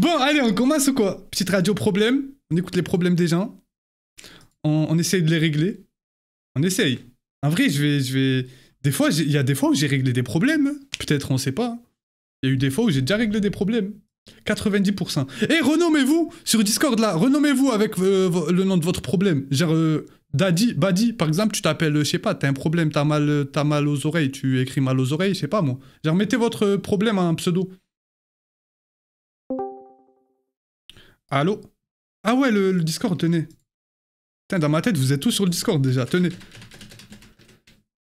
Bon, allez, on commence ou quoi? Petite radio problème. On écoute les problèmes des gens. On essaye de les régler. On essaye. En vrai, je vais... Des fois, il y a des fois où j'ai réglé des problèmes. Peut-être, on sait pas. Il y a eu des fois où j'ai déjà réglé des problèmes. 90%. Et renommez-vous sur Discord, là. Renommez-vous avec le nom de votre problème. Genre, Badi, par exemple, tu t'appelles, je sais pas, t'as un problème, t'as mal aux oreilles, tu écris mal aux oreilles, je sais pas, moi. Genre, mettez votre problème à un pseudo. Allô? Ah ouais, le Discord, tenez. Putain, dans ma tête, vous êtes tous sur le Discord, déjà, tenez.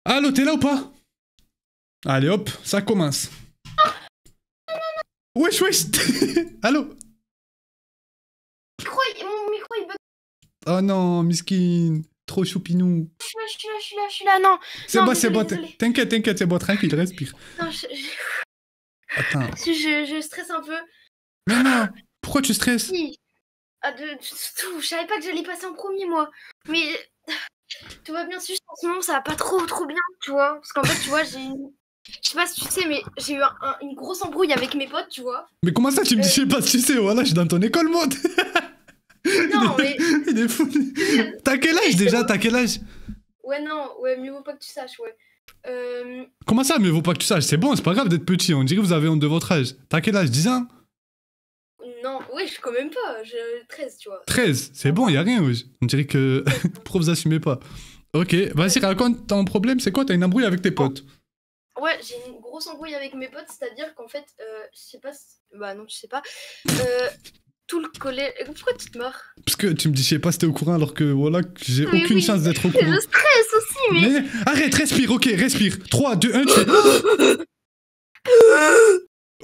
Allô, t'es là ou pas? Allez, hop, ça commence. Wesh, wesh. Allô? Mon micro, il bug. Oh non, miskin. Trop choupinou. Je suis là, non. C'est Non, bon, désolé, c'est bon. désolé. T'inquiète, c'est bon, tranquille, respire. Non, Attends. je stresse un peu. Mais non, pourquoi tu stresses? Si. Ah, tout. Je savais pas que j'allais passer en premier, moi. Mais tout va bien, juste en ce moment, ça va pas trop bien, tu vois. Parce qu'en fait, tu vois, j'ai une... Je sais pas si tu sais, mais j'ai eu une grosse embrouille avec mes potes, tu vois. Mais comment ça, tu me dis, je sais pas si tu sais, voilà, je suis dans ton école, moi. Non, mais... Il est fou. T'as quel âge, déjà? T'as quel âge? Ouais, non, ouais, mieux vaut pas que tu saches, ouais. Comment ça, mieux vaut pas que tu saches? C'est bon, c'est pas grave d'être petit, on dirait que vous avez honte de votre âge. T'as quel âge? 10 ans? Non, ouais, je quand même pas, j'ai 13, tu vois. 13, c'est bon, y a rien, wesh. On dirait que prof, vous assumez pas. Ok, vas-y, raconte ton problème, c'est quoi? T'as une embrouille avec tes potes? Ouais, j'ai une grosse embrouille avec mes potes, c'est-à-dire qu'en fait, je sais pas si... Bah non, tu sais pas. Tout le collège... Pourquoi tu te marres? Parce que tu me dis, je sais pas si t'es au courant, alors que voilà, que j'ai aucune chance d'être au courant. Je stresse aussi, mais... Arrête, respire, ok, respire. 3, 2, 1, tu fais...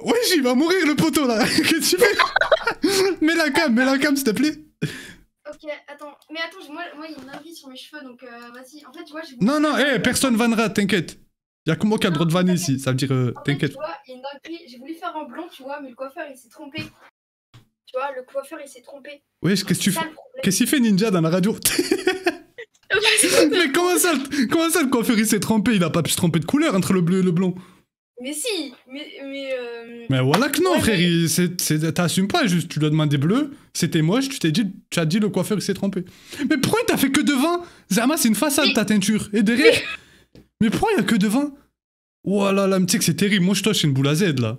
Ouais, il va mourir le poteau là. Qu'est-ce que tu fais? Mets la cam, s'il te plaît. Ok, attends. Mais attends, moi, il y a une invite sur mes cheveux, donc vas-y. En fait, tu vois, j'ai... Non, personne vannera, t'inquiète. Y'a que moi qui a le droit de vanner ici, ça veut dire t'inquiète. Tu vois, il y a une dinguerie, j'ai voulu faire en blond, tu vois, mais le coiffeur, il s'est trompé. Tu vois, le coiffeur, il s'est trompé. Ouais, qu'est-ce que tu fais? Qu'est-ce qu'il fait Ninja dans la radio? Mais comment ça, le coiffeur, il s'est trompé? Il a pas pu se tromper de couleur entre le bleu et le blond. Mais si, Mais voilà que non, frère, t'assumes pas, juste, tu lui as demandé bleu, c'était moche, tu as dit le coiffeur, il s'est trompé. Mais pourquoi t'as fait que devant? Zama, c'est une façade, ta teinture, et derrière? Mais pourquoi il y a que devant? Voilà, là, tu sais que c'est terrible, moi je touche une boule à Z, là.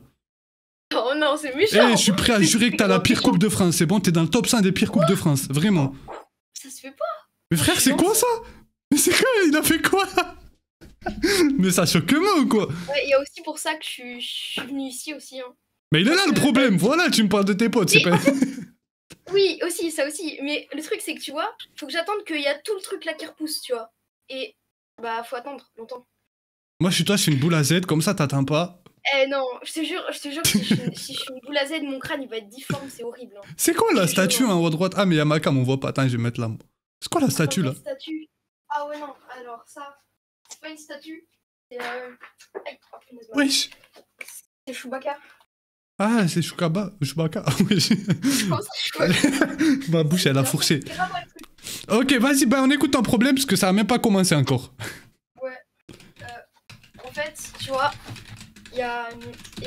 Oh non, c'est méchant. Je suis prêt à jurer que t'as la pire coupe de France, c'est bon, t'es dans le top 5 des pires coupes de France, vraiment. Ça se fait pas. Mais frère, c'est quoi ça? Mais c'est quoi? Il a fait quoi? Mais ça choque moi ou quoi? Ouais, il y a aussi pour ça que je suis venue ici aussi. Hein. Mais il est là le problème, voilà, tu me parles de tes potes, c'est pas... Oui, aussi, ça aussi. Mais le truc, c'est que tu vois, faut que j'attende qu'il y a tout le truc là qui repousse, tu vois. Et bah, faut attendre longtemps. Moi, je suis une boule à Z, comme ça, t'attends pas. Eh non, je te jure, si je suis une boule à Z, mon crâne, il va être difforme, c'est horrible. Hein. C'est quoi la statue en haut à droite? Ah, mais il y a ma cam, on voit pas. Attends, je vais mettre là. C'est quoi la statue là? Ah ouais, non, alors ça, c'est pas une statue. C'est. Aïe, oh, punaise, Wesh! C'est Chewbacca. Ah, c'est Chewbacca. Wesh. Ma bouche, elle a fourché. Ok, vas-y, on écoute ton problème parce que ça a même pas commencé encore. Ouais. En fait, tu vois, il y a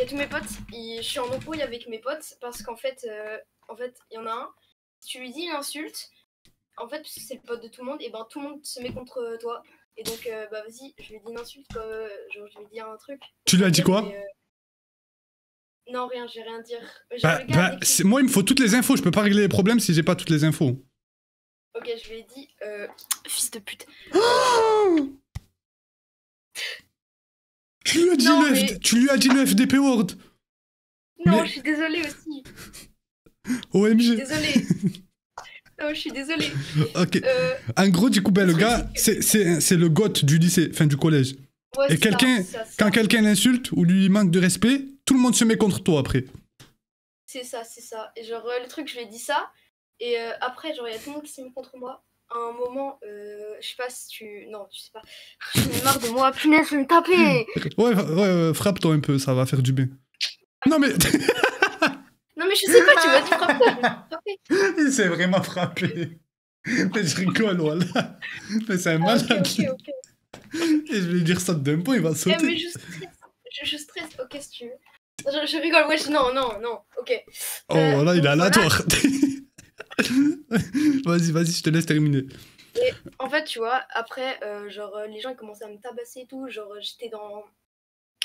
tous mes potes. Je suis en embrouille avec mes potes parce qu'en fait, il y en a un. Si tu lui dis une insulte, en fait, puisque c'est le pote de tout le monde, et ben tout le monde se met contre toi. Et donc, bah vas-y, je lui dis une insulte, quoi. Genre, je lui dis un truc. Tu lui as dit quoi? Non, rien, j'ai rien à dire. Moi, il me faut toutes les infos. Je peux pas régler les problèmes si j'ai pas toutes les infos. Ok, je lui ai dit, fils de pute. Oh tu lui as dit le FDP Word. Non, je suis désolée aussi. OMG. Je suis désolée. Non, je suis désolée. Ok. En gros, du coup, le gars, c'est le goth du lycée, enfin du collège. Ouais, et quand quelqu'un l'insulte ou lui manque de respect, tout le monde se met contre toi après. C'est ça. Et genre, le truc, je lui ai dit ça. Et après, genre, il y a tout le monde qui s'est mis contre moi. À un moment, je sais pas si tu... Non, tu sais pas. J'en ai marre de moi, punaise, je vais me taper. Ouais, frappe-toi un peu, ça va faire du bien. Non mais... Non mais je sais pas, tu m'as dit frapper. Il s'est vraiment frappé. Mais je rigole, voilà. Mais c'est un malade. Ok. Et je vais lui dire ça d'un point, il va sauter. Mais je stresse, ok, si tu veux. Je rigole, wesh, non, ok. Oh, là, il est donc aléatoire. Vas-y, je te laisse terminer. Et en fait, tu vois, après, genre, les gens ils commençaient à me tabasser et tout. Genre, j'étais genre,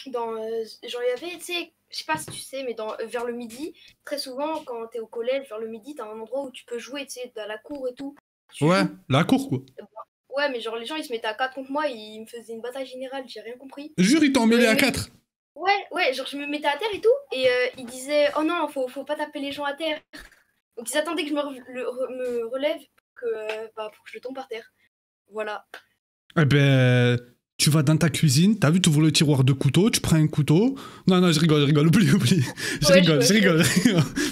il y avait, tu sais, je sais pas si tu sais, mais vers le midi, très souvent, quand t'es au collège, vers le midi, t'as un endroit où tu peux jouer, tu sais, dans la cour et tout. Tu Ouais, joues. la cour, quoi. Ouais, mais genre, les gens ils se mettaient à 4 contre moi, ils me faisaient une bataille générale, j'ai rien compris. Jure, il t'a emmêlé à Mais- 4. Ouais, genre, je me mettais à terre et tout, et ils disaient, oh non, faut pas taper les gens à terre. Donc, ils attendaient que je me relève pour que je tombe par terre. Voilà. Eh ben, tu vas dans ta cuisine, t'as vu, tu ouvres le tiroir de couteaux, tu prends un couteau. Non, je rigole, oublie. Je Ouais, rigole.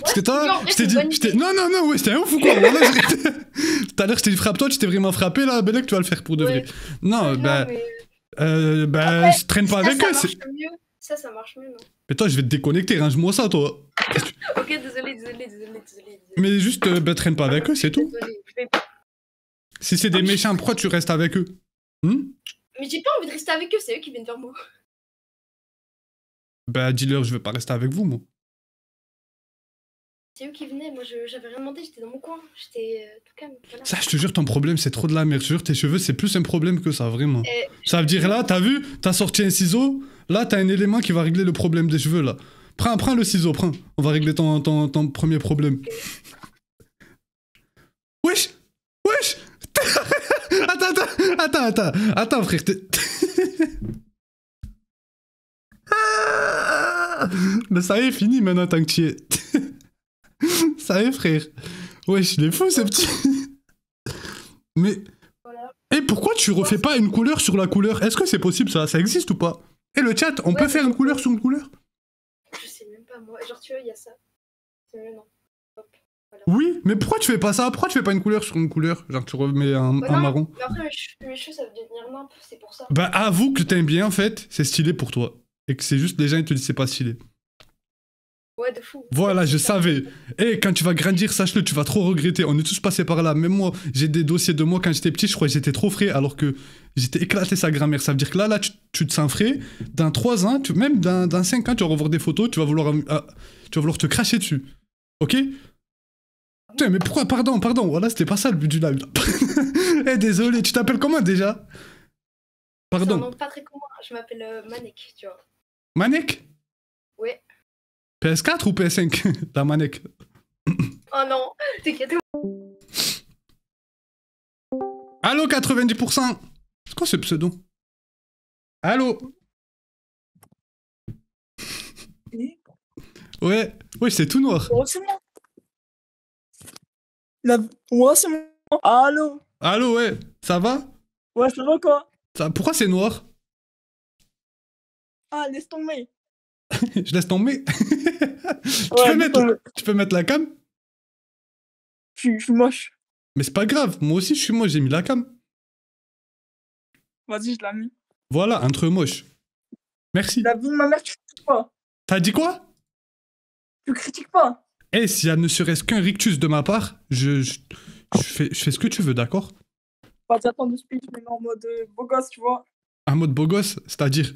Parce que toi, non, en vrai, je t'ai c'est dit. une bonne idée. Non, ouais, c'était un ouf ou quoi? Voilà, tout à l'heure, je t'ai dit frappe-toi, tu t'es vraiment frappé là, Belek, tu vas le faire pour de vrai. Ouais. Non, Non, mais ben, je traîne pas ça, avec ça eux. marche mieux. Ça marche mieux, non? Mais toi, je vais te déconnecter, range-moi ça, toi. Ok, désolé. Mais juste, ben, traîne pas avec eux, c'est tout. Désolé. Si c'est des méchants, pourquoi tu restes avec eux? Mais j'ai pas envie de rester avec eux, c'est eux qui viennent vers moi. Bah, dis-leur, je veux pas rester avec vous, moi. C'est eux qui venaient, moi j'avais rien demandé, j'étais dans mon coin, j'étais tout calme. Voilà. Ça, je te jure, ton problème, c'est trop de la merde. Je te jure, tes cheveux, c'est plus un problème que ça, vraiment. Ça veut dire, là, t'as vu? T'as sorti un ciseau. Là, t'as un élément qui va régler le problème des cheveux, là. Prends le ciseau, prends. On va régler ton premier problème. Wesh! Attends, frère. Mais ça y est, fini maintenant, tant que tu y es. Ça y est, frère. Wesh, il est fou, ce petit. Mais... Voilà. Et pourquoi tu refais pas une couleur sur la couleur? Est-ce que c'est possible, ça? Ça existe ou pas? Et le chat, on peut faire une couleur sur une couleur? Je sais même pas, moi. Genre, tu vois, il y a ça. C'est mieux, non. Hop. Voilà. Oui, mais pourquoi tu fais pas ça? Pourquoi tu fais pas une couleur sur une couleur? Genre, tu remets un non, marron. Mais après, mes cheveux, ça va devenir nimp, c'est pour ça. Bah, avoue que t'aimes bien, en fait. C'est stylé pour toi. Et que c'est juste les gens, ils te disent c'est pas stylé. Ouais, de fou. Voilà, je ça. savais. Et quand tu vas grandir, sache-le, tu vas trop regretter. On est tous passés par là. Même moi, j'ai des dossiers de moi quand j'étais petit, je crois que j'étais trop frais, alors que j'étais éclaté sa grand-mère. Ça veut dire que là, tu te sens frais. Dans 3 ans, même dans 5 ans, tu vas revoir des photos, tu vas vouloir te cracher dessus. Ok? Putain, mais pourquoi? Pardon. Voilà, c'était pas ça le but du live. Eh, désolé, tu t'appelles comment déjà? C'est un Pardon. nom pas très commun, je m'appelle Manek, tu vois. Manek? Ouais. PS4 ou PS5? La Manek. Oh non, t'inquiète. Allô, 90%. C'est quoi ce pseudo? Allô? Ouais, c'est tout noir. Moi, c'est moi. Moi, c'est moi. Allô? Allô, ouais, ça va? Ouais, ça va quoi? Pourquoi c'est noir? Ah, laisse tomber. Je laisse tomber. Ouais, Tu peux mettre la cam? Je suis moche. Mais c'est pas grave, moi aussi je suis moche, j'ai mis la cam. Vas-y, je l'ai mis. Voilà, un truc moche. Merci. La vie de ma mère, tu critiques pas. T'as dit quoi? Tu critiques pas. Eh, s'il y a ne serait-ce qu'un rictus de ma part, je fais ce que tu veux, d'accord? Vas-y, attends de speech, mais en mode beau gosse, tu vois. Un mode beau gosse, c'est-à-dire?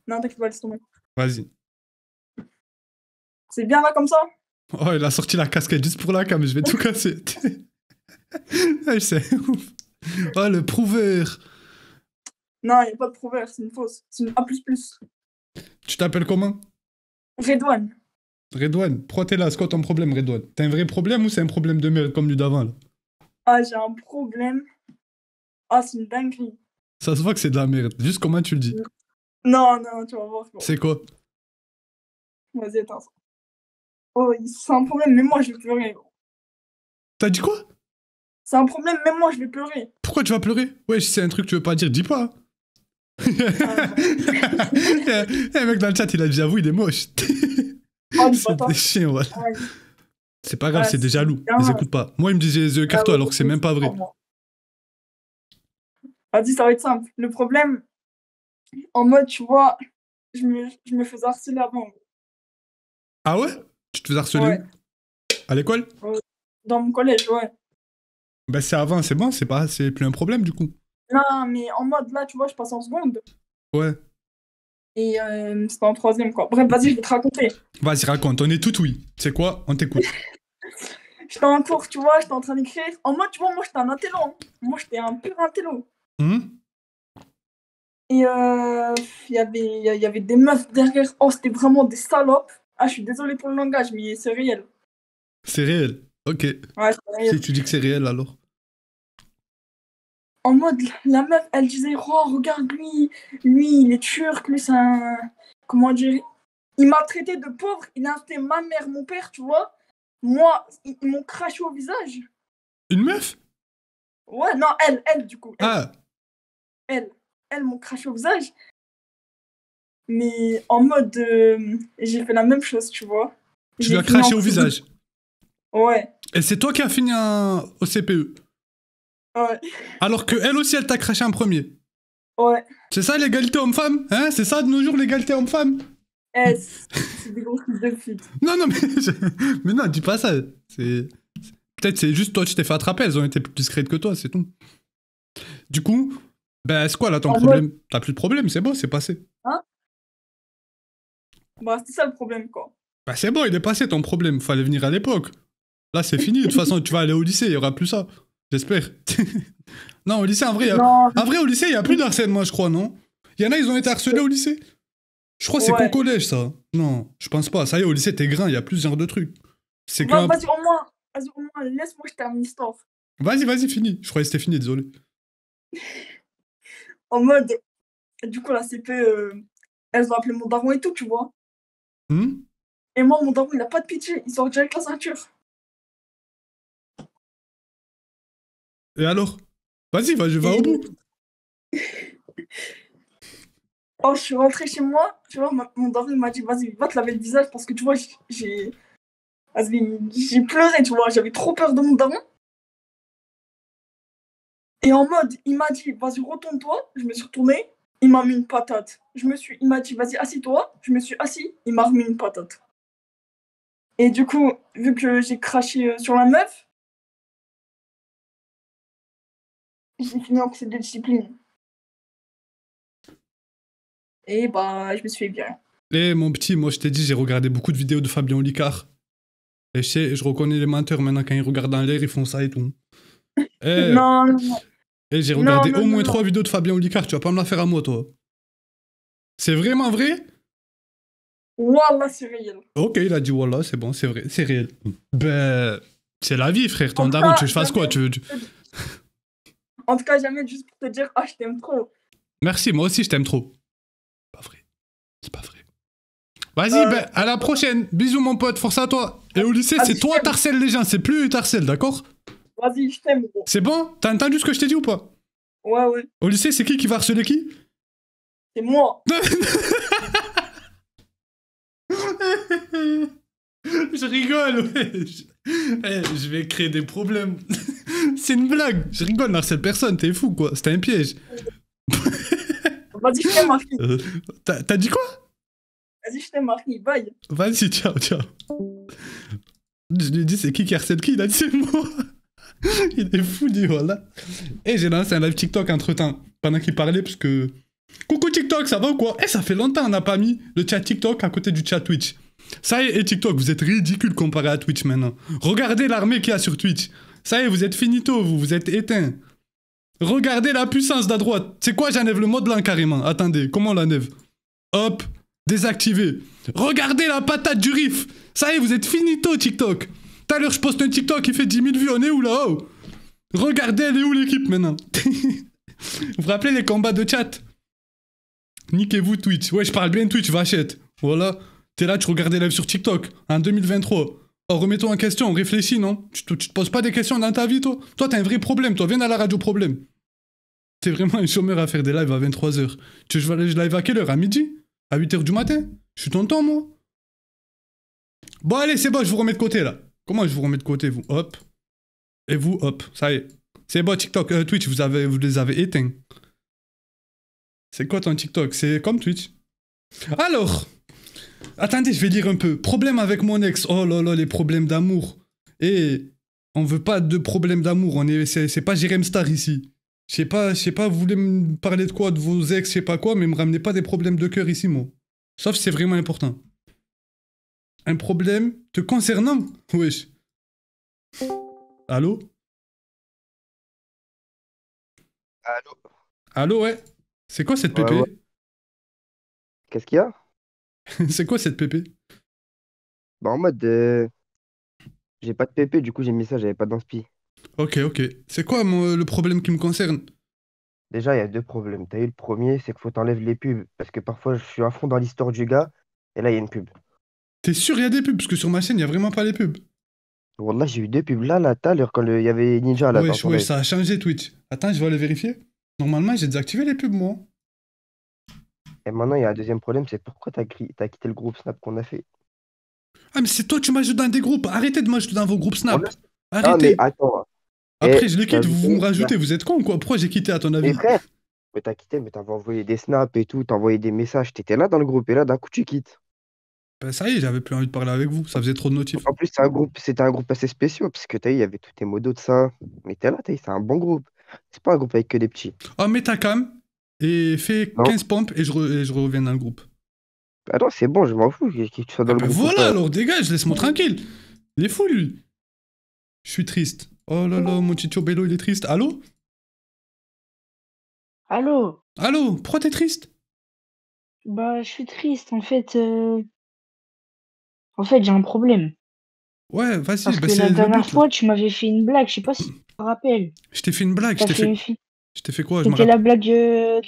Non, t'inquiète pas, laisse tomber. Vas-y. C'est bien là comme ça? Oh, il a sorti la casquette juste pour la cam, je vais tout casser. Ah, c'est ouf. Oh, le prouveur. Non, y a pas de proverbe, c'est une fausse. C'est une A++. Tu t'appelles comment? Redouane. Redouane, pourquoi t'es là? C'est quoi ton problème, Redouane? T'as un vrai problème ou c'est un problème de merde comme lui d'avant, là? Ah, j'ai un problème. Ah, c'est une dinguerie. Ça se voit que c'est de la merde. Juste comment tu le dis? Non, tu vas voir. C'est quoi? Vas-y, attends. Oh, c'est un problème, même moi, je vais pleurer. T'as dit quoi? C'est un problème, même moi, je vais pleurer. Pourquoi tu vas pleurer? Ouais, si c'est un truc que tu veux pas dire, dis pas. Eh, mec, dans le chat, il a dit, j'avoue, il est moche. Oh, C'est des chiens, voilà. Ouais. C'est pas grave, Ouais, c'est des jaloux. bien. Ils écoutent pas. Moi, il me disait The Carto alors que c'est même pas vrai. Vas-y, ça va être simple. Le problème, en mode, tu vois, je me faisais harceler avant. Ah ouais? Tu te faisais harceler Ouais. où? À l'école? Dans mon collège, ouais. Bah c'est avant, c'est bon, c'est plus un problème du coup. Non, mais en mode, là, tu vois, je passe en seconde. Ouais. Et c'était en troisième, quoi. Bref, vas-y, je vais te raconter. Vas-y, raconte, on est tout oui. C'est quoi? On t'écoute. J'étais en cours, tu vois, j'étais en train d'écrire. En mode, tu vois, moi, j'étais un intello. Hein. Moi, j'étais un pur intello. Et il y avait des meufs derrière. Oh, c'était vraiment des salopes. Ah, je suis désolée pour le langage, mais c'est réel. C'est réel. Ok. Ouais, c'est réel. Si tu dis que c'est réel, alors. En mode, la meuf, elle disait, oh, regarde lui, il est turc, lui, c'est un... Comment dire? Il m'a traité de pauvre, il a insulté ma mère, mon père, tu vois. Moi, ils m'ont craché au visage. Une meuf? Ouais, non, elle, du coup. Ah. Elle m'ont craché au visage. Mais en mode, j'ai fait la même chose, tu vois. Tu lui as craché au visage? Ouais. Et c'est toi qui as fini au CPE? Ouais. Alors que elle aussi, elle t'a craché en premier? Ouais. C'est ça l'égalité homme-femme? Hein? C'est ça de nos jours l'égalité homme-femme? C'est des gros trucs de pute. Non, mais... mais non, dis pas ça. Peut-être c'est juste toi, tu t'es fait attraper, elles ont été plus discrètes que toi, c'est tout. Du coup, ben c'est quoi là ton problème? T'as plus de problème, c'est bon, c'est passé. Hein? Bah, c'est ça le problème, quoi. Bah c'est bon, il est passé ton problème, fallait venir à l'époque. Là, c'est fini, de toute façon, tu vas aller au lycée, il y aura plus ça. J'espère. Non, au lycée, en vrai, au lycée, il y a plus d'harcèlement, je crois, non? Il y en a, ils ont été harcelés au lycée? Je crois que c'est qu'au collège, ça. Non, je pense pas. Ça y est, au lycée, t'es grain, il y a plus ce genre de trucs. C'est Vas-y, au moins, laisse-moi que je termine l'histoire. Vas-y, fini. Je croyais que c'était fini, désolé. En mode, du coup, la CP, elles ont appelé mon daron et tout, tu vois. Et moi, mon daron, il a pas de pitié, il sort direct la ceinture. Et alors? Vas-y, va au bout. Oh, je suis rentrée chez moi, tu vois, mon daron, il m'a dit, vas-y, va te laver le visage, parce que, tu vois, j'ai pleuré, tu vois, j'avais trop peur de mon daron. Et en mode, il m'a dit, vas-y, retourne-toi. Je me suis retournée, il m'a mis une patate. Il m'a dit, vas-y, assis-toi. Je me suis assis, il m'a remis une patate. Et du coup, vu que j'ai craché sur la meuf, j'ai fini en conseil de discipline. Et bah, je me suis fait virer. Eh, mon petit, moi, je t'ai dit, j'ai regardé beaucoup de vidéos de Fabien Olicard. Et je reconnais les menteurs maintenant, quand ils regardent dans l'air, ils font ça et tout. Eh, non. Et j'ai regardé au moins 3 vidéos de Fabien Olicard, tu vas pas me la faire à moi, toi. C'est vraiment vrai? Wallah, c'est réel. Ok, il a dit Wallah, c'est bon, c'est vrai, c'est réel. Ben, c'est la vie, frère. Ton daron, tu veux que je fasse quoi? En tout cas, jamais juste pour te dire, ah, je t'aime trop. Merci, moi aussi, je t'aime trop. Pas vrai. C'est pas vrai. Vas-y, ben, à la prochaine. Bisous, mon pote, force à toi. Et au lycée, c'est toi t'harcèles les gens, c'est plus eux t'harcèles, d'accord? Vas-y, je t'aime, gros. C'est bon? T'as entendu ce que je t'ai dit ou pas? Ouais. Au lycée, c'est qui va harceler qui? C'est moi. Je rigole, ouais. Je vais créer des problèmes. C'est une blague. Je rigole, n'harcèle personne, t'es fou, quoi. C'était un piège. Vas-y, je t'aime, Marie. T'as dit quoi? Vas-y, je t'aime, Marie. Bye. Vas-y, ciao. Je lui ai dit, c'est qui harcèle qui? Il a dit, c'est moi. Il est fou, dit, voilà. Et j'ai lancé un live TikTok entre-temps, pendant qu'il parlait, parce que... Coucou TikTok, ça va ou quoi? Ça fait longtemps on n'a pas mis le chat TikTok à côté du chat Twitch. Ça y est, et TikTok, vous êtes ridicule comparé à Twitch maintenant. Regardez l'armée qu'il y a sur Twitch. Ça y est, vous êtes finito, vous êtes éteints. Regardez la puissance de la droite. C'est quoi, j'enlève le mode là carrément? Attendez, comment on l'enlève? Hop, désactivé. Regardez la patate du riff. Ça y est, vous êtes finito TikTok. Tout à l'heure, je poste un TikTok qui fait 10 000 vues, on est où là-haut? Regardez, elle est où l'équipe maintenant? Vous vous rappelez les combats de chat? Niquez-vous Twitch. Ouais, je parle bien Twitch, vachette. Voilà. T'es là, tu regardes les lives sur TikTok, en 2023. Oh, remets-toi en question, réfléchis, non? Tu te poses pas des questions dans ta vie, toi? Toi, t'as un vrai problème, toi. Viens à la radio problème. T'es vraiment un chômeur à faire des lives à 23h. Tu veux que je live à quelle heure? À midi? À 8h du matin? Je suis tonton, moi. Bon, allez, c'est bon, je vous remets de côté, là. Comment je vous remets de côté, vous? Hop. Et vous, hop. Ça y est. C'est bon, TikTok, Twitch, vous les avez éteints. C'est quoi ton TikTok? C'est comme Twitch. Alors, attendez, je vais lire un peu. Problème avec mon ex. Oh là là, les problèmes d'amour. Et on veut pas de problèmes d'amour. C'est pas Jérém Star ici. Je sais pas, vous voulez me parler de quoi, de vos ex, je sais pas quoi, mais me ramenez pas des problèmes de cœur ici, moi. Sauf si c'est vraiment important. Un problème te concernant? Wesh. Allô? Allô? Allô, ouais. C'est quoi cette Ouais, pépé? ouais. Qu'est-ce qu'il y a? C'est quoi cette pépé? Bah en mode, j'ai pas de PP, du coup j'ai mis ça, j'avais pas d'inspi. Ok, ok. C'est quoi le problème qui me concerne? Déjà, il y a deux problèmes. T'as eu le premier, c'est qu'il faut t'enlèves les pubs. Parce que parfois, je suis à fond dans l'histoire du gars, et là, il y a une pub. T'es sûr il y a des pubs? Parce que sur ma chaîne, il y a vraiment pas les pubs. Wallah, j'ai eu deux pubs là, tout à l'heure, quand il y avait Ninja là dans Wesh, son wesh, live. ça a changé Twitch. Attends, je vais aller vérifier. Normalement, j'ai désactivé les pubs, moi. Et maintenant, il y a un deuxième problème, c'est pourquoi t'as quitté le groupe Snap qu'on a fait. Ah, mais c'est toi, tu m'ajoutes dans des groupes. Arrêtez de m'ajouter dans vos groupes Snap. Wallah, non, mais Arrêtez. attends. Après, Eh, je les je t'ai quitte, vous me ajouté, rajoutez. Vous êtes con, quoi? Pourquoi j'ai quitté, à ton mes avis? frères. Mais t'as quitté, mais t'avais envoyé des snaps et tout, t'as envoyé des messages, t'étais là dans le groupe, et là, d'un coup, tu quittes. Ben, ça y est, j'avais plus envie de parler avec vous. Ça faisait trop de notifs. En plus, c'était un groupe assez spécial, parce que t'as vu, il y avait tous tes modos de ça. Mais t'es là, t'as vu, c'est un bon groupe. C'est pas un groupe avec que des petits. Oh, mets ta cam et fais Non. 15 pompes et je reviens dans le groupe. Ah non, c'est bon, je m'en fous que tu sois dans Ah le ben groupe ou voilà, pas. alors dégage, laisse-moi tranquille. Il est fou, lui. Je suis triste. Oh là là, mon Chicho Bello, il est triste. Allô? Allô? Allô? Pourquoi t'es triste? Bah, je suis triste. En fait, j'ai un problème. Ouais, vas-y, Parce bah que c'est la le dernière but, là. fois, tu m'avais fait une blague. Je sais pas si tu te rappelles. Je t'ai fait une blague, T'as fait une fille. Je t'ai fait quoi? Je me C'était la rappelle. blague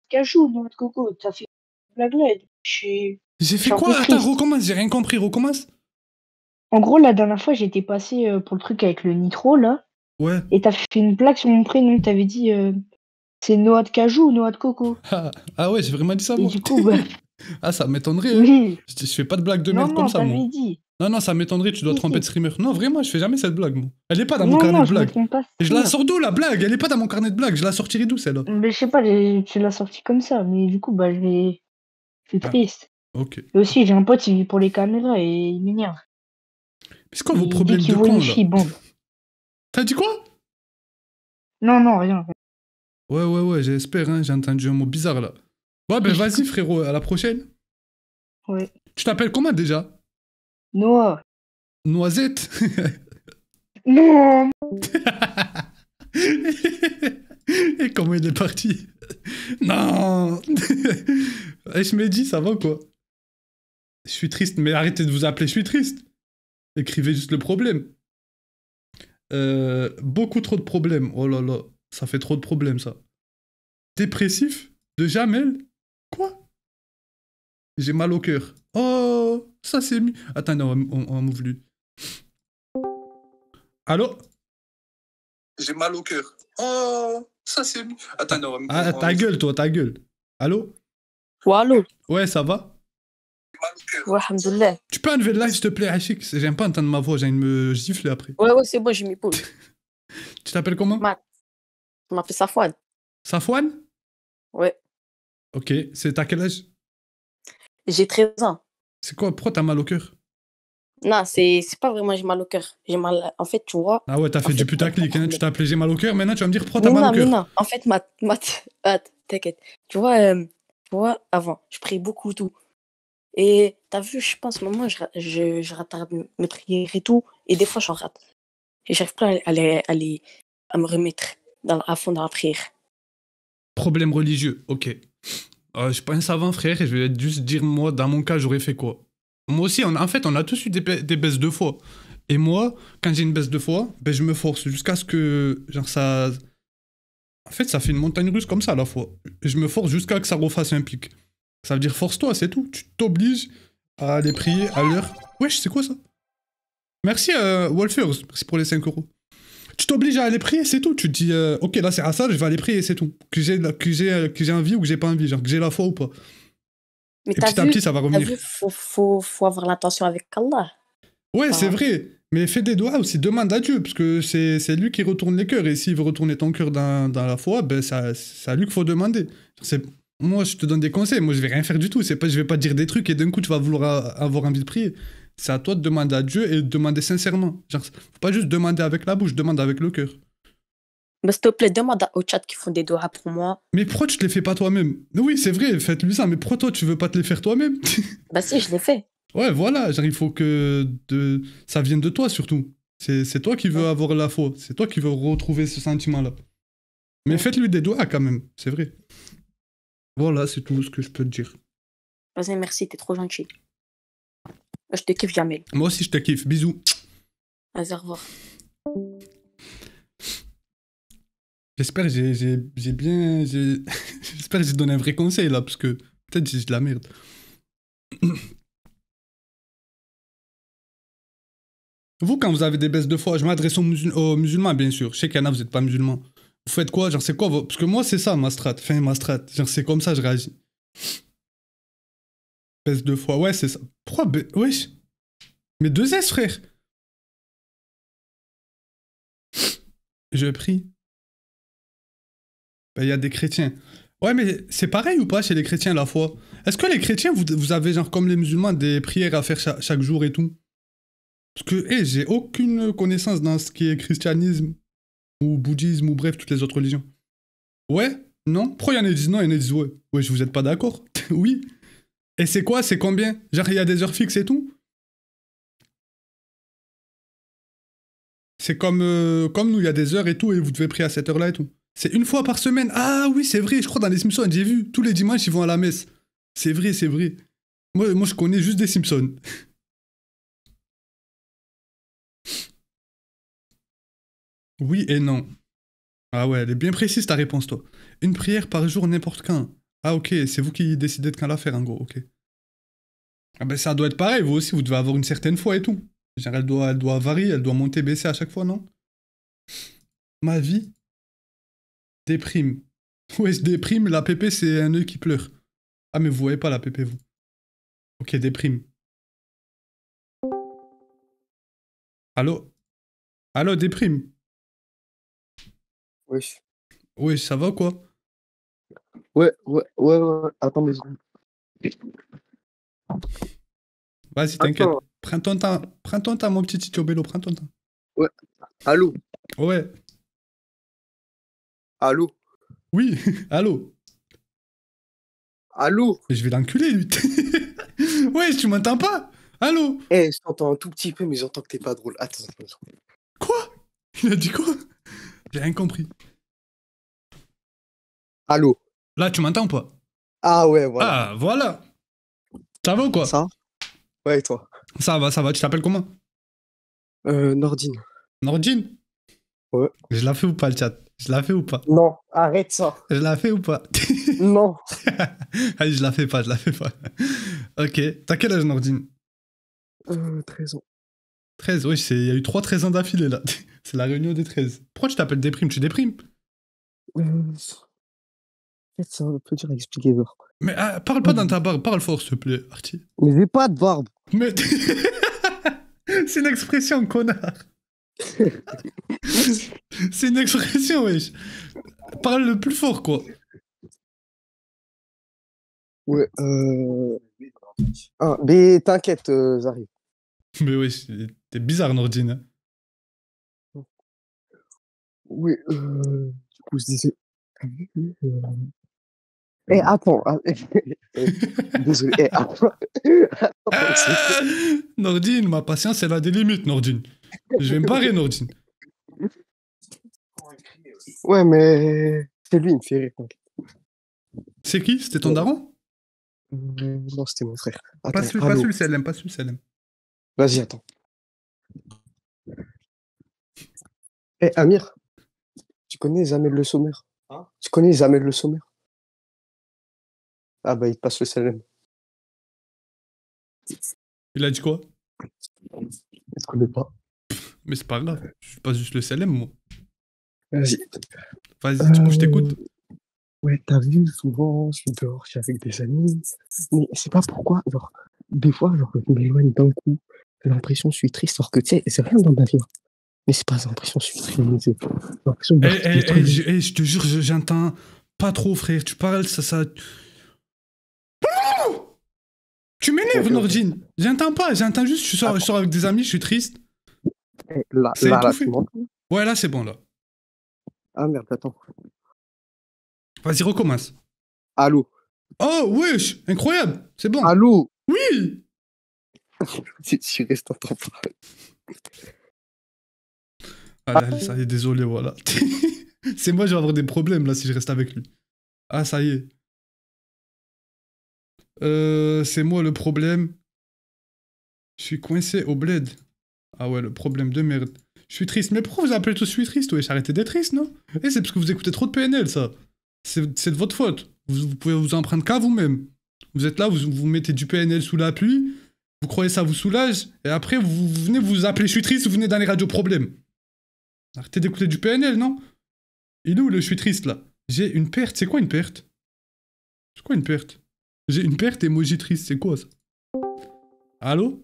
cachou, noix de coco. T'as fait une blague là. J'ai Je fait suis un peu quoi? Attends, triste. recommence, j'ai rien compris, recommence. En gros, la dernière fois, j'étais passé pour le truc avec le nitro là. Ouais. Et t'as fait une blague sur mon prénom. T'avais dit c'est noix de cajou ou noix de coco. Ah ouais, j'ai vraiment dit ça, Et moi. du coup, bah, Ah, ça m'étonnerait, hein. oui. Je fais pas de blague de Non, merde comme non, ça, moi. t'avais dit. Non, non, ça m'étonnerait, tu dois te Si, tromper de si. streamer. Non, vraiment, je fais jamais cette blague, moi. Elle est pas dans mon Non, carnet non, de je me blagues. trompe pas. Et je la sors d'où, la blague? Elle est pas dans mon carnet de blagues, je la sortirai d'où, celle-là? Mais je sais pas, tu l'as sorti comme ça. Mais du coup, bah, je suis Ah, triste. ok. Et aussi, j'ai un pote, il vit pour les caméras et il m'énerve. Mais c'est quoi vos Et dès problèmes qu'il de voit con, une là? fille, bande. T'as dit quoi? Non, non, rien. Ouais, j'espère, hein, j'ai entendu un mot bizarre, là. Ouais, ben vas-y, frérot, à la prochaine. Ouais. Tu t'appelles comment, déjà? Noah. Noisette? Non. Et comment il est parti? Non. Eh, je m'ai dit, ça va quoi? Je suis triste, mais arrêtez de vous appeler, je suis triste. Écrivez juste le problème. Beaucoup trop de problèmes. Oh là là, ça fait trop de problèmes, ça. Dépressif? De Jamel? Quoi? J'ai mal au cœur. Oh, ça c'est mieux. Attends, non, on m'ouvre lui. Allô? J'ai mal au cœur. Oh, ça c'est mieux. Attends, non, ah, ta gueule, toi, ta gueule. Allô? Ouais, allô? Ouais, ça va? Ouais, alhamdoulilah. Tu peux enlever le live, s'il te plaît, Achik? J'aime pas entendre ma voix, j'ai envie de me gifler après. Ouais, c'est bon, j'ai mis pause. Tu t'appelles comment? Je m'appelle Safwan. Safwan? Ouais. Ok, c'est à quel âge? J'ai 13 ans. C'est quoi? Pourquoi t'as mal au cœur? Non, c'est pas vraiment j'ai mal au cœur. J'ai mal. En fait, tu vois. Ah ouais, t'as fait du putaclic, hein? Tu t'as appelé j'ai mal au cœur, maintenant tu vas me dire pourquoi t'as Mais mal non, au mais cœur? non. En fait, t'inquiète. Tu vois, avant, je priais beaucoup tout. Et t'as vu, je pense, moment, je rattrape mes prières et tout. Et des fois, j'en rate. Et j'arrive pas à me remettre à fond dans la prière. Problème religieux, ok. Je suis pas un savant, frère, et je vais juste dire, moi, dans mon cas, j'aurais fait quoi? Moi aussi, en fait, on a tous eu des baisses de foi. Et moi, quand j'ai une baisse de foi, ben, je me force jusqu'à ce que, genre, ça... En fait, ça fait une montagne russe comme ça, à la fois. Je me force jusqu'à que ça refasse un pic. Ça veut dire, force-toi, c'est tout. Tu t'obliges à aller prier à l'heure. Wesh, c'est quoi ça? Merci, Wolfers, merci pour les 5 euros. Tu t'obliges à aller prier, c'est tout. Tu te dis, ok, là, c'est à ça, je vais aller prier, c'est tout. Que j'ai envie ou que j'ai pas envie, genre, que j'ai la foi ou pas. Mais Et petit à petit, ça va revenir. T'as vu, faut avoir l'intention avec Allah. Ouais, c'est Ah. vrai. Mais fais des doigts aussi, demande à Dieu, parce que c'est lui qui retourne les cœurs. Et s'il veut retourner ton cœur dans la foi, ben c'est à lui qu'il faut demander. Moi, je te donne des conseils, moi je vais rien faire du tout. Je vais pas te dire des trucs et d'un coup tu vas vouloir avoir envie de prier. C'est à toi de demander à Dieu et de demander sincèrement. Genre, faut pas juste demander avec la bouche, demande avec le cœur. Bah, s'il te plaît, demande au chat qui font des doigts pour moi. Mais pourquoi tu te les fais pas toi-même? Oui, c'est vrai, faites-lui ça, mais pourquoi toi tu veux pas te les faire toi-même? Bah si, je l'ai fait. Ouais, voilà, genre il faut que ça vienne de toi surtout. C'est toi qui veux avoir la foi, c'est toi qui veux retrouver ce sentiment-là. Mais faites-lui des doigts quand même, c'est vrai. Voilà, c'est tout ce que je peux te dire. Vas-y, merci, t'es trop gentil. Je te kiffe, Jamel. Moi aussi je te kiffe, bisous. Vas-y, au revoir. J'espère que j'ai bien... J'espère que j'ai donné un vrai conseil là, parce que peut-être j'ai de la merde. Vous, quand vous avez des baisses de foi, je m'adresse aux musulmans, bien sûr. Je sais qu'il y en a, vous n'êtes pas musulmans. Vous faites quoi? Genre, c'est quoi Parce que moi, c'est ça, ma strat. Enfin, ma strat. Genre, c'est comme ça, je réagis. Baisse de foi, ouais, c'est ça. Pourquoi wesh. Mais 2S, frère. Je prie. Ben, il y a des chrétiens. Ouais, mais c'est pareil ou pas chez les chrétiens, la foi? Est-ce que les chrétiens, vous avez, genre, comme les musulmans, des prières à faire chaque jour et tout? Parce que, j'ai aucune connaissance dans ce qui est christianisme, ou bouddhisme, ou bref, toutes les autres religions. Ouais? Non? Pourquoi il y en a qui disent non, il y en a qui disent ouais? Ouais, vous êtes pas d'accord? Oui? Et c'est quoi? C'est combien? Genre, il y a des heures fixes et tout? C'est comme nous, il y a des heures et tout, et vous devez prier à cette heure-là et tout. C'est une fois par semaine. Ah oui, c'est vrai, je crois dans les Simpsons, j'ai vu. Tous les dimanches, ils vont à la messe. C'est vrai, c'est vrai. Moi, je connais juste des Simpsons. Oui et non. Ah ouais, elle est bien précise ta réponse, toi. Une prière par jour, n'importe quand. Ah ok, c'est vous qui décidez de quand la faire, en gros, ok. Ah ben ça doit être pareil, vous aussi, vous devez avoir une certaine foi et tout. Genre, elle doit varier, elle doit monter, baisser à chaque fois, non? Ma vie déprime. Ouais, je déprime, la pépé, c'est un œil qui pleure. Ah, mais vous voyez pas la pépé, vous. Ok, déprime. Allô? Allô, déprime. Wesh. Oui, ça va, quoi? Ouais. Attends 2 secondes. Vas-y, t'inquiète. Attends. Prends ton temps, mon petit Tito Bello, prends ton temps. Ouais. Allô? Ouais. Allô? Oui, allô? Allô? Mais je vais l'enculer, lui. Ouais, tu m'entends pas? Allô? Eh, je t'entends un tout petit peu, mais j'entends que t'es pas drôle. Attends. Quoi? Il a dit quoi? J'ai rien compris. Allô? Là, tu m'entends ou pas? Ah ouais, voilà. Ah, voilà. Ça va ou quoi? Ça? Ouais, et toi? Ça va. Tu t'appelles comment? Nordine. Nordine? Ouais. Je la fais ou pas, le chat? Je la fais ou pas? Non, arrête ça. Je la fais ou pas? Non. Allez, je la fais pas. Ok. T'as quel âge, Nordine? 13 ans. 13, oui, il y a eu 3 13 ans d'affilée, là. C'est la réunion des 13. Pourquoi tu t'appelles Déprime? Tu déprimes? En fait, c'est un peu dur à expliquer, genre. Mais parle pas dans ta barbe, parle fort, s'il te plaît, Artie. Mais j'ai pas de barbe. Mais... C'est une expression, connard. C'est une expression, wesh. Parle le plus fort, quoi. Ouais, Ah, mais t'inquiète, j'arrive. Mais wesh, t'es bizarre, Nordine. Hein. Oui, du coup, je disais... attends. Désolé, attends. Nordine, ma patience, elle a des limites, Nordine. Je vais me barrer, Nordine. Ouais, mais c'est lui, il me fait rire. C'est qui? C'était ton daron? Non, c'était mon frère. Attends, Passe le CLM, passe le CLM. Vas-y, attends. Amir, tu connais Jamel Le Sommer? Hein? Tu connais Jamel Le Sommer? Ah bah, il te passe le CLM. Il a dit quoi? Je te connais pas. Mais c'est pas grave, je passe juste le CLM, moi. Vas-y. Vas-y, du coup, je t'écoute. Ouais, t'as vu, souvent, je suis dehors, je suis avec des amis. Mais je sais pas pourquoi, genre, des fois, genre, je m'éloigne d'un coup. J'ai l'impression que je suis triste, alors que, tu sais, c'est rien dans ma vie. Mais c'est pas l'impression que je suis triste. J'ai l'impression de... je te jure, j'entends pas trop, frère. Tu parles, ça... Tu m'énerves, Nordine. J'entends pas, j'entends juste, je sors avec des amis, je suis triste. Là, tu m'entends? Ouais, là, c'est bon, là. Ah merde, attends. Vas-y, recommence. Allô? Oh, wesh, incroyable, c'est bon. Allô? Oui. Si reste t'entends pas. Allez, ça y est, désolé, voilà. C'est moi, je vais avoir des problèmes, là, si je reste avec lui. Ah, ça y est. C'est moi le problème. Je suis coincé au bled. Ah ouais, le problème de merde. Je suis triste. Mais pourquoi vous appelez tous je suis triste? Ouais, arrêtez d'être triste, non? Eh, c'est parce que vous écoutez trop de PNL, ça. C'est de votre faute. Vous pouvez vous en prendre qu'à vous-même. Vous êtes là, vous mettez du PNL sous la pluie, vous croyez ça vous soulage, et après vous venez vous appeler je suis triste, vous venez dans les radios problèmes. Arrêtez d'écouter du PNL, non? Il est où le je suis triste, là? J'ai une perte. C'est quoi une perte? C'est quoi une perte? J'ai une perte emoji triste, c'est quoi ça? Allô?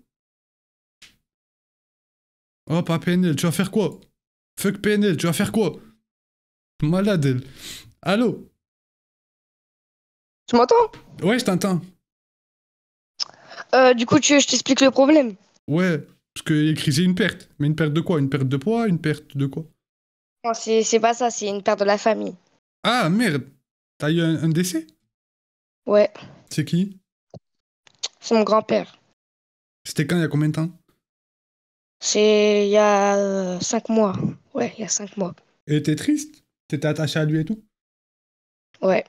Oh, pas PNL, tu vas faire quoi? Fuck PNL, tu vas faire quoi? Malade, elle. Allô? Tu m'entends? Ouais, je t'entends. Du coup, je t'explique le problème. Ouais, parce qu'il écrit j'ai une perte. Mais une perte de quoi? Une perte de poids? Une perte de quoi? Non, c'est pas ça, c'est une perte de la famille. Ah, merde. T'as eu un décès? Ouais, C'est qui? c'est mon grand-père. C'était quand? Il y a combien de temps? C'est il y a 5 mois. Ouais, il y a 5 mois. Et t'es triste? T'étais attaché à lui et tout? Ouais.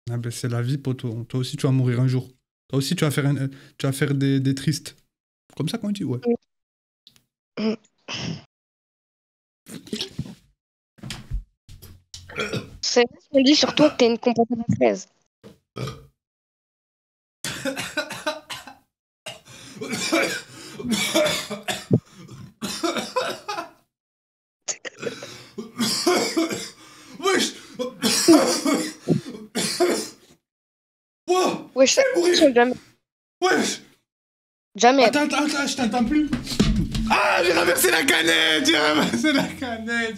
Ah ben c'est la vie, poto. Toi aussi, tu vas mourir un jour. Toi aussi, tu vas faire des tristes. Comme ça qu'on dit, ouais. Mm. C'est vrai ce qu'on dit sur toi que t'es une compote à la fraise. Wesh! Wow! Wesh, ça mourir. jamais. Wesh! Jamais. Attends, je t'entends plus. Ah, j'ai renversé la canette! J'ai renversé la canette!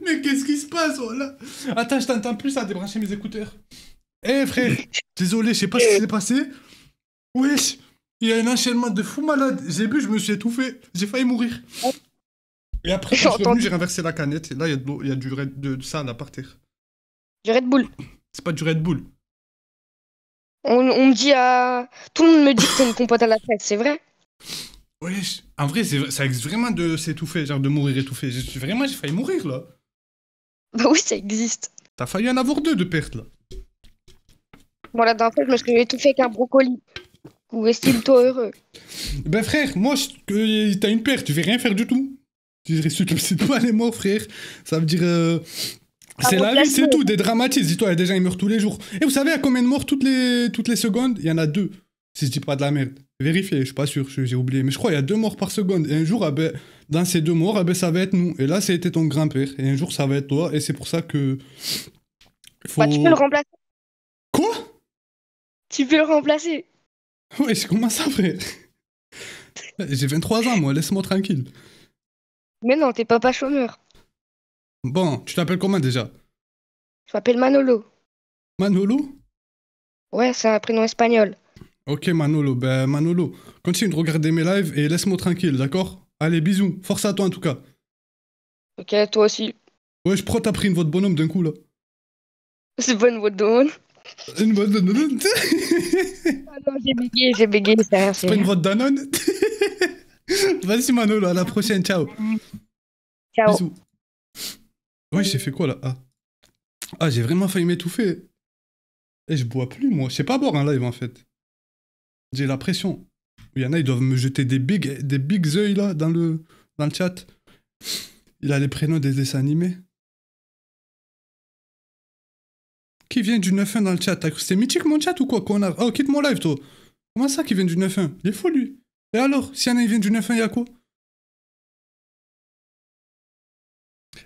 Mais qu'est-ce qui se passe, voilà? Attends, je t'entends plus, ça a débranché mes écouteurs. Eh frère, désolé, je sais pas ce qui s'est passé. Wesh, il y a un enchaînement de fou malade. J'ai bu, je me suis étouffé. J'ai failli mourir. Et après, quand je suis revenu, j'ai renversé la canette. Et là, il y a de l'eau, il y a de ça là par terre. Du Red Bull. C'est pas du Red Bull. On me dit à... Tout le monde me dit que t'es une compote à la fraise, c'est vrai? Wesh, en vrai, ça existe vraiment de s'étouffer, genre de mourir étouffé. J'ai failli mourir là. Bah oui, ça existe. T'as failli en avoir 2 de pertes là. Bon, la dernière fois, je me suis étouffé avec un brocoli. Ou estime-toi heureux. Ben frère, moi, t'as une perte, tu vais rien faire du tout. Tu ressuscites pas les morts, frère. Ça veut dire... c'est la vie, c'est tout, des dramatismes. Dis-toi, il y a des gens, ils meurent tous les jours. Et vous savez à combien de morts toutes les secondes? Il y en a 2. Si je dis pas de la merde. Vérifiez, je suis pas sûr, j'ai oublié. Mais je crois qu'il y a 2 morts par seconde. Et un jour, dans ces 2 morts, ça va être nous. Et là, c'était ton grand-père. Et un jour, ça va être toi. Et c'est pour ça que... Bah, tu peux le remplacer. Quoi? Tu peux le remplacer. Ouais, comment ça, frère? J'ai 23 ans, moi, laisse-moi tranquille. Mais non, t'es papa chômeur. Bon, tu t'appelles comment déjà? Je m'appelle Manolo. Manolo? Ouais, c'est un prénom espagnol. Ok, Manolo. Ben, Manolo, continue de regarder mes lives et laisse-moi tranquille, d'accord? Allez, bisous. Force à toi, en tout cas. Ok, toi aussi. Ouais, je crois que t'as pris une voix de bonhomme d'un coup, là. C'est bonne votre donne. Une voix de Danone? Ah non, j'ai bégayé, c'est rien, c'est Pas une rien. voix de Danone? Vas-y, Manolo, à la prochaine, ciao. Ciao. Bisous. Oui, j'ai fait quoi, là? Ah, j'ai vraiment failli m'étouffer. Et je bois plus, moi. Je sais pas boire un live, en fait. J'ai la pression. Il y en a, ils doivent me jeter des big yeux, là, dans le chat. Il a les prénoms des dessins animés. Qui vient du 9-1 dans le chat? C'est mythique mon chat ou quoi, connard? Oh, quitte mon live, toi. Comment ça qui vient du 9-1? Il est fou, lui. Et alors, s'il y en a, il vient du 9-1, il y a quoi?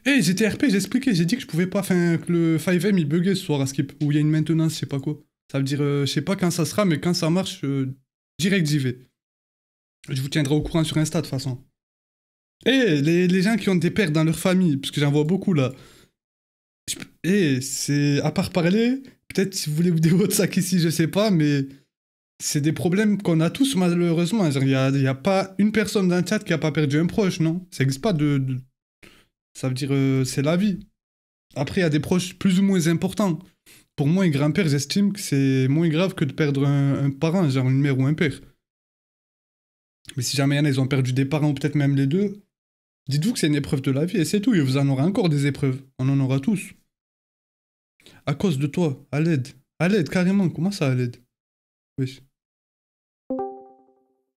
Eh, j'étais RP, j'ai expliqué. J'ai dit que je pouvais pas faire que le 5M il buguait ce soir à Skip. Ou il y a une maintenance, je sais pas quoi. Ça veut dire, je sais pas quand ça sera, mais quand ça marche, direct j'y vais. Je vous tiendrai au courant sur Insta de toute façon. Eh, les gens qui ont des pertes dans leur famille, parce que j'en vois beaucoup là. Eh, c'est. À part parler, peut-être si vous voulez vous dire votre sac ici, je sais pas, mais. C'est des problèmes qu'on a tous malheureusement. Il y a pas une personne dans le chat qui a pas perdu un proche, non? Ça existe pas de Ça veut dire c'est la vie. Après, il y a des proches plus ou moins importants. Pour moi, un grand-père, j'estime que c'est moins grave que de perdre un parent, genre une mère ou un père. Mais si jamais il y en a, ils ont perdu des parents ou peut-être même les deux, dites-vous que c'est une épreuve de la vie et c'est tout. Et vous en aurez encore des épreuves. On en aura tous. À cause de toi, à l'aide. À l'aide, carrément. Comment ça, à l'aide? Oui.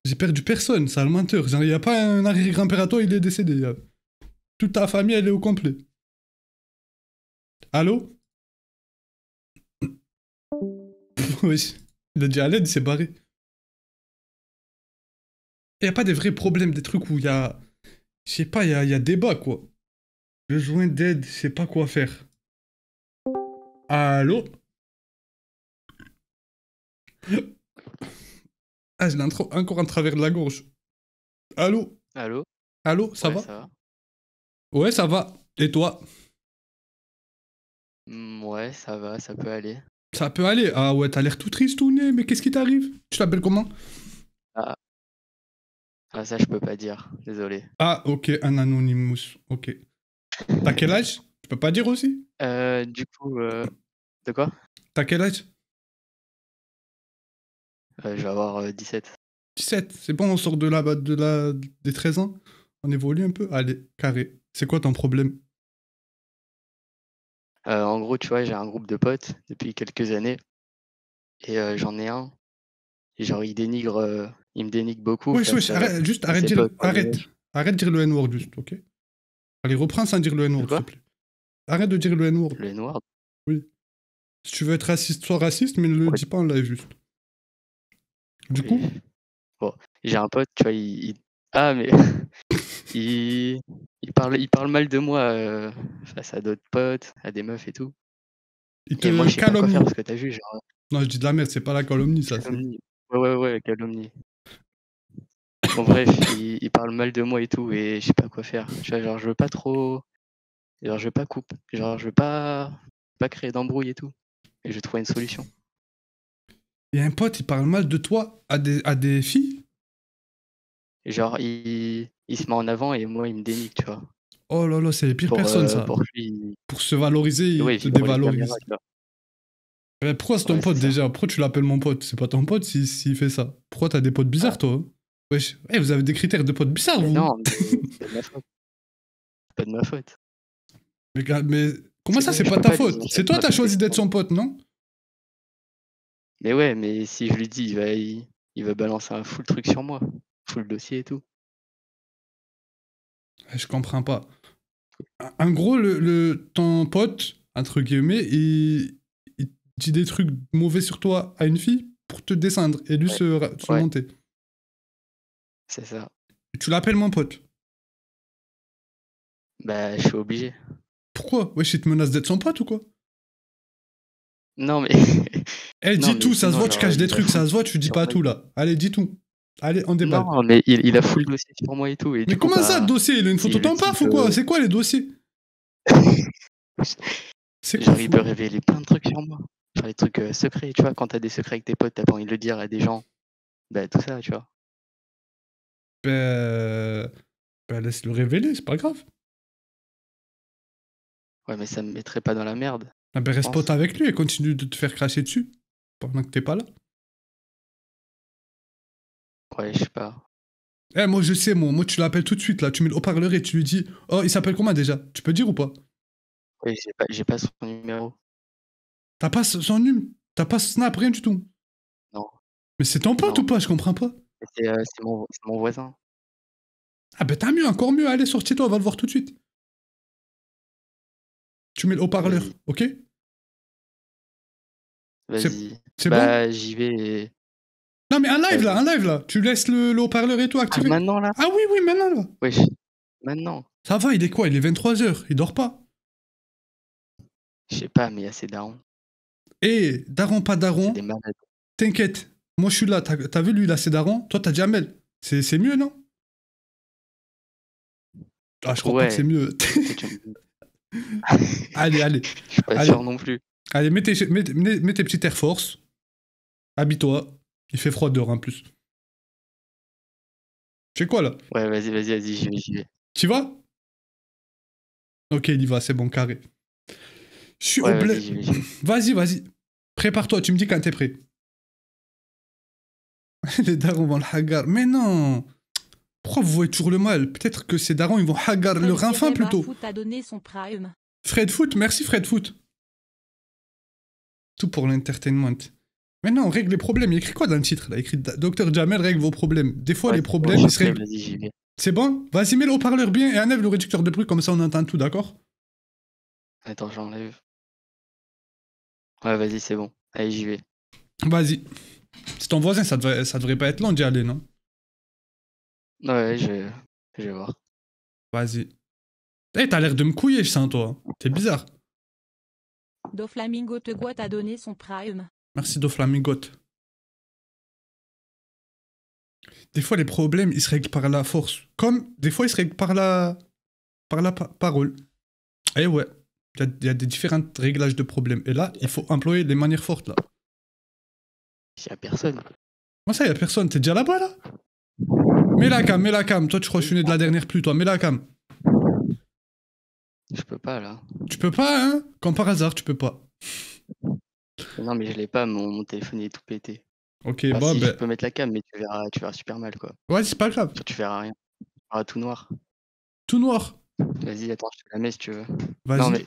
J'ai perdu personne, sale menteur. Genre, il n'y a pas un arrière-grand-père à toi, il est décédé. Toute ta famille, elle est au complet. Allô? Oui. Il a dit à l'aide, il s'est barré. Il n'y a pas des vrais problèmes, des trucs où il y a... Je sais pas, il y a débat, quoi. Besoin d'aide, je sais pas quoi faire. Allô? Ah, je l'ai encore en travers de la gorge. Allô? Allô? Allô, ça Ouais, va? ça va? Ouais, ça va. Et toi? Ouais, ça va, ça peut aller. Ça peut aller. Ah ouais, t'as l'air tout triste, tout né, mais qu'est-ce qui t'arrive? Tu t'appelles comment? Ah, ah, ça, je peux pas dire. Désolé. Ah, ok, un anonymous. Ok. T'as quel âge? Tu peux pas dire aussi? Du coup, de quoi? T'as quel âge? Je vais avoir 17. 17. C'est bon, on sort des 13 ans? On évolue un peu? Allez, carré. C'est quoi ton problème? En gros, tu vois, j'ai un groupe de potes depuis quelques années et j'en ai un. Et genre, il me dénigre beaucoup Wesh, wesh, arrête, juste à arrête de ses dire, potes. arrête de dire le N-word, juste, ok? Allez, reprends sans dire le De N-word, s'il quoi? te plaît. Arrête de dire le N-word. Le noir. Oui. Si tu veux être raciste, sois raciste, mais ne le Ouais. dis pas en live, juste. Du coup, Bon, j'ai un pote, tu vois, ah, mais il parle mal de moi face à d'autres potes, à des meufs et tout. il Et moi, te je sais pas quoi faire calomnie. parce que t'as vu, genre, Non, je dis de la merde, c'est pas la calomnie, ça, c'est... calomnie. Ouais, calomnie. Bon, bref, il parle mal de moi et tout, et je sais pas quoi faire. Tu vois, genre, je veux pas trop. Genre, je veux pas couper. Genre, je veux pas créer d'embrouille et tout. Et je veux trouver une solution. Il y a un pote, il parle mal de toi à des filles? Et genre, il se met en avant et moi, il me dénigre, tu vois. Oh là là, c'est les pires personnes, ça. Pour lui. Pour se valoriser, Et il ouais, te puis pour les dévalorise. caméras, tu vois. Mais pourquoi c'est ton Ouais, pote, c'est ça. déjà? Pourquoi tu l'appelles mon pote? C'est pas ton pote s'il fait ça. Pourquoi t'as des potes bizarres, toi? Hein? Wesh. Eh, vous avez des critères de potes bizarres, Mais vous? non, mais c'est pas de ma faute. C'est pas de ma faute. Mais comment ça, c'est Je pas peux ta pas lui faute? dire C'est toi, ça, t'as parce choisi que- d'être son pote, non? Mais ouais, mais si je lui dis, il va balancer un full truc sur moi. Full dossier et tout. Je comprends pas. En gros, ton pote, entre guillemets, il dit des trucs mauvais sur toi à une fille pour te descendre et lui Ouais. se Ouais. monter. C'est ça. Tu l'appelles mon pote. Bah, je suis obligé. Pourquoi? Wesh, il te menace d'être son pote ou quoi? Non, mais. Eh, Non, dis mais tout, ça se sinon, voit, tu genre, caches des il a trucs, ça full se voit, tu dis sur pas moi. tout là. Allez, dis tout. Allez, on déballe. Non, mais il a full dossier sur moi et tout. Et Mais du coup, comment ça, bah, dossier? Il a une si photo je de ton lui dis paf ou quoi? C'est quoi les dossiers? C'est quoi, genre, il peut révéler plein de trucs sur moi. Genre, les trucs secrets, tu vois, quand t'as des secrets avec tes potes, t'as pas envie de le dire à des gens. Bah, tout ça, tu vois. Ben, laisse le révéler, c'est pas grave. Ouais, mais ça me mettrait pas dans la merde. Ah ben, reste pense. pote avec lui et continue de te faire cracher dessus pendant que t'es pas là. Ouais, je sais pas. Eh, moi, je sais, moi, tu l'appelles tout de suite, là. Tu mets le haut-parleur et tu lui dis... Oh, il s'appelle comment, déjà? Tu peux dire ou pas? Ouais, j'ai pas son numéro. T'as pas son numéro? T'as pas Snap, rien du tout? Non. Mais c'est ton pote Non. ou pas? Je comprends pas. C'est mon voisin. Ah ben, t'as mieux, encore mieux. Allez, sortis-toi, on va le voir tout de suite. Tu mets le haut-parleur, Vas-y. ok? Vas-y. C'est Bah, bon? j'y vais. Non, mais un live, Vas-y. là. Tu laisses le haut-parleur et tout Ah, activé. maintenant, là? Ah oui, maintenant, là. Wesh. Maintenant. Ça va, il est quoi? Il est 23h, il dort pas. Je sais pas, mais il y a ces darons. Eh, daron, pas C'est daron, des malades. t'inquiète. Moi, je suis là. T'as vu, lui, là, c'est daron. Toi, t'as Jamel. C'est mieux, non? Ah, je crois pas que c'est Ouais. mieux. Tu me- Allez. Je suis pas Allez. sûr non plus. Allez, mets tes petites Air Force. Habille-toi. Il fait froid dehors, en plus. Tu fais quoi, là? Ouais, vas-y, j'y vais. Tu vas? Ok, il y va, c'est bon, carré. Je suis Ouais, au bled. vas-y, j'y vais, j'y vais. Vas-y. Prépare-toi, tu me dis quand t'es prêt. Les darons vont le hagar. Mais non! Pourquoi vous voyez toujours le mal? Peut-être que ces darons, ils vont hagar le rinfin plutôt. Foot a donné son prime. Fred Foot, merci Fred Foot. Tout pour l'entertainment. Mais non, règle les problèmes. Il y a écrit quoi dans le titre là? Il y a écrit Dr Jamel règle vos problèmes. Des fois, Ouais, les c'est problèmes, bon, ils se règlent. vas-y, j'y vais. C'est bon? Vas-y, mets le haut-parleur bien et enlève le réducteur de bruit, comme ça on entend tout, d'accord? Attends, j'enlève. Ouais, vas-y, c'est bon. Allez, j'y vais. Vas-y. C'est ton voisin, ça devrait pas être long d'y aller, non? Ouais, je vais voir. Vas-y. Eh, t'as l'air de me couiller, je sens, toi. T'es bizarre. Doflamingo Tegoat a donné son prime. Merci, Doflamingot. Des fois, les problèmes, ils se règlent par la force. Comme, des fois, ils se règlent par la parole. Eh ouais. Il y a des différents réglages de problèmes. Et là, il faut employer les manières fortes, là. Il y a personne. Comment ça, il y a personne? T'es déjà là-bas, là? Mets la cam. Toi, tu crois que je suis né de la dernière pluie, toi. Mets la cam. Je peux pas, là. Tu peux pas, hein? Comme par hasard, tu peux pas. Non, mais je l'ai pas, mon téléphone est tout pété. Ok, Enfin, bon, si, je ben... peux mettre la cam, mais tu verras super mal, quoi. Ouais, c'est pas grave. Tu verras rien. Tu verras tout noir. Tout noir. Vas-y, attends, je te la mets si tu veux. Vas-y. Non, mais...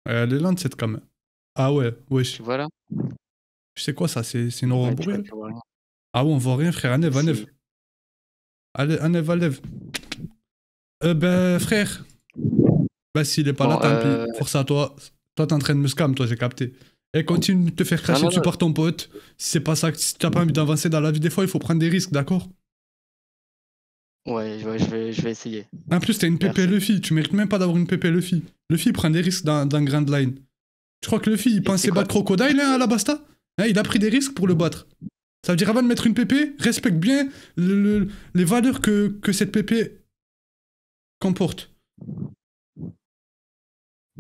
Elle est lente, cette cam. Ah ouais, wesh. Tu vois, là? Je sais quoi, ça? C'est une aurore Ouais, boréale? tu vois rien. Ah ouais, on voit rien, frère. Enlève. Si. Allez, enlève. Ben, frère. Bah, s'il est pas Bon, là, tant pis. Force à toi. Toi, t'es en train de me scam, toi, j'ai capté. Et continue de te faire cracher non, dessus non. par ton pote. Si c'est pas ça, si t'as pas envie d'avancer dans la vie, des fois, il faut prendre des risques, d'accord? Ouais, je vais essayer. En plus, t'as une PP Merci. Luffy. Tu mérites même pas d'avoir une PP Luffy. Luffy, il prend des risques dans Grand Line. Tu crois que Luffy, il pensait c'est quoi? battre Crocodile hein, à la Basta? Hein, il a pris des risques pour le battre. Ça veut dire, avant de mettre une PP, respecte bien les valeurs que cette PP comporte.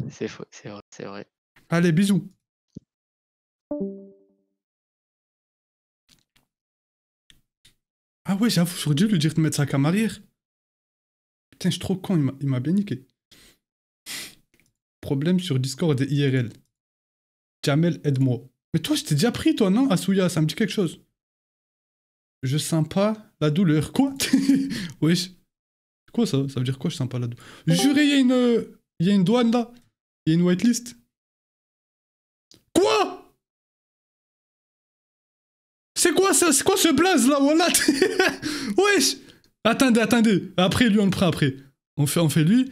C'est faux, c'est vrai. Allez, bisous. Ah ouais, j'avoue, j'aurais dû lui dire de mettre sa cam arrière. Putain, je suis trop con, il m'a bien niqué. Problème sur Discord et IRL. Jamel, aide-moi. Mais toi, je t'ai déjà pris, toi, non? Asuya, ça me dit quelque chose. Je sens pas la douleur. Quoi? Wesh. C'est quoi ça? Ça veut dire quoi, je sens pas la douleur? Juré, il y a une douane, là. Il y a une whitelist. Quoi? C'est quoi ça? C'est quoi ce blaze, là? Voilà. Wesh. Attendez. Après, lui, on le prend après. On fait lui.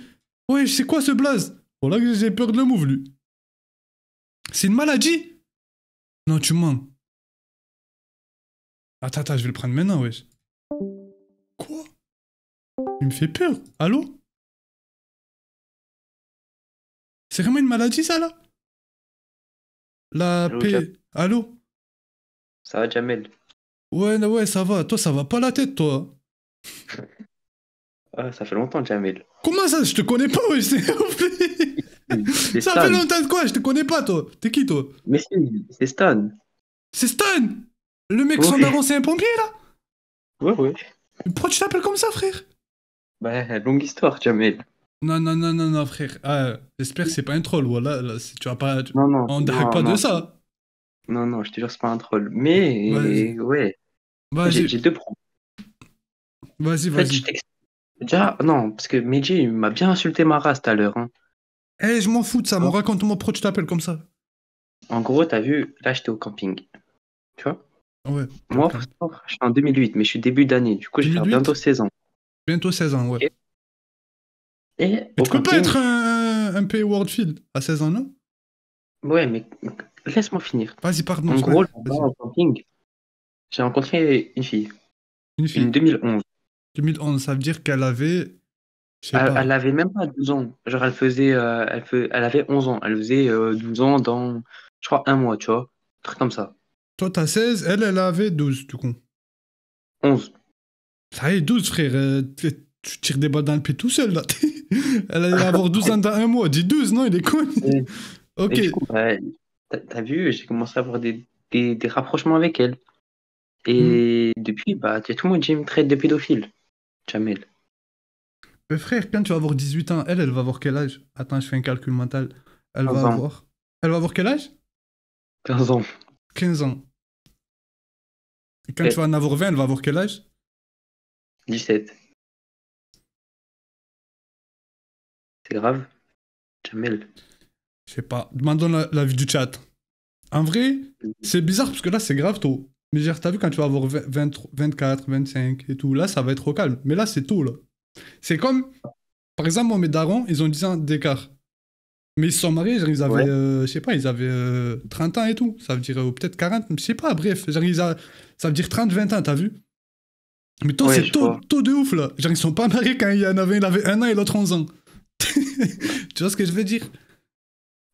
Wesh, c'est quoi ce blaze? Voilà que j'ai peur de le move, lui. C'est une maladie? Non, tu mens. Attends, je vais le prendre maintenant, wesh. Quoi? Il me fait peur. Allô? C'est vraiment une maladie, ça, là? La Allô, P... Allô? Ça va, Jamel? Ouais, ça va. Toi, ça va pas la tête, toi. Ah, ça fait longtemps, Jamel. Comment ça? Je te connais pas, wesh. C'est Ça Stan. fait longtemps de quoi? Je te connais pas, toi. T'es qui, toi? Mais si, c'est Stan. C'est Stan! Le mec, son Ouais. daron, c'est un pompier, là? Ouais. Mais pourquoi tu t'appelles comme ça, frère? Bah, longue histoire, Jamel. Non, frère. Ah, j'espère que c'est pas un troll, voilà. Là, tu vas pas... Non. On drague pas de ça. Non, je te jure, c'est pas un troll. Mais, Vas-y. ouais. Vas-y, J'ai deux problèmes. En fait, vas-y. je t'explique. Déjà, non, parce que Meiji, il m'a bien insulté ma race tout à l'heure. Hein. Eh, je m'en fous de ça, Oh. raconte-moi pourquoi tu t'appelles comme ça. En gros, t'as vu, là, j'étais au camping. Tu vois? Ouais. Moi, ok. faut savoir, je suis en 2008, mais je suis début d'année. Du coup, je vais faire 2008? bientôt 16 ans. Bientôt 16 ans, ouais. Ok. Et Mais au tu peux pas camping... être un P Wordfield à 16 ans, non? Ouais, mais laisse-moi finir. Vas-y, pardon. En je gros, vais- là-bas, vas-y. au camping, j'ai rencontré une fille. Une fille. Une 2011. 2011, ça veut dire qu'elle avait... Je sais Elle, pas. elle avait même pas 12 ans. Genre, elle avait 11 ans. Elle faisait 12 ans dans, je crois, un mois, tu vois. Un truc comme ça. Toi, t'as 16, elle avait 12, du coup. 11. Ça y est, 12, frère. Tu tires des balles dans le pied tout seul, là. Elle allait avoir 12 ans dans un mois. Dis 12, non, il est con. Et, Ok. et du coup, bah, t'as vu, j'ai commencé à avoir des rapprochements avec elle. Et depuis, bah, tout le monde me traite de pédophile. Jamel. Mais frère, quand tu vas avoir 18 ans, elle va avoir quel âge? Attends, je fais un calcul mental. Elle 15 va ans. avoir... Elle va avoir quel âge? 15 ans. 15 ans. Et quand Ouais. tu vas en avoir 20, elle va avoir quel âge? 17. C'est grave. Jamel. Je sais pas. Demandons l'avis du chat. En vrai, c'est bizarre parce que là, c'est grave tôt. Mais genre, t'as vu quand tu vas avoir 24, 25 et tout, là, ça va être au calme. Mais là, c'est tôt, là. C'est comme, par exemple, moi, mes darons, ils ont 10 ans d'écart. Mais ils se sont mariés, genre, ils avaient, Ouais. je sais pas, ils avaient 30 ans et tout. Ça veut dire peut-être 40, je sais pas, bref. Genre, ça veut dire 30, 20 ans, t'as vu? Mais toi, Ouais, c'est je tôt, vois. tôt de ouf, là. Genre, ils sont pas mariés quand il y en avait, il avait 1 an et l'autre 11 ans. Tu vois ce que je veux dire?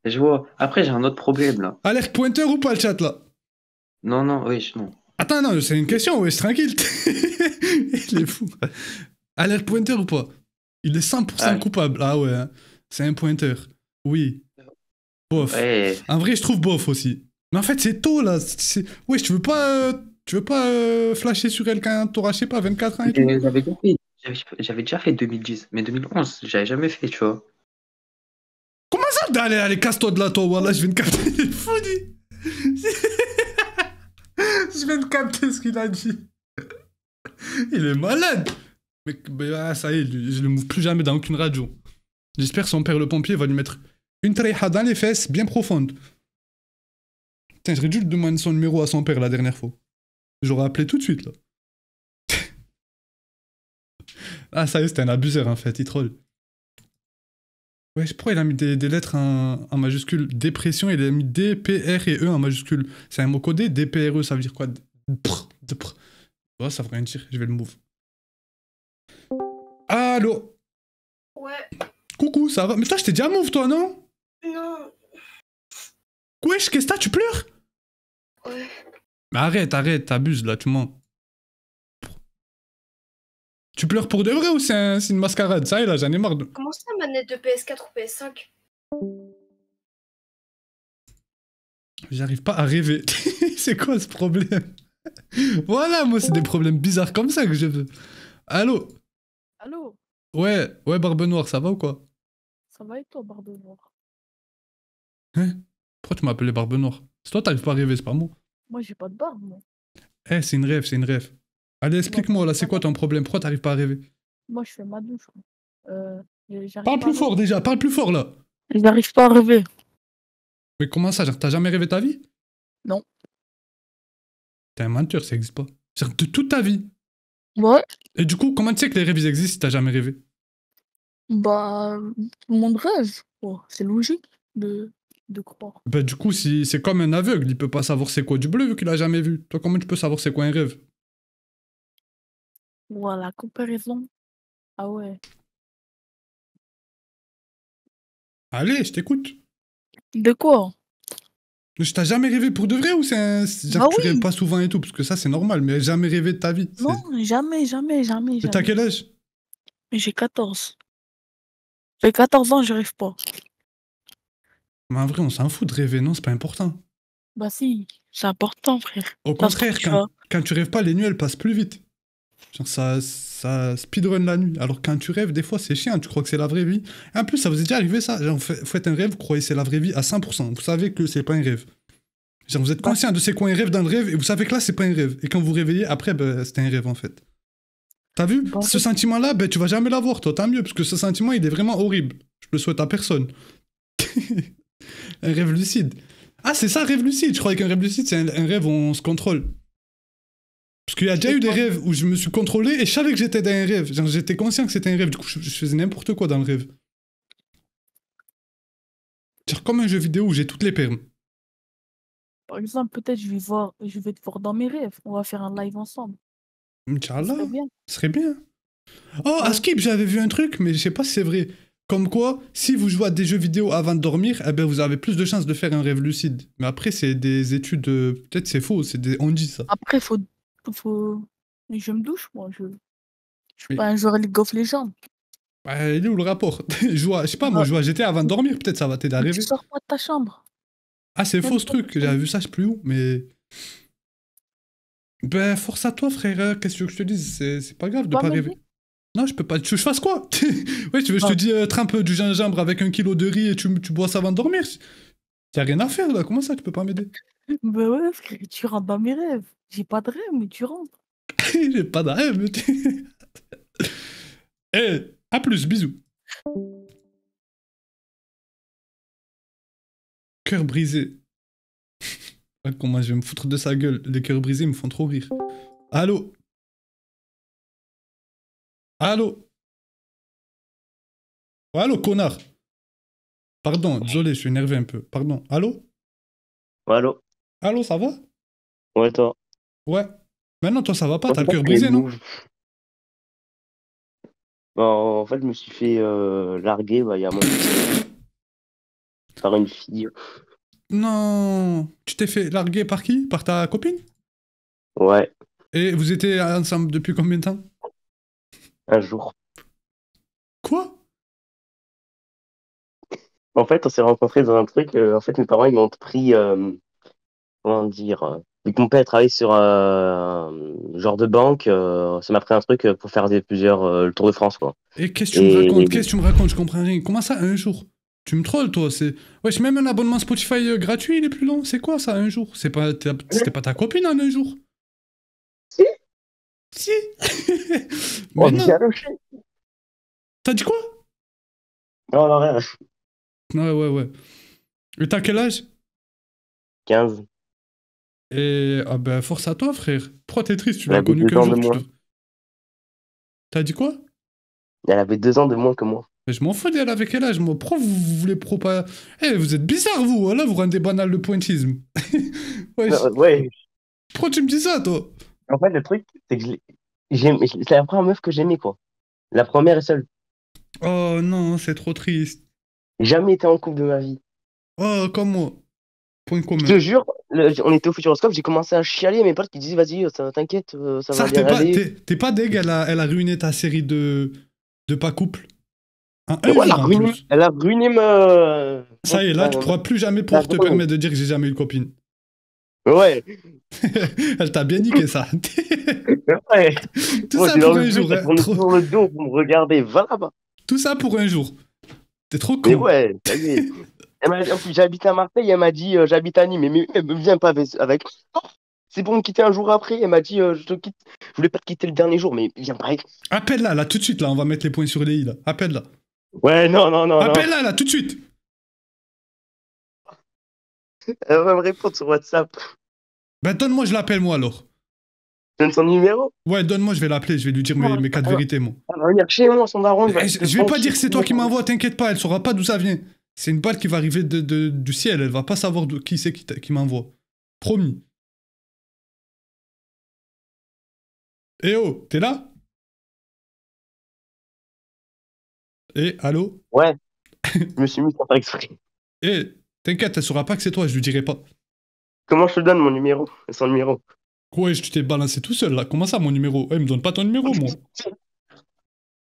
Je vois. Après, j'ai un autre problème là. Alerte pointeur ou pas le chat, là? Non, non, oui, non. Attends, non, c'est une question, ouais, tranquille. Il est fou. Alerte pointeur ou pas? Il est 100% Ah, coupable. Ah ouais, hein. C'est un pointeur. Oui. Bof. ouais. En vrai, je trouve bof aussi. Mais en fait, c'est tôt, là. Ouais, tu veux pas flasher sur elle quand t'auras, je sais pas, 24 ans et tout? J'avais déjà fait. J'avais déjà fait 2010, mais 2011, j'avais jamais fait, tu vois. Comment ça? Allez, casse-toi de là, toi. Wallah, je viens de capter. Il est fou, lui. Je viens de capter ce qu'il a dit. Il est malade. Mais ah, ça y est, je le move plus jamais dans aucune radio. J'espère que son père le pompier va lui mettre une treiha dans les fesses bien profonde. Putain, j'aurais dû lui demander son numéro à son père la dernière fois. J'aurais appelé tout de suite, là. Ah, ça y est, c'était un abuseur, en fait, il troll. Ouais, pourquoi il a mis des lettres en majuscule? Dépression, il a mis D, P, R et E en majuscule. C'est un mot codé, D, P, R, E, ça veut dire quoi? Ouais, ça veut rien dire, je vais le move. Allô? Ouais. Coucou, ça va? Mais toi, je t'ai déjà move, toi, non? Non. Wesh, qu'est-ce que t'as? Tu pleures? Ouais. Mais arrête, t'abuses, là, tu mens. Tu pleures pour de vrai ou c'est une mascarade? Ça y est, là, j'en ai marre de... Comment ça, manette de PS4 ou PS5? J'arrive pas à rêver. C'est quoi ce problème? Voilà, moi, c'est des problèmes bizarres comme ça que je veux. Allô? Allô? Ouais, Barbe Noire, ça va ou quoi? Ça va et toi, Barbe Noire? Hein? Pourquoi tu m'appelais Barbe Noire? C'est toi, t'arrives pas à rêver, c'est pas moi. Moi, j'ai pas de barbe, moi. Eh, c'est une rêve. Allez, explique-moi, là, c'est quoi ton problème? Pourquoi t'arrives pas à rêver? Moi, je fais ma douche. J'arrive Parle pas plus à fort, rêver. déjà, parle plus fort, là. J'arrive pas à rêver. Mais comment ça, genre, t'as jamais rêvé ta vie? Non. T'es un menteur, ça existe pas. Genre, de toute ta vie. Ouais. Et du coup, comment tu sais que les rêves, ils existent si t'as jamais rêvé? Bah, tout le monde rêve. Bon, c'est logique de croire. Bah, du coup, si c'est comme un aveugle, il peut pas savoir c'est quoi du bleu vu qu'il a jamais vu. Toi, comment tu peux savoir c'est quoi un rêve? Voilà, comparaison. Ah ouais. Allez, je t'écoute. De quoi? Je t'as jamais rêvé pour de vrai ou genre Bah que tu rêves oui. pas souvent et tout? Parce que ça, c'est normal, mais jamais rêvé de ta vie. Non, jamais. Et t'as quel âge? J'ai 14. J'ai 14 ans, je rêve pas. Mais en vrai, on s'en fout de rêver, non? C'est pas important. Bah si, c'est important, frère. Au Ça se trouve, contraire, tu vois. quand tu rêves pas, les nuits, elles passent plus vite. Genre, ça speedrun la nuit. Alors, quand tu rêves, des fois, c'est chiant. Tu crois que c'est la vraie vie. Et en plus, ça vous est déjà arrivé, ça? Genre, vous faites un rêve, vous croyez que c'est la vraie vie à 100%. Vous savez que c'est pas un rêve. Genre, vous êtes conscient de c'est quoi un rêve dans le rêve et vous savez que là, c'est pas un rêve. Et quand vous vous réveillez, après, ben, c'était un rêve, en fait. T'as vu? Ce sentiment-là, ben, tu vas jamais l'avoir, toi. Tant mieux, parce que ce sentiment, il est vraiment horrible. Je le souhaite à personne. Un rêve lucide. Ah, c'est ça, rêve lucide. Je croyais qu'un rêve lucide, c'est un rêve où on se contrôle. Parce qu'il y a déjà eu des rêves où je me suis contrôlé et je savais que j'étais dans un rêve. Genre, j'étais conscient que c'était un rêve. Du coup, je faisais n'importe quoi dans le rêve. Genre, comme un jeu vidéo où j'ai toutes les permes. Par exemple, peut-être je vais te voir dans mes rêves. On va faire un live ensemble. Inch'Allah. serait bien. Ce serait bien. Oh, à Skip, j'avais vu un truc, mais je sais pas si c'est vrai. Comme quoi, si vous jouez à des jeux vidéo avant de dormir, eh ben vous avez plus de chances de faire un rêve lucide. Mais après, c'est des études. Peut-être c'est faux, on dit ça. Après, faut... Mais je me douche, moi. Je suis Mais- pas un joueur League of Legends. Il est où le rapport? Je sais pas, moi, je joue à GTA avant de dormir, peut-être ça va t'aider à Mais rêver. tu sors pas de ta chambre. Ah, c'est faux ce truc, j'avais vu ça, je sais plus où, mais. Ben, force à toi, frère. Qu'est-ce que tu veux que je te dise? C'est pas grave de Pas pas m'aider? rêver. Non, je peux pas. Tu veux que je fasse quoi? Ouais, tu veux que je te Ah. dis trempe du gingembre avec 1 kilo de riz et tu bois ça avant de dormir? Y'a rien à faire là. Comment ça, tu peux pas m'aider? Ben ouais, frère, tu rentres dans mes rêves. J'ai pas de rêve, mais tu rentres. J'ai pas de rêve. Eh, à plus, bisous. Cœur brisé. Ouais, comment je vais me foutre de sa gueule? Les cœurs brisés me font trop rire. Allô? Allô? Oh, allô, connard? Pardon, désolé, je suis énervé un peu. Pardon. Allô? Allô? Allô, ça va? Ouais, toi. Ouais. Maintenant, toi, ça va pas? Ouais, T'as le c'est cœur pas les brisé, non? moves. Bah, en fait, je me suis fait larguer bah, il y a un moment par une fille. Non. Tu t'es fait larguer par qui? Par ta copine? Ouais, Et vous étiez ensemble depuis combien de temps? un jour. Quoi? En fait, on s'est rencontrés dans un truc. En fait, mes parents, ils m'ont pris. Comment dire? Vu que mon père travaillait sur un genre de banque, ça m'a pris un truc pour faire plusieurs. Le Tour de France, quoi. Et qu'est-ce que tu me Et. racontes? Qu'est-ce que tu me racontes? Je comprends rien. Comment ça, un jour? Tu me trolles, toi. Wesh, même un abonnement Spotify gratuit, il est plus long. C'est quoi ça, un jour? C'était pas ta copine en un jour? Si. Si. Oh, Mais non. bien le chien. T'as dit quoi? Non, non, rien. Ouais. Et t'as quel âge? 15. Et ah ben force à toi, frère. Pourquoi t'es triste? Tu Elle l'as avait connu 2 qu'un ans de jour. moins. T'as dit quoi? Elle avait 2 ans de moins que moi. Mais je m'en fous d'elle avec quel âge, moi. Pourquoi vous voulez propager? Eh, vous êtes bizarre, vous. Voilà, vous rendez banal le pointisme. Wesh. Ouais. Pourquoi tu me dis ça, toi? En fait, le truc, c'est que c'est la première meuf que j'aimais, quoi. La première et seule. Oh non, c'est trop triste. Jamais été en couple de ma vie. Oh, comme moi. Point Je commun. te jure, on était au Futuroscope, j'ai commencé à chialer, mes potes qui disaient, vas-y, t'inquiète, ça va Ça, bien aller. t'es pas deg, elle a ruiné ta série de pas couple. En Mais un ouais, jour, en plus. elle a ruiné ma. Ça y est, là, tu pourras plus jamais la pour te relation. permettre de dire que j'ai jamais eu de copine. Ouais. Elle t'a bien niqué, ça. Ouais. Tout Moi, ça j'ai dans pour le un but, jour. elle Hein. tourne sur le dos pour me regarder, va là-bas. Tout ça pour un jour. T'es trop Mais con. ouais, ça y est. En plus, j'habite à Marseille, elle m'a dit, j'habite à Nîmes, mais elle me vient pas avec. Oh, c'est pour me quitter un jour après, elle m'a dit, je te quitte. Je voulais pas te quitter le dernier jour, mais viens pas avec. Appelle-la, là, tout de suite, là. On va mettre les points sur les i, là. Appelle-la. Ouais, non. Appelle-la, là, tout de suite. Elle va me répondre sur WhatsApp. Ben, donne-moi, je l'appelle, moi, alors. Donne son numéro. Ouais, donne-moi, je vais l'appeler. Je vais lui dire mes 4 vérités, moi. Elle va venir chez moi, son daron. Je vais pas dire que c'est toi qui m'envoie, t'inquiète pas. Elle saura pas d'où ça vient. C'est une balle qui va arriver du ciel. Elle va pas savoir qui c'est qui m'envoie. Promis. Eh oh, t'es là? Eh, allô? Ouais. Je me suis mis sans faire exprès. Eh, t'inquiète, elle saura pas que c'est toi, je lui dirai pas. Comment je te donne mon numéro? Son numéro. Ouais, tu t'es balancé tout seul là. Comment ça, mon numéro? Ouais, me donne pas ton numéro, moi.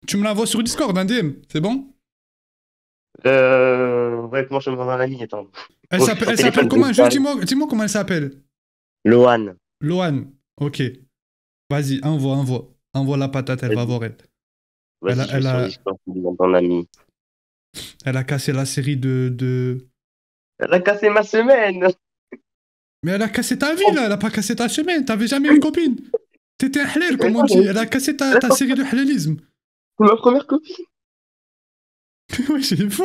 Tu me l'envoies sur Discord, un DM, c'est bon? Ouais, comment je me rends dans la ligne? Attends. Elle s'appelle comment? Juste dis-moi comment elle s'appelle. Lohan. Lohan, ok. Vas-y, envoie. Envoie la patate, elle va voir elle. Vas-y, je vais sur Discord, tu demandes ton ami. Elle a cassé la série de... Elle a cassé ma semaine. Mais elle a cassé ta vie, là. Elle a pas cassé ta semaine. T'avais jamais eu de copine. T'étais un halal, comme on dit. Elle a cassé ta série de halalisme. C'est ma première copine. Ouais, c'est fou.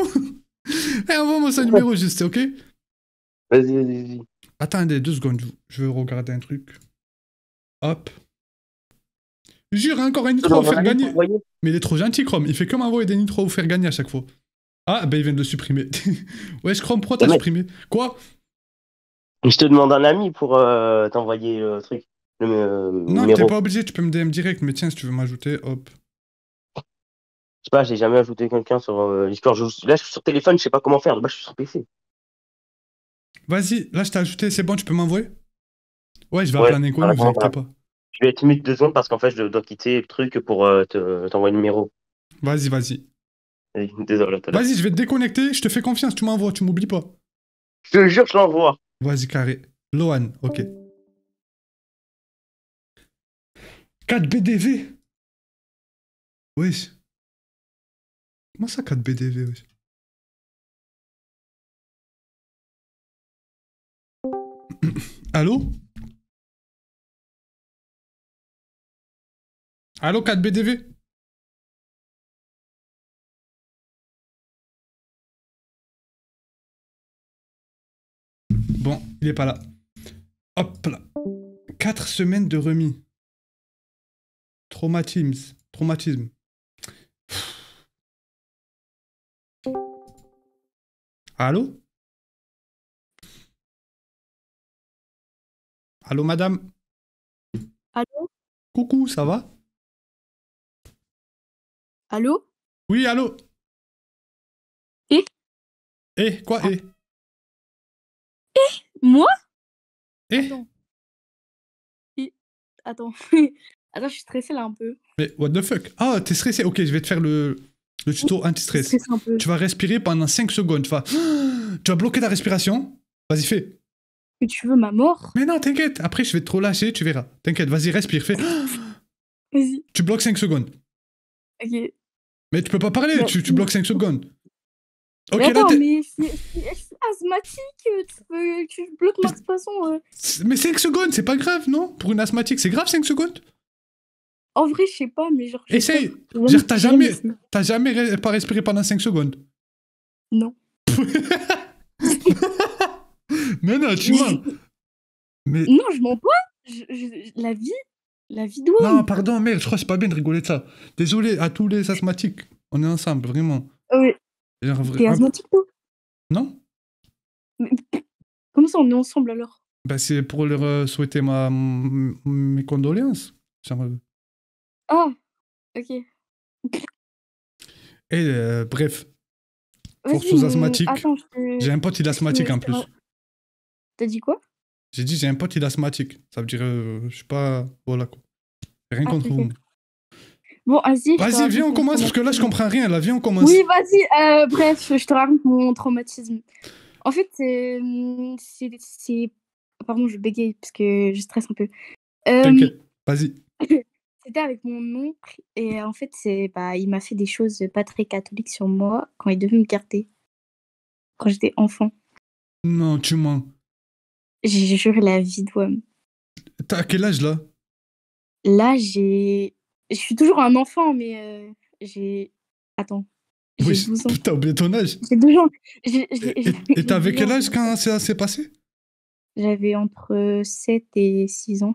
Eh, envoie-moi son numéro juste, ok? Vas-y. Attendez 2 secondes. Je veux regarder un truc. Hop. Jure, encore un nitro à vous faire gagner. Mais il est trop gentil, Chrome. Il fait que m'envoyer des nitros à vous faire gagner à chaque fois. Ah, ben il vient de le supprimer. Ouais, Chrome, pourquoi t'as supprimé? Quoi? Je te demande un ami pour t'envoyer le truc. Non, t'es pas obligé, tu peux me DM direct, mais tiens, si tu veux m'ajouter, hop. Je sais pas, j'ai jamais ajouté quelqu'un sur Discord. Là, je suis sur téléphone, je sais pas comment faire. Là, je suis sur PC. Vas-y, là, je t'ai ajouté, c'est bon, tu peux m'envoyer? Ouais, je vais appeler un inconnu, vous inquiétez pas. Je vais être mute 2 secondes parce qu'en fait, je dois quitter le truc pour t'envoyer le numéro. Vas-y. Désolé. Vas-y, je vais te déconnecter, je te fais confiance, tu m'envoies, tu m'oublies pas. Je te jure, je l'envoie. Vas-y, carré. Lohan, ok. 4 BDV. Wesh. Comment ça 4 BDV, wesh? Allô? Allô 4 BDV? Bon, il est pas là. Hop là. 4 semaines de remis. Traumatisme. Traumatisme. Allô? Allô, madame? Allô? Coucou, ça va? Allô? Oui, allô? Eh? Eh, quoi, eh? Moi? Eh? Attends. Attends. Attends, je suis stressée là un peu. Mais what the fuck? Ah, t'es stressé? Ok, je vais te faire le tuto anti-stress. Je stresse un peu. Tu vas respirer pendant 5 secondes. Tu vas bloquer ta respiration. Vas-y, fais. Que tu veux ma mort? Mais non, t'inquiète. Après, je vais te relâcher, tu verras. T'inquiète, vas-y, respire, fais. Vas-y. Tu bloques 5 secondes. Ok. Mais tu peux pas parler, Mais- tu bloques 5 secondes. Ok, Mais attends, là, t'es... mais c'est asthmatique. Tu bloques ma façon. Mais 5 secondes, c'est pas grave, non? Pour une asthmatique, c'est grave 5 secondes? En vrai, je sais pas, mais genre. Essaye. j'espère- Genre, t'as jamais essayé. pas respiré pendant 5 secondes? Non. Mais non, tu mens. Mais... Non, je mens pas. La vie doit. Non, pardon, merde, je crois que c'est pas bien de rigoler de ça. Désolé à tous les asthmatiques. On est ensemble, vraiment. Oui. Genre, T'es asthmatique, toi? Non? Comment ça, on est ensemble alors? Bah, c'est pour leur souhaiter mes condoléances. Genre, Ah, ok. bref. Vas-y, Force aux asthmatiques. attends, J'ai un pote, il est asthmatique en plus. T'as dit quoi? J'ai dit, j'ai un pote, il est asthmatique. Ça veut dire, je sais pas. Voilà quoi. Rien contre ok. vous. Bon, vas-y. Vas-y, viens, on commence, parce que là, je comprends rien. Là, viens, on commence. Oui, vas-y. Bref, je te raconte mon traumatisme. En fait, c'est. Pardon, je bégaye parce que je stresse un peu. T'inquiète, vas-y. C'était avec mon oncle et en fait, il m'a fait des choses pas très catholiques sur moi quand il devait me garder. Quand j'étais enfant. Non, tu mens. J'ai juré la vie de WAM. T'as quel âge là? Là, je suis toujours un enfant, mais j'ai. Attends. J'ai Oui, 12 ans. t'as oublié ton âge. J'ai 12 ans. Et t'avais quel âge quand ça s'est passé? J'avais entre 7 et 6 ans.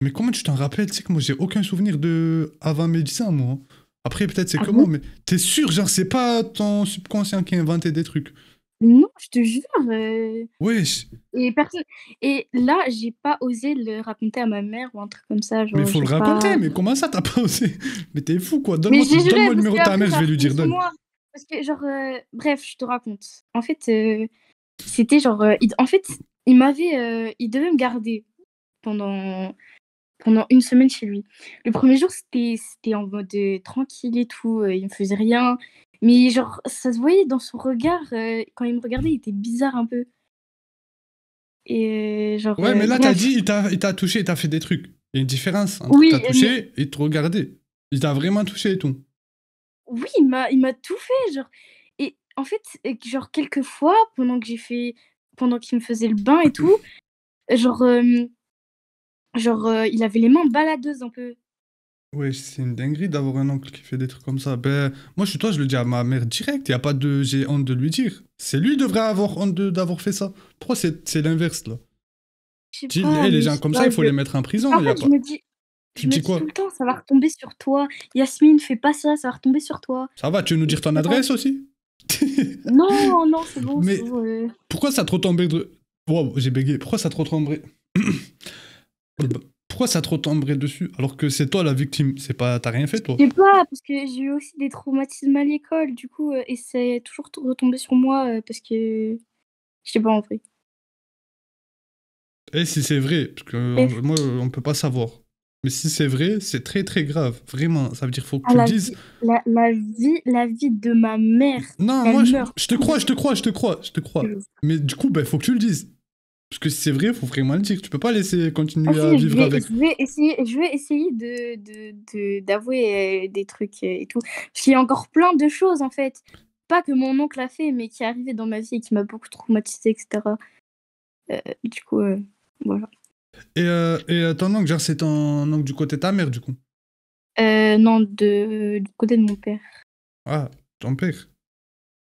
Mais comment tu t'en rappelles? Tu sais que moi, j'ai aucun souvenir de avant mes 10 ans, moi. Après, peut-être c'est Ah comment, bon? mais t'es sûr, genre, c'est pas ton subconscient qui a inventé des trucs. Non, je te jure. Wesh. Et là, j'ai pas osé le raconter à ma mère ou un truc comme ça. Genre, Mais faut le j'ai raconter, pas- mais comment ça, t'as pas osé? Mais t'es fou, quoi. Mais Donne-moi j'ai juré, donne-moi le parce numéro de que ta après, mère, ça je vais lui a dire, retombé sur donne. moi. Parce que, genre, bref, je te raconte. En fait, c'était genre. Il m'avait. Il devait me garder pendant 1 semaine chez lui. Le premier jour, c'était en mode tranquille et tout. Il me faisait rien. Mais, genre, ça se voyait dans son regard. Quand il me regardait, il était bizarre un peu. Et, genre. Ouais, mais là, t'as bref. dit, il t'a touché, il t'a fait des trucs. Il y a une différence entre Oui, t'as touché et te regarder. Il t'a vraiment touché et tout. Oui, il m'a tout fait, genre. Et en fait, genre, quelques fois, pendant qu'il me faisait le bain et tout, genre, il avait les mains baladeuses un peu. Ouais, c'est une dinguerie d'avoir un oncle qui fait des trucs comme ça. Ben, moi, je suis toi, je le dis à ma mère direct. Y a pas de j'ai honte de lui dire. C'est lui qui devrait avoir honte d'avoir fait ça. Pourquoi c'est l'inverse, là? Je sais Dis, pas, les mais gens je sais comme pas, ça, il faut les mettre en prison. En Y a fait, pas... Tu je me dis dis quoi? tout le temps, ça va retomber sur toi. Yasmine, fais pas ça, ça va retomber sur toi. Ça va, tu veux nous dire ton adresse aussi? Non, non, c'est bon, Mais c'est bon. pourquoi ça te retomberait de... Wow, j'ai bégayé. Pourquoi ça te retomberait... Pourquoi ça te retomberait dessus alors que c'est toi la victime? C'est pas... T'as rien fait, toi? Je sais pas, parce que j'ai eu aussi des traumatismes à l'école, du coup, et c'est toujours retombé sur moi, parce que... Je sais pas, en vrai. Et si c'est vrai, parce que Et- moi, on peut pas savoir. Mais si c'est vrai, c'est très très grave. Vraiment, ça veut dire faut que Ah, tu le la dises. vie, la vie de ma mère. Non, elle moi, meurt. je te crois. Mais du coup, ben, faut que tu le dises. Parce que si c'est vrai, faut vraiment le dire. Tu peux pas laisser Ah continuer si, à vivre avec. je vais essayer d'avouer des trucs et tout. Parce qu'il y a encore plein de choses en fait. Pas que mon oncle a fait, mais qui est arrivé dans ma vie et qui m'a beaucoup traumatisée, etc. Du coup, voilà. Et ton oncle, genre, c'est ton oncle du côté de ta mère, du coup. Non, du côté de mon père. Ah, ton père.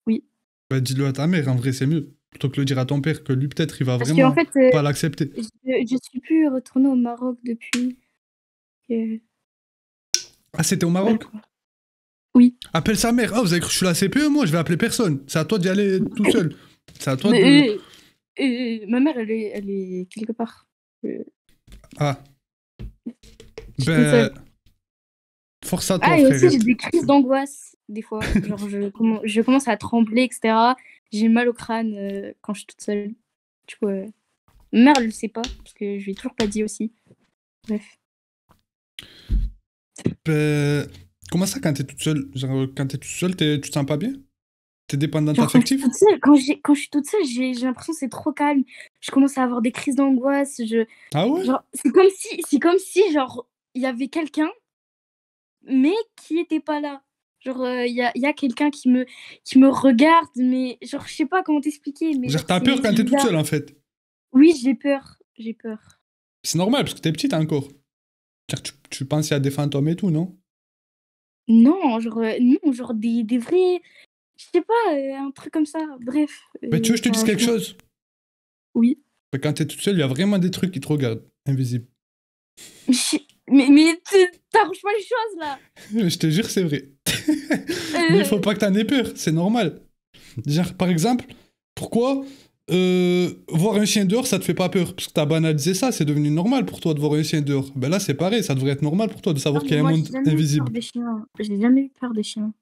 Oui. Bah, dis-le à ta mère, en vrai, c'est mieux. Plutôt que le dire à ton père, que lui, peut-être, il va Parce vraiment qu'en fait, pas l'accepter. je suis plus retournée au Maroc depuis. Ah, c'était au Maroc? Oui. Appelle sa mère. Ah, vous avez cru que je suis la CPE, moi, je vais appeler personne. C'est à toi d'y aller tout seul. C'est à toi de. Ma mère, elle est quelque part. Ah. toute Ben. seule. Force à toi, Ah, et aussi, frère. j'ai des crises d'angoisse, des fois. Genre, je commence à trembler, etc. J'ai mal au crâne quand je suis toute seule. Du coup, ma mère, elle le sait pas, parce que je lui ai toujours pas dit aussi. Bref. Ben. Comment ça, quand t'es toute seule? Genre, quand t'es toute seule, tu te sens pas bien? T'es dépendante Genre, affective? quand je suis toute seule, j'ai l'impression que c'est trop calme. Je commence à avoir des crises d'angoisse. Ah ouais? Genre, c'est comme si, genre, il y avait quelqu'un, mais qui était pas là. Genre, il y a quelqu'un qui me regarde, mais genre, je sais pas comment t'expliquer. Mais Genre, t'as peur quand c'est t'es toute bizarre. seule, en fait. Oui, j'ai peur. J'ai peur. C'est normal, parce que t'es petite encore. Genre, tu penses qu'il y a des fantômes et tout, non? Non, genre des vrais. Je sais pas, un truc comme ça. Bref. Mais tu veux que je te dise quelque chose? Oui. Ben, quand t'es toute seule, il y a vraiment des trucs qui te regardent, invisibles. Mais t'arranges pas les choses là. Je te jure, c'est vrai. Mais il faut pas que t'en aies peur, c'est normal. Genre, par exemple, pourquoi voir un chien dehors, ça te fait pas peur? Parce que t'as banalisé ça, c'est devenu normal pour toi de voir un chien dehors. Ben là, c'est pareil, ça devrait être normal pour toi de savoir qu'il y a un Moi, monde j'ai jamais eu invisible. peur des chiens. J'ai jamais eu peur des chiens.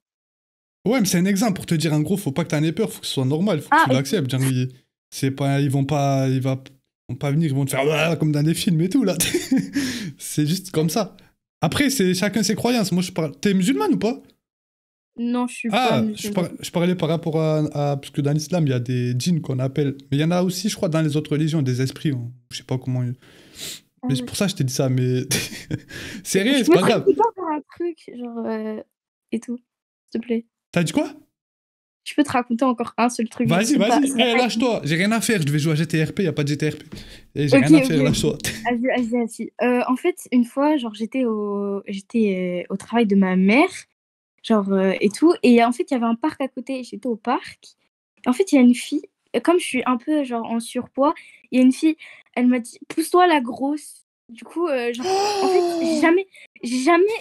Ouais, mais c'est un exemple pour te dire, en gros, faut pas que t'en aies peur, faut que ce soit normal, faut que Ah, tu l'acceptes. Genre, c'est pas, ils vont pas venir, ils vont te faire ah comme dans des films et tout, là. C'est juste comme ça. Après, c'est chacun ses croyances. Moi, je parle. T'es musulmane ou pas? Non, je suis pas Ah, musulmane. je parlais par rapport parce que dans l'islam, il y a des djinns qu'on appelle. Mais il y en a aussi, je crois, dans les autres religions, des esprits. Je sais pas comment. Mais c'est pour ça que je t'ai dit ça, mais. C'est rien, Je c'est peux pas te grave. raconter encore un truc, genre, et tout, s'il te plaît. T'as dit quoi? Je peux te raconter encore un seul truc. genre, Vas-y, c'est pas- vas-y. c'est pas- Lâche-toi. J'ai rien à faire. Je devais jouer à GTRP, y a pas de GTRP. Et j'ai Ok, rien à faire, ok. lâche-toi. Vas-y. En fait, une fois, genre, j'étais au travail de ma mère, genre, et tout. Et en fait, il y avait un parc à côté. J'étais au parc. En fait, il y a une fille, comme je suis un peu, genre, en surpoids, il y a une fille, elle m'a dit, pousse-toi la grosse. Du coup, genre, en fait, j'ai jamais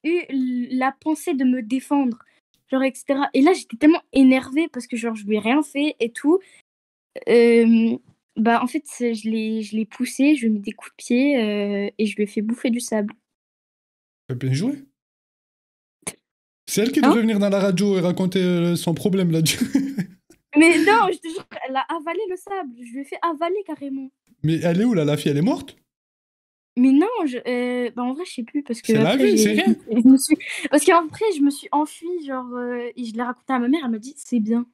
eu la pensée de me défendre, genre, etc. Et là, j'étais tellement énervée parce que, genre, je lui ai rien fait et tout. Bah, en fait, je l'ai poussé, je lui ai mis des coups de pied et je lui ai fait bouffer du sable. Bien joué. C'est elle qui Hein? devrait venir dans la radio et raconter son problème là-dessus. Mais non, je te jure, elle a avalé le sable. Je lui ai fait avaler carrément. Mais elle est où là, la fille? Elle est morte? Mais non, bah en vrai, je sais plus parce que C'est la après, vie, c'est rien. parce qu'après, je me suis enfuie, genre, et je l'ai raconté à ma mère, elle m'a dit, c'est bien.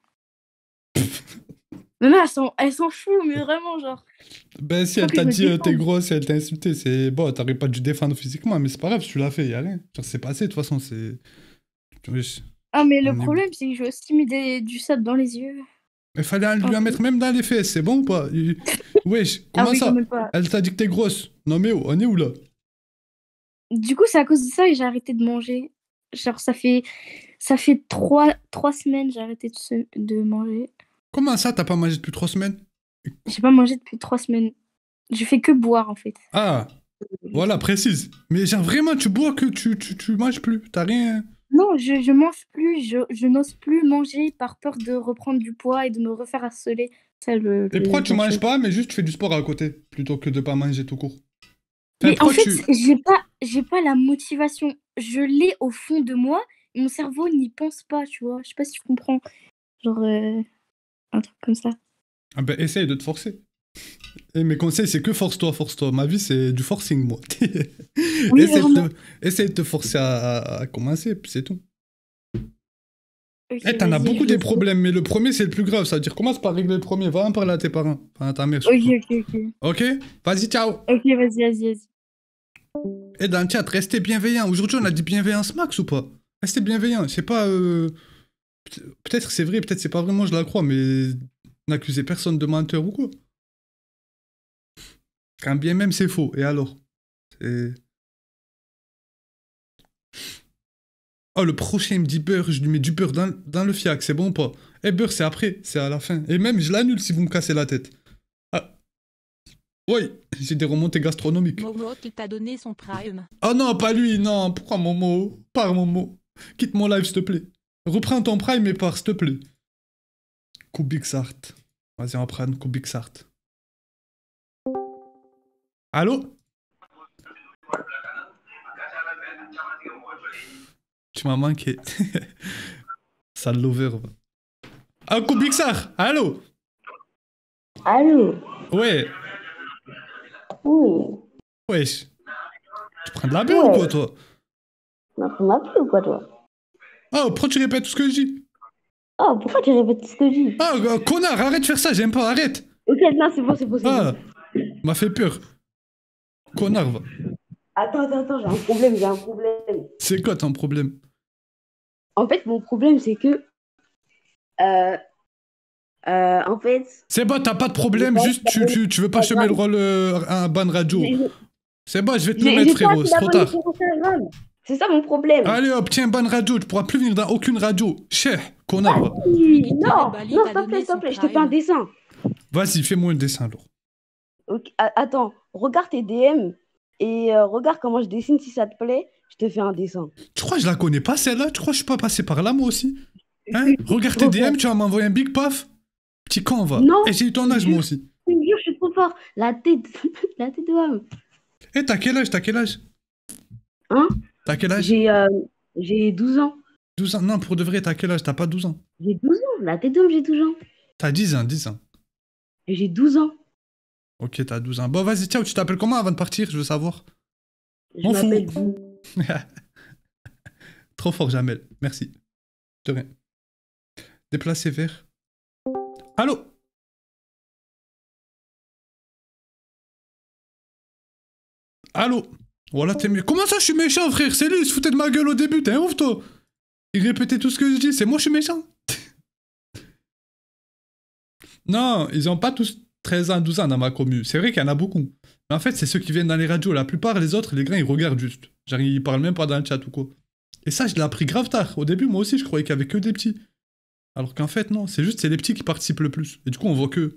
Ma mère, elle s'en fout, mais vraiment, genre. Ben si Faut elle que t'a je me dit t'es défende. grosse et elle t'a insulté, c'est bon, t'aurais pas dû défendre physiquement, mais c'est pas grave, si tu l'as fait, y a rien. Genre c'est passé, de toute façon, c'est. Wesh. Ah, mais le On est- problème, c'est que j'ai aussi mis du sable dans les yeux. Il fallait lui en mettre même dans les fesses, c'est bon ou pas? Wesh, Ah comment oui, ça? quand même pas. Elle t'a dit que t'es grosse. Non mais oh, on est où là? Du coup, c'est à cause de ça que j'ai arrêté de manger. Genre, ça fait 3 semaines j'ai arrêté de manger. Comment ça, t'as pas mangé depuis 3 semaines? J'ai pas mangé depuis 3 semaines. Je fais que boire, en fait. Ah, voilà, précise. Mais genre vraiment, tu bois que tu manges plus, t'as rien. Non, je mange plus, je n'ose plus manger par peur de reprendre du poids et de me refaire harceler. Ça, Et pourquoi tu la manges chose. pas, mais juste tu fais du sport à côté, plutôt que de pas manger tout court? Mais en pourquoi fait, j'ai pas la motivation. Je l'ai au fond de moi, et mon cerveau n'y pense pas, tu vois. Je sais pas si tu comprends. Genre, un truc comme ça. Ah ben, essaye de te forcer. Et mes conseils, c'est que force-toi, force-toi. Ma vie, c'est du forcing, moi. Oui, essaye, vraiment. essaye de te forcer à commencer, puis c'est tout. Ok, Eh, t'en as vas-y, beaucoup je des vais- problèmes, mais le premier, c'est le plus grave. Ça veut dire, commence par régler le premier. Va en parler à tes parents. Enfin, à ta mère, surtout. Ok, ok, ok. Ok? Vas-y, ciao. Ok, vas-y. Et dans le chat, restez bienveillants. Aujourd'hui, on a dit bienveillance max ou pas? Restez bienveillants. Je sais pas. Peut-être c'est vrai, peut-être c'est pas vraiment, je la crois, mais n'accusez personne de menteur ou quoi. Quand bien même c'est faux. Et alors? C'est. Oh, le prochain, il me dit beurre. Je lui mets du beurre dans le fiac. C'est bon ou pas? Eh, beurre, c'est après. C'est à la fin. Et même, je l'annule si vous me cassez la tête. Ah. Oui, j'ai des remontées gastronomiques. Momo qui t'a donné son prime. Oh non, pas lui, non. Pourquoi Momo? Pars Momo. Quitte mon live, s'il te plaît. Reprends ton prime et pars, s'il te plaît. Kubixart. Vas-y, on va prendre Kubixart. Allô? Tu m'as manqué. Sale lover. Va. Ah, Kubixart. Allô? Allô? Ouais. Oui. Wesh. Tu prends de la bière ou quoi, toi? Tu m'as pris ou quoi, toi? Oh, pourquoi tu répètes tout ce que je dis? Oh, pourquoi tu répètes ce que je dis? Ah, connard, arrête de faire ça, j'aime pas, arrête. Ok, non, c'est bon. Ah, m'a fait peur. Connard, va. Attends, j'ai un problème. C'est quoi ton problème? En fait, mon problème, c'est que... en fait... C'est bon, t'as pas de problème, juste tu veux pas chemer le rôle à un ban radio. C'est bon, je vais te le mettre, frérot, c'est trop tard. C'est ça mon problème. Allez hop, tiens, ban radio, tu pourras plus venir dans aucune radio. Chef, connard, va. Non, s'il te plaît, je te fais un dessin. Vas-y, fais-moi un dessin, alors. Ok, attends, regarde tes DM et regarde comment je dessine, si ça te plaît, je te fais un dessin. Tu crois que je la connais pas, celle-là? Tu crois que je suis pas passé par là, moi aussi? Hein? Regarde tes DM, tu vas m'envoyer un big paf? Petit con, va. Non. Et j'ai eu ton âge, moi aussi. Je te jure, je suis trop fort. La tête de homme. Eh, t'as quel âge? Hein? T'as quel âge? J'ai 12 ans. 12 ans? Non, pour de vrai, t'as quel âge? T'as pas 12 ans. J'ai 12 ans. La tête d'homme, j'ai 12 ans. T'as 10 ans, 10 ans. J'ai 12 ans. Ok, t'as 12 ans. Bon, vas-y, ciao, tu t'appelles comment avant de partir? Je veux savoir. Je m'appelle Trop fort, Jamel. Merci. De rien. Déplacé vers. Allô? Allô? Voilà, t'es mieux. Comment ça, je suis méchant, frère? C'est lui, il se foutait de ma gueule au début, t'es un ouf, toi. Il répétait tout ce que je dis, c'est moi, je suis méchant. Non, ils ont pas tous 13 ans, 12 ans dans ma commu. C'est vrai qu'il y en a beaucoup. Mais en fait, c'est ceux qui viennent dans les radios. La plupart, les autres, les gars, ils regardent juste. Genre, ils parlent même pas dans le chat ou quoi. Et ça, je l'ai appris grave tard. Au début, moi aussi, je croyais qu'il y avait que des petits. Alors qu'en fait, non. C'est juste, c'est les petits qui participent le plus. Et du coup, on voit que...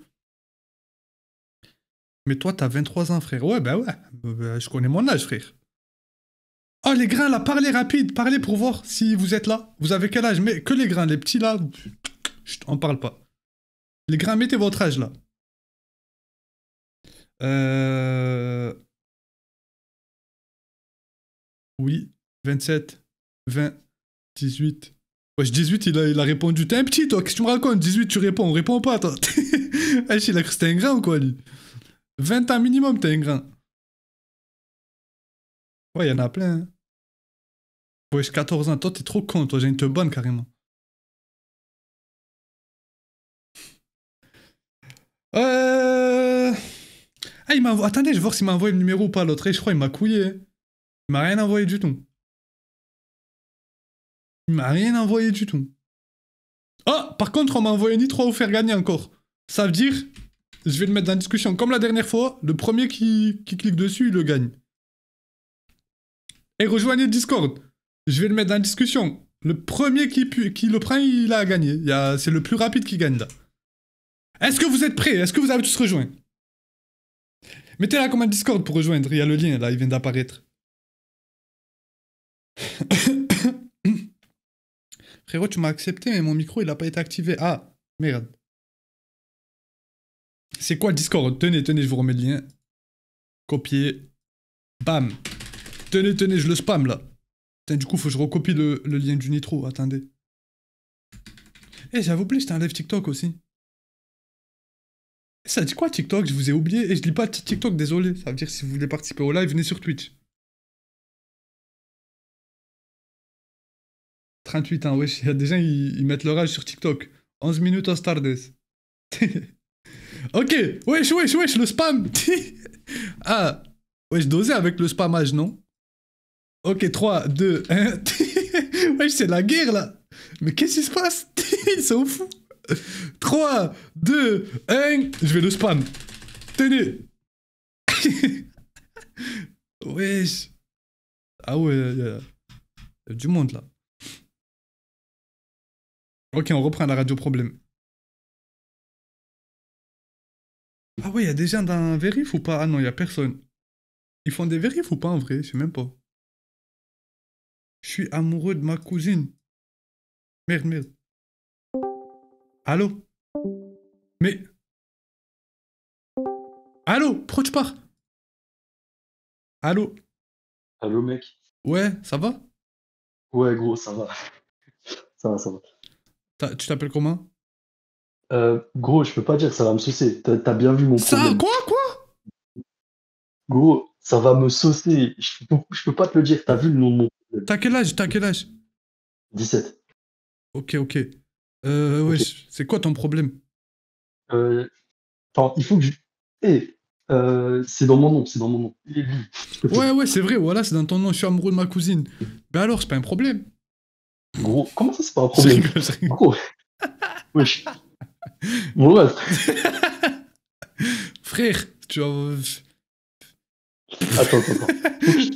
Mais toi, t'as 23 ans, frère. Ouais, bah ouais. Je connais mon âge, frère. Oh, les grains, là, parlez rapide. Parlez pour voir si vous êtes là. Vous avez quel âge? Mais que les grains, les petits, là... Chut, on parle pas. Les grains, mettez votre âge, là. Oui, 27, 20, 18. Wesh, 18, il a répondu. T'es un petit, toi, qu'est-ce que tu me racontes? 18, tu réponds, on répond pas, toi. Wesh, il a cru que c'était un grain ou quoi, lui? 20 ans minimum, t'es un grain. Ouais, il y en a plein. Hein. Wesh, 14 ans, toi, t'es trop con, toi, j'ai une te bonne, carrément. Ah, il m'a envoyé... Attendez, je vais voir s'il m'a envoyé le numéro ou pas, l'autre. Je crois qu'il m'a couillé. Hein. Il m'a rien envoyé du tout. Il m'a rien envoyé du tout. Oh, par contre, on m'a envoyé Nitro à vous faire gagner encore. Ça veut dire, je vais le mettre dans la discussion. Comme la dernière fois, le premier qui clique dessus, il le gagne. Et rejoignez le Discord. Je vais le mettre dans la discussion. Le premier qui le prend, il a gagné. C'est le plus rapide qui gagne, là. Est-ce que vous êtes prêts? Est-ce que vous avez tous rejoint? Mettez là comme un Discord pour rejoindre. Il y a le lien, là, il vient d'apparaître. Frérot, tu m'as accepté, mais mon micro, il n'a pas été activé. Ah, merde. C'est quoi le Discord? Tenez, je vous remets le lien. Copier. Bam. Tenez, je le spam, là. Putain, du coup, faut que je recopie le lien du Nitro. Attendez. Eh, j'avais oublié, j'étais en live TikTok aussi. Ça dit quoi TikTok? Je vous ai oublié et je lis pas TikTok, désolé. Ça veut dire que si vous voulez participer au live, venez sur Twitch. 38 ans, wesh. Il y a des gens, ils mettent leur âge sur TikTok. 11 minutes en Stardes. Ok, wesh, le spam. Ah, wesh, dosé avec le spamage, non? Ok, 3, 2, 1. Wesh, c'est la guerre, là. Mais qu'est-ce qui se passe? Ils sont fous. 3, 2, 1. Je vais le spam. Tenez. Wesh. Ah ouais, il y a du monde, là. Ok, on reprend la radio problème. Ah ouais, il y a des gens dans vérif ou pas? Ah non, il y a personne. Ils font des vérifs ou pas en vrai? Je sais même pas. Je suis amoureux de ma cousine. Merde. Allô? Mais... Allô? Pourquoi tu pars? Allô? Allô, mec? Ouais, ça va? Ouais, gros, ça va. Ça va. Tu t'appelles comment? Gros, je peux pas dire, ça va me saucer. T'as bien vu mon Ça, problème. quoi? Gros, ça va me saucer. Je peux pas te le dire, t'as vu le nom de mon problème. T'as quel âge? 17. Ok. Ouais, c'est quoi ton problème? Enfin, il faut que je... c'est dans mon nom. Ouais, c'est vrai, voilà, c'est dans ton nom, je suis amoureux de ma cousine. Ben alors, c'est pas un problème. Gros, comment ça, c'est pas un problème? Je rigole. Gros. Wesh. Bon, ouais. Frère, tu vas... Attends.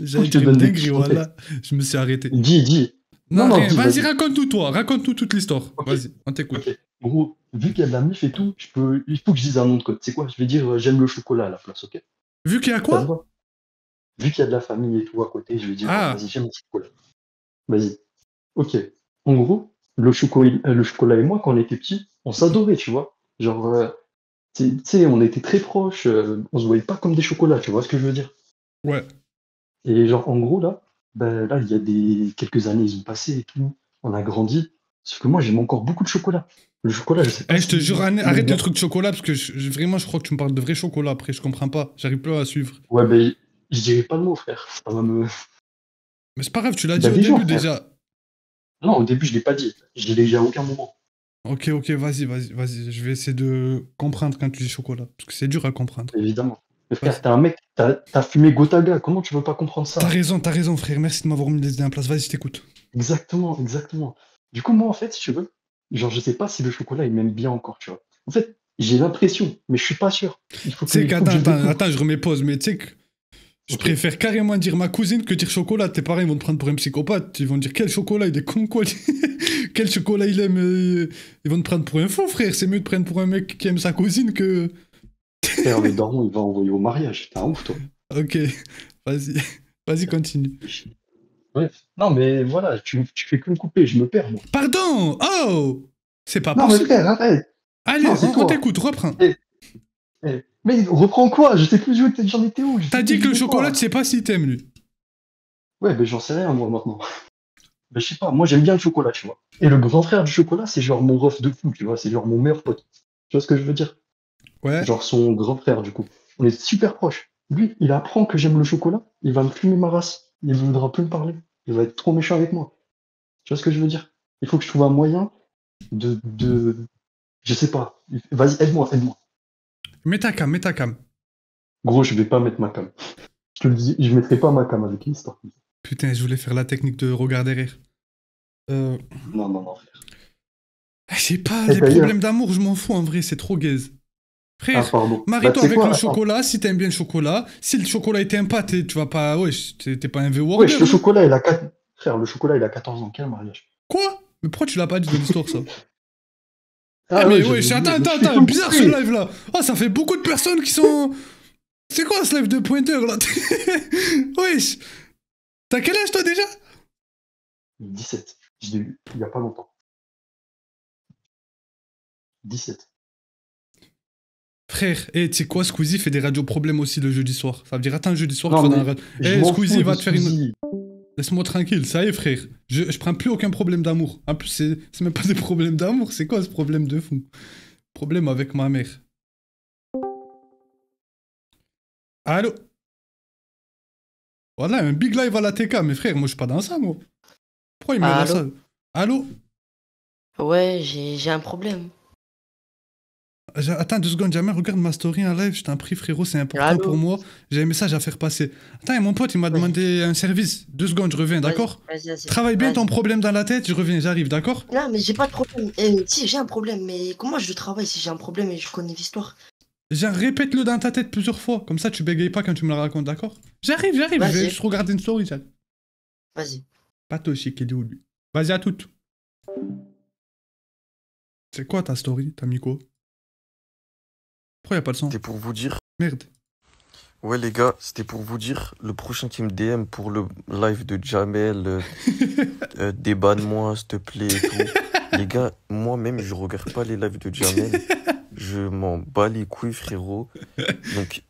J'allais dire une dinguerie, voilà. Je me suis arrêté. Dis. Non, rien. dis, Vas-y, raconte-tout, toi. Raconte-tout toute l'histoire. Ok. Vas-y, on t'écoute. Ok. Gros, vu qu'il y a de la mif et tout, il faut que je dise un nom de code. C'est quoi? Je vais dire j'aime le chocolat à la place, ok? Vu qu'il y a Ça te quoi? va? Vu qu'il y a de la famille et tout à côté, je vais dire vas-y, j'aime le chocolat. Vas-y. Ok. En gros, le chocolat et moi, quand on était petits, on s'adorait, tu vois. Genre, tu sais, on était très proches, on se voyait pas comme des chocolats, tu vois ce que je veux dire? Ouais. Et genre, en gros, là, là, il y a quelques années, ils ont passé et tout, on a grandi. Sauf que moi, j'aime encore beaucoup de chocolat. Le chocolat, je sais pas. Je te jure, arrête le truc de chocolat, parce que vraiment, je crois que tu me parles de vrai chocolat après, je comprends pas. J'arrive plus à suivre. Ouais, ben, je dirais pas le mot, frère. Ça va me. Mais c'est pas grave, tu l'as dit au début déjà. Non, au début, je l'ai pas dit. Je l'ai dit à aucun moment. Ok, vas-y. Je vais essayer de comprendre quand tu dis chocolat, parce que c'est dur à comprendre. Évidemment. Mais frère, t'es un mec, t'as fumé Gotaga, comment tu veux pas comprendre ça? T'as raison, frère, merci de m'avoir mis les idées en place. Vas-y, je t'écoute. Exactement. Du coup, moi, en fait, si tu veux, genre, je sais pas si le chocolat, il m'aime bien encore, tu vois. En fait, j'ai l'impression, mais je suis pas sûr. Tu sais attends, je remets pause, mais tu sais que je préfère carrément dire ma cousine que dire chocolat. Tes parents, ils vont te prendre pour un psychopathe. Ils vont dire quel chocolat, il est con quoi. Quel chocolat il aime. Ils vont te prendre pour un fou, frère. C'est mieux de prendre pour un mec qui aime sa cousine que... Frère, le daron, il va envoyer au mariage. T'es un ouf, toi. Ok, vas-y, continue. Ouais. Non, mais voilà, tu fais que me couper, je me perds, moi. Pardon! Oh! C'est pas Non, mais possible. frère, arrête. Allez, Non, c'est on toi. t'écoute, reprends. Mais reprends quoi? Je sais plus j'en étais où. T'as dit que le chocolat, tu sais pas si t'aimes, lui. Ouais, ben j'en sais rien, moi, maintenant. Ben, je sais pas, moi, j'aime bien le chocolat, tu vois. Et le grand frère du chocolat, c'est genre mon ref de fou, tu vois. C'est genre mon meilleur pote. Tu vois ce que je veux dire? Ouais. Genre son grand frère, du coup. On est super proches. Lui, il apprend que j'aime le chocolat, il va me fumer ma race. Il ne voudra plus me parler. Il va être trop méchant avec moi. Tu vois ce que je veux dire? Il faut que je trouve un moyen de... Je sais pas. Vas-y, aide-moi. Mets ta cam. Gros, je vais pas mettre ma cam. Je te le dis, je mettrai pas ma cam avec l'histoire. Putain, je voulais faire la technique de regarder rire. Non, frère. Je sais pas, les problèmes d'amour, je m'en fous en vrai, c'est trop gaze. Frère, marie-toi avec le chocolat si t'aimes bien le chocolat. Si le chocolat il t'aime pas, tu vas pas. Ouais, t'es pas un V-Word. Ouais, le chocolat, il a 4... Frère, le chocolat, il a 14 ans. Quel mariage? Quoi? Mais pourquoi tu l'as pas dit de l'histoire, ça? Ah mais ouais, wesh, attends, bizarre ce live là. Oh, ça fait beaucoup de personnes qui sont. C'est quoi ce live de pointeur là? Wesh. T'as quel âge toi déjà? 17. Je l'ai eu il y a pas longtemps. 17. Frère, tu sais quoi, Squeezie fait des radios problèmes aussi le jeudi soir. Ça veut dire, attends, jeudi soir, non, tu vas dans la radio. Squeezie va te faire Squeezie. une. Laisse-moi tranquille, ça y est, frère. Je prends plus aucun problème d'amour. En plus, c'est même pas des problèmes d'amour, c'est quoi ce problème de fou? Problème avec ma mère. Allô? Voilà, un big live à la TK, mais frère, moi je suis pas dans ça, moi. Pourquoi il me met dans ça? Allô? Ouais, j'ai un problème. Attends 2 secondes, jamais regarde ma story en live, je t'en prie frérot, c'est important Allô? pour moi. J'ai un message à faire passer. Attends, et mon pote, il m'a demandé un service. 2 secondes, je reviens, d'accord? Vas-y. Travaille bien ton Vas-y. problème dans la tête, je reviens, j'arrive, d'accord? Non, mais j'ai pas de problème. Si, j'ai un problème, mais comment je travaille si j'ai un problème et je connais l'histoire? Genre, répète-le dans ta tête plusieurs fois, comme ça tu bégayes pas quand tu me le racontes, d'accord? J'arrive, je vais Vas-y. juste regarder une story, j'arrive. Vas-y. Patochique, il est où lui? Vas-y à toutes. C'est quoi ta story? T'as mis quoi? Pourquoi y a pas le son? C'était pour vous dire. Merde. Ouais, les gars, c'était pour vous dire, le prochain qui me DM pour le live de Jamel, débanne-moi, s'il te plaît, et tout. Les gars, moi-même, je regarde pas les lives de Jamel. Je m'en bats les couilles, frérot. Donc,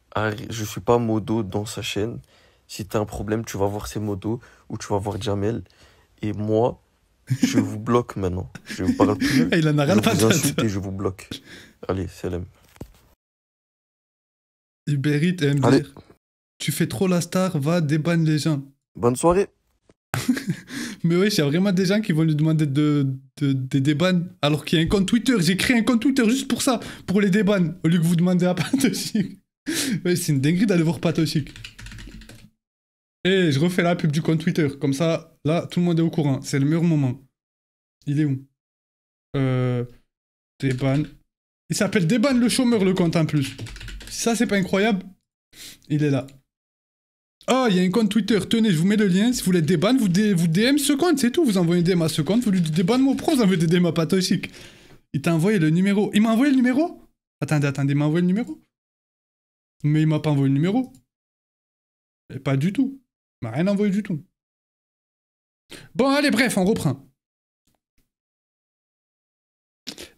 je suis pas modo dans sa chaîne. Si t'as un problème, tu vas voir ses modos ou tu vas voir Jamel. Et moi, je vous bloque maintenant. Je ne parle plus. Il en a rien je à vous patate. insulte et je vous bloque. Allez, salam. Ibérite aime Allez. dire tu fais trop la star, va débanne les gens. Bonne soirée. Mais oui, il y a vraiment des gens qui vont lui demander des débannes alors qu'il y a un compte Twitter. J'ai créé un compte Twitter juste pour ça, pour les débannes, au lieu que vous demandez à Patochic. Ouais, c'est une dinguerie d'aller voir Patochic. Et je refais la pub du compte Twitter, comme ça, là, tout le monde est au courant. C'est le meilleur moment. Il est où? Déban. Il s'appelle Déban le chômeur, le compte en plus. Si ça, c'est pas incroyable, il est là. Oh, il y a un compte Twitter. Tenez, je vous mets le lien. Si vous voulez déban, vous DM ce compte, c'est tout. Vous envoyez un DM à ce compte, vous lui dites déban mon pro, vous envoyez des DM à Patochic. Il t'a envoyé le numéro. Il m'a envoyé le numéro? Attendez, il m'a envoyé le numéro? Mais il m'a pas envoyé le numéro. Et pas du tout. Il m'a rien envoyé du tout. Bon, allez, bref, on reprend.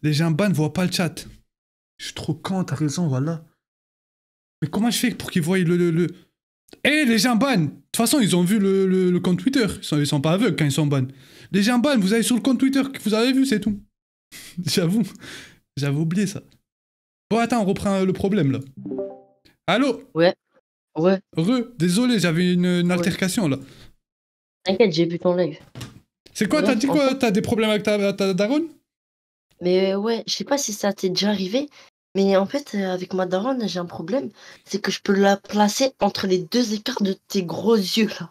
Les gens ban ne voient pas le chat. Je suis trop con, t'as raison, voilà. Mais comment je fais pour qu'ils voient le... Eh, les gens ban! De toute façon, ils ont vu le compte Twitter. Ils sont pas aveugles quand ils sont ban. Les gens ban, vous allez sur le compte Twitter que vous avez vu, c'est tout. J'avoue. J'avais oublié ça. Bon, attends, on reprend le problème, là. Allô? Ouais. Désolé, j'avais une altercation, là. T'inquiète, j'ai vu ton live. C'est quoi, t'as dit quoi? T'as des problèmes avec ta daronne? Mais ouais, je sais pas si ça t'est déjà arrivé, mais en fait, avec ma daronne, j'ai un problème. C'est que je peux la placer entre les deux écarts de tes gros yeux, là.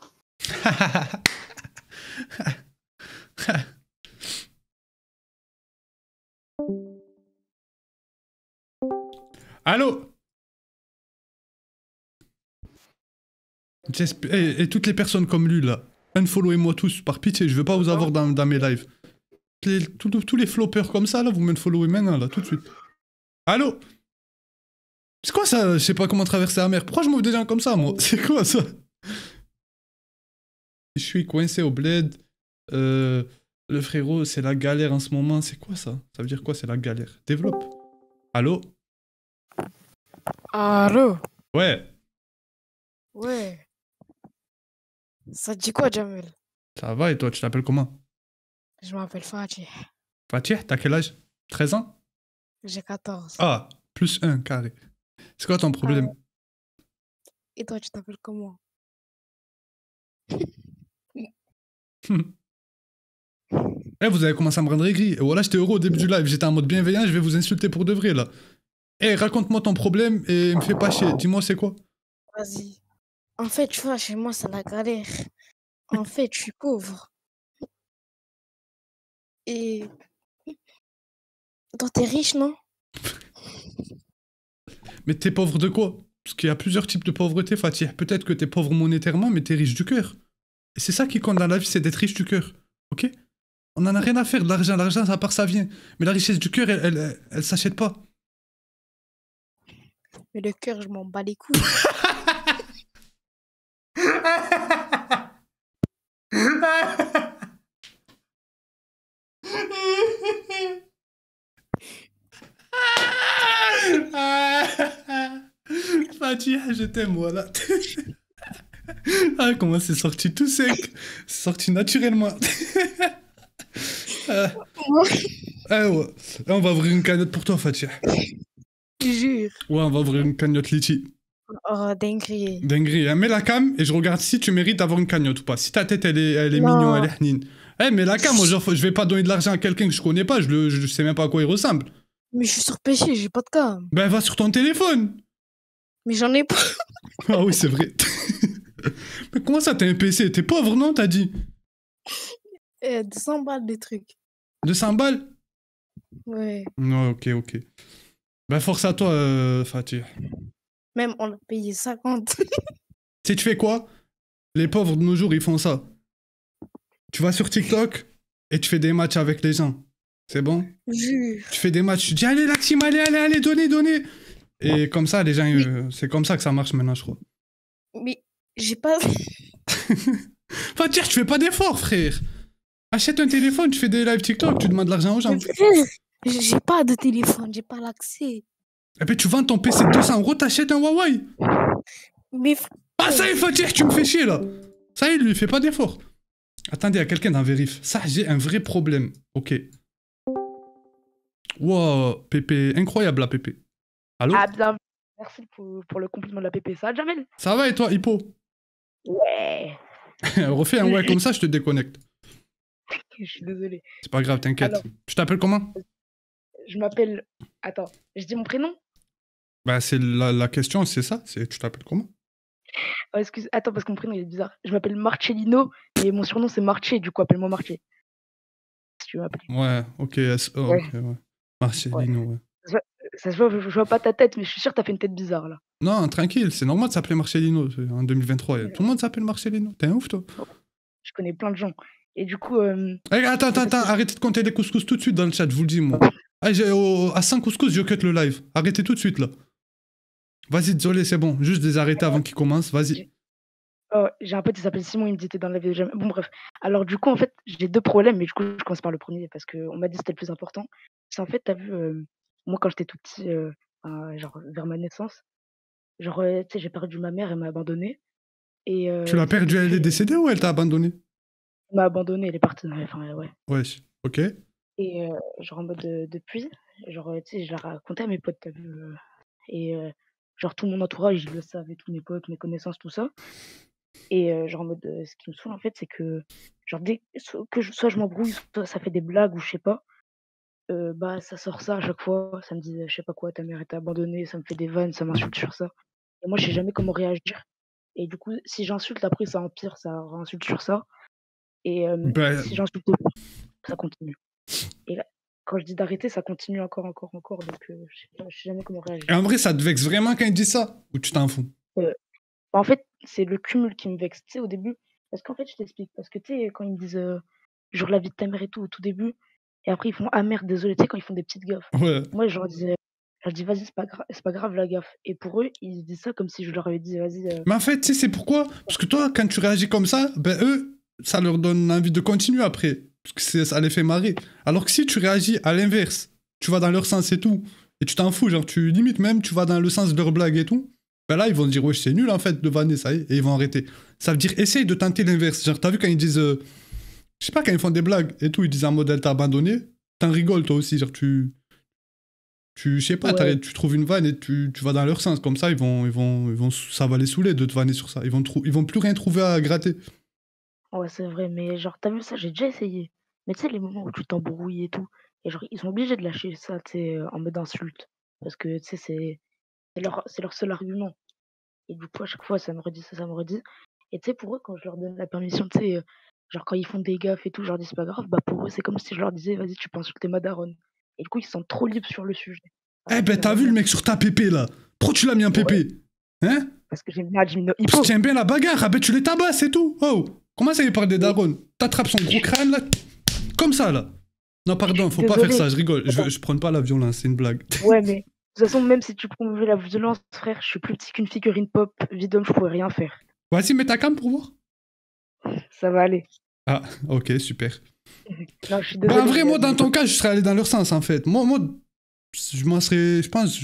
Allô? Et toutes les personnes comme lui, là, unfollowez-moi tous, par pitié, je veux pas vous avoir dans mes lives. Tous les floppers comme ça, là, vous m'unfollowez maintenant, là, tout de suite. Allô? C'est quoi ça? Je sais pas comment traverser la mer. Pourquoi je m'ouvre des gens comme ça, moi? C'est quoi ça? Je suis coincé au bled. Le frérot, c'est la galère en ce moment. C'est quoi ça? Ça veut dire quoi, c'est la galère? Développe. Allô? Allô? Ouais. Ouais. Ça te dit quoi, Jamel? Ça va et toi, tu t'appelles comment? Je m'appelle Fatih. Fatih, t'as quel âge? 13 ans? J'ai 14. Ah, plus 1, carré. C'est quoi ton problème? Et toi, tu t'appelles comment? Eh, vous avez commencé à me rendre aigri. Et voilà, j'étais heureux au début du live. J'étais en mode bienveillant, je vais vous insulter pour de vrai, là. Eh, raconte-moi ton problème et me fais pas chier. Dis-moi, c'est quoi? Vas-y. En fait, tu vois, chez moi, c'est la galère. En fait, je suis pauvre. Et... Toi, t'es riche, non? Mais t'es pauvre de quoi? Parce qu'il y a plusieurs types de pauvreté, Fatih. Peut-être que t'es pauvre monétairement, mais t'es riche du cœur. Et c'est ça qui compte dans la vie, c'est d'être riche du cœur. Ok? On en a rien à faire de l'argent. L'argent, ça part, ça vient. Mais la richesse du cœur, elle s'achète pas. Mais le cœur, je m'en bats les couilles. Fatih, je t'aime, voilà. Ah, comment c'est sorti tout sec. C'est sorti naturellement. Ouais. On va ouvrir une cagnotte pour toi, Fatih. Je jure. Ouais, on va ouvrir une cagnotte litchi. Oh, dinguerie. Dinguerie, hein. Mets la cam et je regarde si tu mérites d'avoir une cagnotte ou pas. Si ta tête, elle est Non. mignon, elle est hnine. Eh, mais la cam, moi, genre, je vais pas donner de l'argent à quelqu'un que je connais pas, je sais même pas à quoi il ressemble. Mais je suis sur PC, j'ai pas de cam. Ben, va sur ton téléphone. Mais j'en ai pas. Ah oui, c'est vrai. Mais comment ça, t'as un PC? T'es pauvre, non, t'as dit? 200 balles des trucs. 200 balles? Ouais. Non, ok. Ben, force à toi, Fatih. Même on a payé 50. Tu sais, tu fais quoi? Les pauvres de nos jours, ils font ça. Tu vas sur TikTok et tu fais des matchs avec les gens. C'est bon? Jure. Tu fais des matchs, tu dis allez la team, allez, donnez. Et comme ça, les gens, c'est comme ça que ça marche maintenant, je crois. Mais j'ai pas. Fatih, tu fais pas d'efforts, frère. Achète un téléphone, tu fais des lives TikTok, tu demandes de l'argent aux gens. Mais frère, j'ai pas de téléphone, j'ai pas l'accès. Et puis tu vends ton PC de 200 €, t'achètes un Huawei. Mais. Ah, ça y est, Fatih, tu me fais chier là. Ça y est, lui, il fait pas d'efforts. Attendez, il y a quelqu'un dans Vérif. Ça, j'ai un vrai problème. Ok. Wow, Pépé, incroyable la Pépé. Allô? Ah bien, merci pour le compliment de la PP. Ça va, Jamel? Ça va et toi, Hippo? Ouais. Refais un ouais comme ça, je te déconnecte. Je suis désolé. C'est pas grave, t'inquiète. Alors, Tu t'appelles comment? je m'appelle... Attends, je dis mon prénom? Bah, c'est la question, c'est ça. Tu t'appelles comment? Oh, excuse, attends, parce que mon prénom il est bizarre. Je m'appelle Marcellino et mon surnom c'est Marché, du coup appelle-moi Marché. Si tu veux m'appeler. Ouais, ok. Ouais. Ok, ouais. Marcelino, ouais. Ça se voit, je vois pas ta tête, mais je suis sûr que t'as fait une tête bizarre là. Non, tranquille, c'est normal de s'appeler Marcelino en 2023. Tout le monde s'appelle Marcelino. T'es un ouf, toi. Je connais plein de gens. Et du coup. Attends, arrêtez de compter des couscous tout de suite dans le chat, je vous le dis, moi. Ah, à 5 couscous, je cut le live. Arrêtez tout de suite, là. Vas-y, désolé, c'est bon. Juste les arrêter avant qu'ils commencent, vas-y. Oh, j'ai un pote, il s'appelle Simon, il me dit t'es dans la vidéo. Bon, bref. Alors, du coup, en fait, j'ai deux problèmes, mais du coup, je commence par le premier parce qu'on m'a dit que c'était le plus important. C'est en fait, t'as vu, moi, quand j'étais tout petit, genre vers ma naissance, genre, tu sais, j'ai perdu ma mère, elle m'a abandonné. Et, Tu l'as perdu, elle est décédée ou elle t'a abandonné? elle m'a abandonné, elle est partie. Enfin, ouais. Ouais, ok. Et genre, en mode depuis, genre, tu sais, je l'ai raconté à mes potes, t'as vu. Et genre, tout mon entourage, ils le savent, tous mes potes, mes connaissances, tout ça. Et genre en mode, ce qui me saoule en fait, c'est que genre dès que soit je m'embrouille, soit ça fait des blagues ou je sais pas, bah ça sort ça à chaque fois, ça me dit, je sais pas quoi: «Ta mère elle t'a abandonné», ça me fait des vannes, ça m'insulte sur ça. Et moi je sais jamais comment réagir. Et du coup, si j'insulte après ça empire, ça réinsulte sur ça. Et Bah, si j'insulte ça continue. Et là, quand je dis d'arrêter, ça continue encore, donc je sais jamais comment réagir. Et en vrai, ça te vexe vraiment quand il dit ça? Ou tu t'en fous? Bah, en fait, c'est le cumul qui me vexe, tu sais, au début. Parce qu'en fait, je t'explique. Parce que, tu sais, quand ils me disent genre la vie de ta mère et tout, au tout début, et après ils font ah merde, désolé, tu sais, quand ils font des petites gaffes. Ouais. Moi, je leur dis vas-y, c'est pas grave la gaffe. Et pour eux, ils disent ça comme si je leur avais dit vas-y. Mais en fait, tu sais, c'est pourquoi? Parce que toi, quand tu réagis comme ça, ben eux, ça leur donne envie de continuer après. Parce que ça les fait marrer. Alors que si tu réagis à l'inverse, tu vas dans leur sens et tout, et tu t'en fous, genre tu limites même, tu vas dans le sens de leur blague et tout, ben là, ils vont se dire, ouais, c'est nul en fait de vanner, ça y est, et ils vont arrêter. Ça veut dire, essaye de tenter l'inverse. Genre, t'as vu quand ils disent, je sais pas, quand ils font des blagues et tout, ils disent un modèle t'a abandonné, t'en rigoles toi aussi, genre je sais pas, Ouais. tu trouves une vanne et tu vas dans leur sens, comme ça, ça va les saouler de te vanner sur ça. Ils vont plus rien trouver à gratter. Ouais, c'est vrai, mais genre, t'as vu ça, j'ai déjà essayé. Mais tu sais, les moments où tu t'embrouilles et tout, et genre, ils sont obligés de lâcher ça, tu sais, en mode insulte. Parce que, tu sais, c'est leur seul argument. Et du coup, à chaque fois, ça me redit ça, ça me redit. Et tu sais, pour eux, quand je leur donne la permission, tu sais, genre quand ils font des gaffes et tout, je leur dis c'est pas grave, bah pour eux, c'est comme si je leur disais vas-y, tu peux insulter ma daronne. Et du coup, ils se sentent trop libres sur le sujet. Eh ben, t'as vu le mec sur ta pépé là? Pourquoi tu l'as mis en pépé? Hein? Parce que j'aime bien Jimino Parce que tu aimes bien la bagarre, ah ben tu les tabasses et tout. Oh, comment ça, il parle des darons? T'attrapes son gros crâne là, comme ça là. Non, pardon, faut pas faire Désolé. ça, je rigole. Je prends pas la violence, c'est une blague. Ouais, mais de toute façon, même si tu promouvais la violence, frère, je suis plus petit qu'une figurine pop, vide homme, je pourrais rien faire. Vas-y, mets ta cam pour voir. Ça va aller. Ah, ok, super. Non, je suis Bah, désolé. en vrai, moi, mais- dans ton cas, je serais allé dans leur sens, en fait. Moi je m'en serais... Je pense,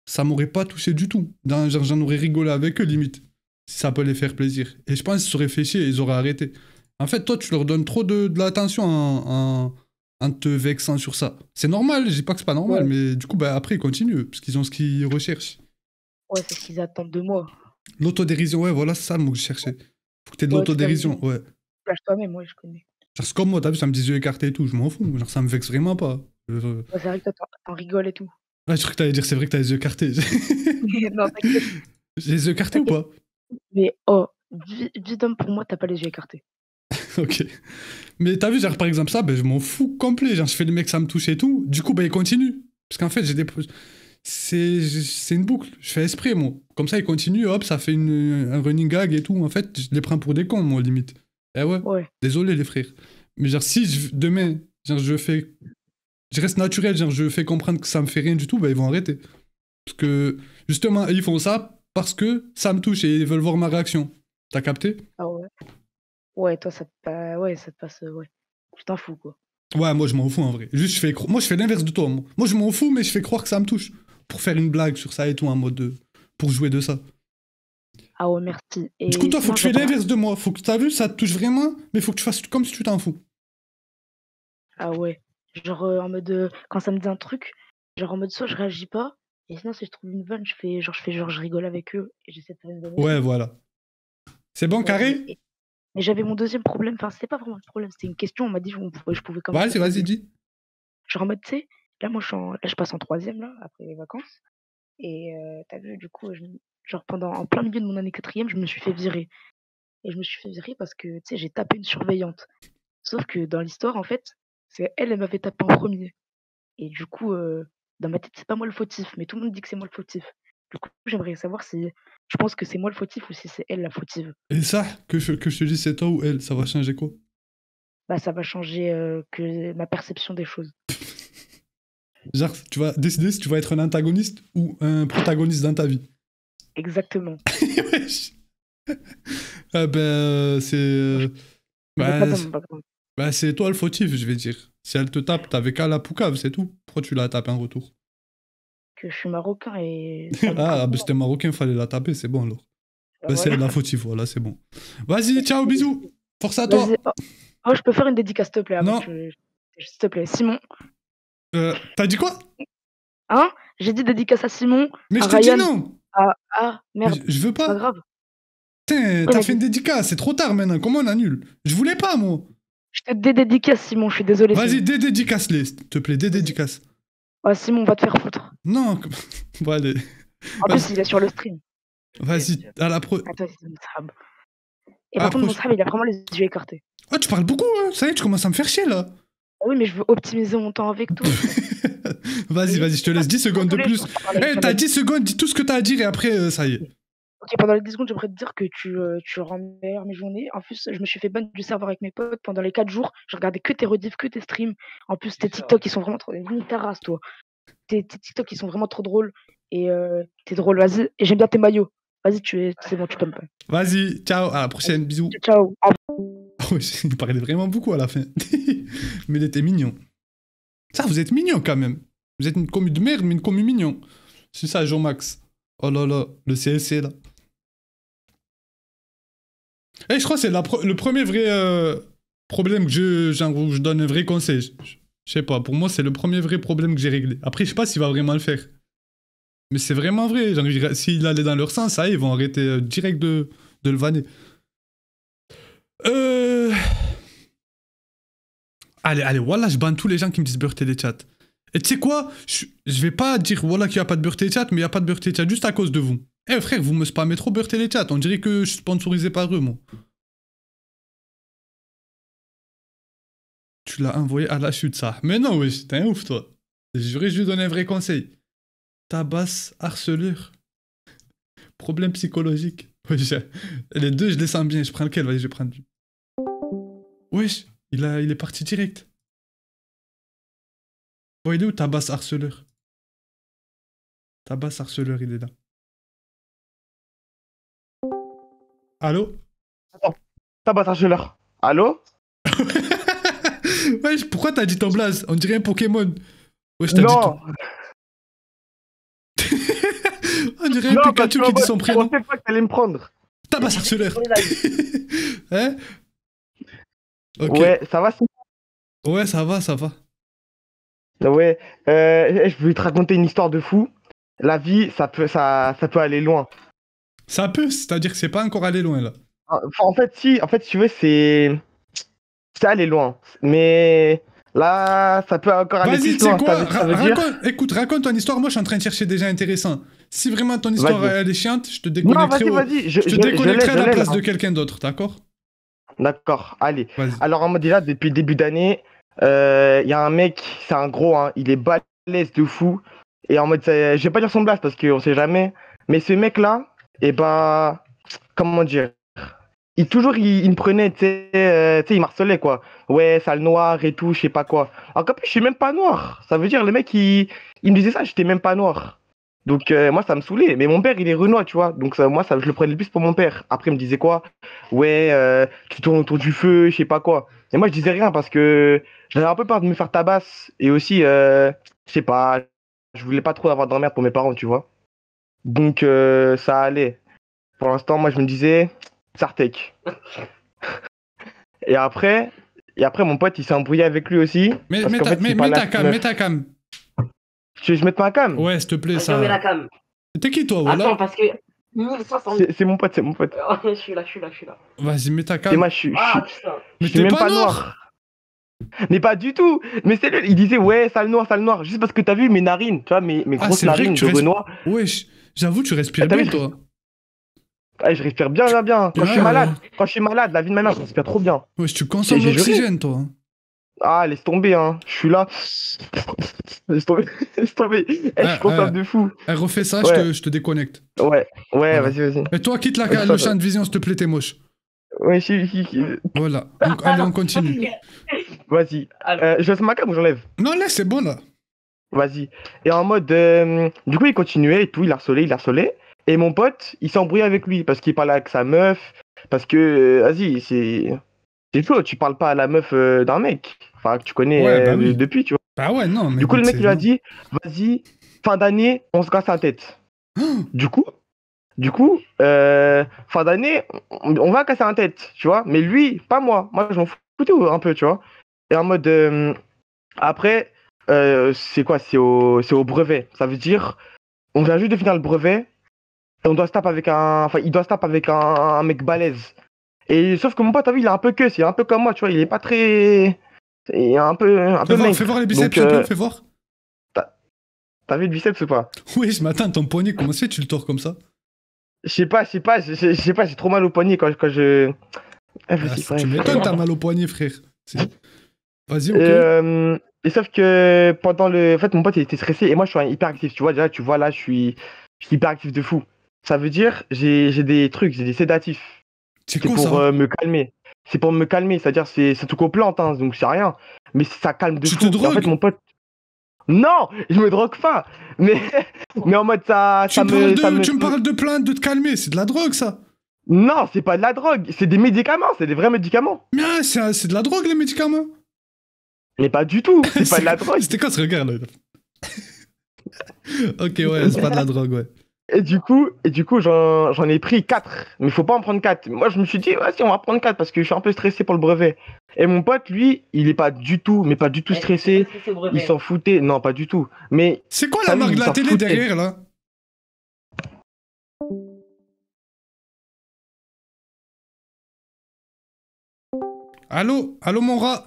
ça m'aurait pas touché du tout. Genre, j'en aurais rigolé avec eux, limite. Si ça peut les faire plaisir. Et je pense qu'ils seraient fait chier et ils auraient arrêté. En fait, toi, tu leur donnes trop de l'attention en te vexant sur ça. C'est normal, je dis pas que c'est pas normal, Ouais. mais du coup, bah, après, ils continuent, parce qu'ils ont ce qu'ils recherchent. Ouais, c'est ce qu'ils attendent de moi. L'autodérision, ouais, voilà, c'est ça le mot que je cherchais. Faut que t'aies de Ouais, tout à fait. l'autodérision, ouais. Lâche toi-même, ouais, je connais. Genre, c'est comme moi, t'as vu, ça me dit yeux écartés et tout, je m'en fous. Genre, ça me vexe vraiment pas. Ouais, c'est vrai que toi, t'en rigoles et tout. Ah, je crois que t'allais dire, c'est vrai que t'as les yeux écartés. Non, t'inquiète. J'ai les yeux écartés ou pas? Mais oh, vie d'homme, pour moi, t'as pas les yeux écartés. Ok. Mais t'as vu, genre, par exemple, ça, ben, je m'en fous complet. Genre, je fais le mec, ça me touche et tout. Du coup, ben, il continue. Parce qu'en fait, j'ai des. C'est une boucle. Je fais esprit, moi. Comme ça, il continue, hop, ça fait un running gag et tout. En fait, je les prends pour des cons, moi, limite. Eh ouais. Désolé, les frères. Mais genre, si demain, genre, je reste naturel, genre, je fais comprendre que ça me fait rien du tout, ben, ils vont arrêter. Parce que, justement, ils font ça parce que ça me touche et ils veulent voir ma réaction. T'as capté? Ah ouais. Ouais, toi, ça te passe. Ouais. Tu t'en fous, quoi. Ouais, moi je m'en fous en vrai. Juste, moi je fais l'inverse de toi. Moi je m'en fous, mais je fais croire que ça me touche. Pour faire une blague sur ça et tout, en mode pour jouer de ça. Ah ouais, merci. Et du coup, toi, faut sinon, que tu fais l'inverse de moi. Faut que t'as vu, ça te touche vraiment, mais faut que tu fasses comme si tu t'en fous. Ah ouais. Genre en mode quand ça me dit un truc, genre en mode soit je réagis pas, et sinon si je trouve une vanne, je fais genre je rigole avec eux et j'essaie de faire une vanne. Ouais, voilà. C'est bon, carré? Mais j'avais mon deuxième problème, enfin c'était pas vraiment un problème, c'était une question, on m'a dit je pouvais quand même. Vas-y, dis. Genre en mode, tu sais, là moi je passe en 3e là, après les vacances. Et t'as vu, du coup, genre en plein milieu de mon année 4e, je me suis fait virer. Et je me suis fait virer parce que, tu sais, j'ai tapé une surveillante. Sauf que dans l'histoire, en fait, c'est elle m'avait tapé en premier. Et du coup, dans ma tête, c'est pas moi le fautif, mais tout le monde dit que c'est moi le fautif. Du coup, j'aimerais savoir si je pense que c'est moi le fautif ou si c'est elle la fautive. Et ça, que je te dis c'est toi ou elle, ça va changer quoi? Bah, ça va changer que ma perception des choses. Genre, tu vas décider si tu vas être un antagoniste ou un protagoniste dans ta vie. Exactement. Ah ben, c'est... c'est toi le fautif, je vais dire. Si elle te tape, t'avais qu'à la poucave, c'est tout. Pourquoi tu la tapes en retour? Que je suis marocain et... Ah, ben c'était marocain, fallait la taper, c'est bon alors. Bah, c'est elle la fautive, voilà, c'est bon. Vas-y, ciao, bisous. Force à toi. Oh, je peux faire une dédicace, s'il te plaît. Non. S'il te plaît, Simon. T'as dit quoi? Hein? J'ai dit dédicace à Simon. Mais à je te Ryan, dis non. Merde. Je veux pas. C'est pas grave. Putain, t'as fait une dédicace, c'est trop tard maintenant. Comment on annule? Je voulais pas, moi. Je te dédicace, Simon, je suis désolé. Vas-y, dédicace-les, s'il te plaît, dédicace. Ouais, Simon, va te faire foutre. Non. Bon, allez. En plus, il est sur le stream. Vas-y, à la pro. Attends, c'est mon sahab. Et par contre, mon sahab, il a vraiment les yeux écartés. Oh, tu parles beaucoup, hein. Ça y est, tu commences à me faire chier, là. Oui, mais je veux optimiser mon temps avec toi. Vas-y, je te laisse 10 secondes de plus. T'as 10 secondes, dis tout ce que t'as à dire et après, ça y est. Ok, pendant les 10 secondes, j'aimerais te dire que tu rends meilleur mes journées. En plus, je me suis fait ban du serveur avec mes potes pendant les 4 jours. Je regardais que tes rediffs, que tes streams. En plus, tes TikTok, ils sont vraiment trop... Limite ta race, toi. Tes TikTok, ils sont vraiment trop drôles. Et t'es drôle, vas-y. Et j'aime bien tes maillots. Vas-y, c'est bon, tu peux me pas. Vas-y, ciao, à la prochaine, bisous. Ciao. Oh, il parlait vraiment beaucoup à la fin. Mais il était mignon. Ça, vous êtes mignon quand même. Vous êtes une commu de merde, mais une commu mignon. C'est ça, Jean-Max. Oh là là, le CSC là. Eh, je crois que c'est le premier vrai problème que où je donne un vrai conseil. Je sais pas, pour moi, c'est le premier vrai problème que j'ai réglé. Après, je sais pas s'il va vraiment le faire. Mais c'est vraiment vrai. Genre, s'il allait dans leur sens, ça, ils vont arrêter direct de le vanner. Allez, voilà, je banne tous les gens qui me disent beurre téléchat. Et tu sais quoi? Je vais pas dire voilà qu'il y a pas de beurre téléchat, mais il y a pas de beurre téléchat juste à cause de vous. Eh frère, vous me spammez trop beurre téléchat. On dirait que je suis sponsorisé par eux, moi. Tu l'as envoyé à la chute, ça. Mais non, wesh, t'es un ouf, toi. J'aurais juste donné un vrai conseil. Tabasse, harceleur. Problème psychologique. Wesh, les deux, je les sens bien. Je prends lequel? Vas-y, je vais prendre lui. Wesh, il est parti direct. Oh, il est où Tabasse, harceleur? Tabasse, harceleur, il est là. Allô? Attends, Tabasse, harceleur. Allô? Wesh, pourquoi t'as dit ton blaze? On dirait un Pokémon. Wesh, t'as dit On dirait un Pikachu qui dit son prénom. Je pensais pas que t'allais me prendre. Tabasse, harceleur. Hein? Okay. Ouais, ça va? Ouais, ça va. Ouais, je voulais te raconter une histoire de fou. La vie, ça peut aller loin. Ça peut, c'est-à-dire que c'est pas encore allé loin, là. En fait, si tu veux, c'est... c'est aller loin. Mais là, ça peut encore aller Vas-y, plus tu sais loin. quoi? Ça veut dire... Écoute, raconte ton histoire. Moi, je suis en train de chercher déjà intéressant. Si vraiment ton histoire Vas-y. elle est chiante, je te Non, déconnecterai, vas-y. je te déconnecterai à la l'ai, place là. de quelqu'un d'autre, d'accord? D'accord, allez. Vas-y. Alors, en mode déjà, depuis le début d'année, il y a un mec, c'est un gros, hein, il est balèze de fou. Et en mode, je vais pas dire son blast parce qu'on sait jamais. Mais ce mec-là, et bah, comment dire, il me prenait, tu sais, il m'harcelait, quoi. Ouais, sale noir et tout, je sais pas quoi. Alors qu'en plus, je suis même pas noir. Ça veut dire, le mec, il me disait ça, j'étais même pas noir. Donc, moi, ça me saoulait. Mais mon père, il est renois, tu vois. Donc, moi, je le prenais le plus pour mon père. Après, il me disait quoi? Ouais, tu tournes autour du feu, je sais pas quoi. Et moi, je disais rien parce que j'avais un peu peur de me faire tabasse. Et aussi, je sais pas, je voulais pas trop avoir d'emmerde pour mes parents, tu vois. Donc, ça allait. Pour l'instant, moi, je me disais, Sartek. Et après, mon pote, il s'est embrouillé avec lui aussi. Mais parce mets qu'en ta, fait, il mets parlait ta à sa cam, meuf. mets ta cam. Tu veux que je mette ma cam? Ouais, s'il te plaît, Je mets la ça. cam. T'es qui, toi, voilà? Attends, parce que 1060. C'est mon pote, c'est mon pote. Je suis là. Vas-y, mets ta Et cam. moi, je suis putain. Mais suis t'es même pas pas noir. noir. Mais pas du tout. Mais c'est lui, il disait, ouais, sale noir. Juste parce que t'as vu mes narines, tu vois, mes Ah, grosses c'est vrai que narines tu de respires. Renoir. Wesh, j'avoue, tu respires T'as bien, vu, toi. Ouais, je respire bien. Quand je suis malade, la vie de ma mère, je respire trop bien. Wesh, tu consommes J'ai juré. l'oxygène, toi. Ah, laisse tomber, hein. Je suis là. Laisse tomber. Laisse tomber. Je suis consomme de fou. Refais ça, Ouais. je te déconnecte. Ouais, Voilà. vas-y. Et toi, quitte Ouais, le champ de vision, s'il te plaît, t'es moche. Ouais, Voilà. Allez, on continue. Vas-y. Je laisse ma cam ou j'enlève? Non, là, c'est bon, là. Vas-y. Et en mode. Du coup, il continuait et tout, il harcelait. Et mon pote, il s'est embrouillé avec lui parce qu'il parlait avec sa meuf. Parce que, vas-y, c'est chaud, tu parles pas à la meuf d'un mec. Enfin, que tu connais Ouais, bah oui. depuis, tu vois. Bah ouais, non, mais. Du coup, le mec, c'est- il lui a dit, vas-y, fin d'année, on se casse la tête. Du coup, fin d'année, on va casser la tête, tu vois. Mais lui, pas moi. Moi, je m'en foutais un peu, tu vois. Et en mode, après, c'est quoi? C'est au brevet. Ça veut dire, on vient juste de finir le brevet. Et on doit se taper avec il doit se taper avec un mec balèze. Et sauf que mon pote, t'as vu, il est un peu queue, il est un peu comme moi, tu vois. Il est pas très. Il est un peu maigre. Fais voir les biceps, Donc, un peu, fais voir. T'as vu le biceps ou pas? Oui, je m'attends, ton poignet, comment c'est, tu le tords comme ça? Je sais pas, j'ai trop mal au poignet quand je. Ah, vas-y, Tu m'étonnes, t'as mal au poignet, frère. Vas-y, ok. Et sauf que pendant le. En fait, mon pote, il était stressé et moi, je suis hyper actif. Tu vois, déjà, tu vois, là, je suis hyper actif de fou. Ça veut dire, j'ai des trucs, j'ai des sédatifs. C'est pour ça me calmer. C'est pour me calmer, c'est-à-dire, c'est tout qu'aux plantes, hein, donc c'est rien. Mais ça calme de fou. te drogues? En fait, mon pote. Non, je me drogue pas. Mais en mode, Tu me parles de plainte, de te calmer, c'est de la drogue, ça. Non, c'est pas de la drogue, c'est des médicaments, c'est des vrais médicaments. Mais c'est de la drogue, les médicaments. Mais pas du tout, c'est pas de la drogue. C'était quoi ce regard, là? Ok, ouais, c'est pas de la drogue, ouais. Et du coup, j'en ai pris 4. Mais faut pas en prendre 4. Moi, je me suis dit, vas-y, on va prendre 4 parce que je suis un peu stressé pour le brevet. Et mon pote, lui, il est pas du tout, mais pas du tout stressé. Il s'en foutait. Non, pas du tout. Mais. C'est quoi la marque de la télé derrière, là? Allô, mon rat?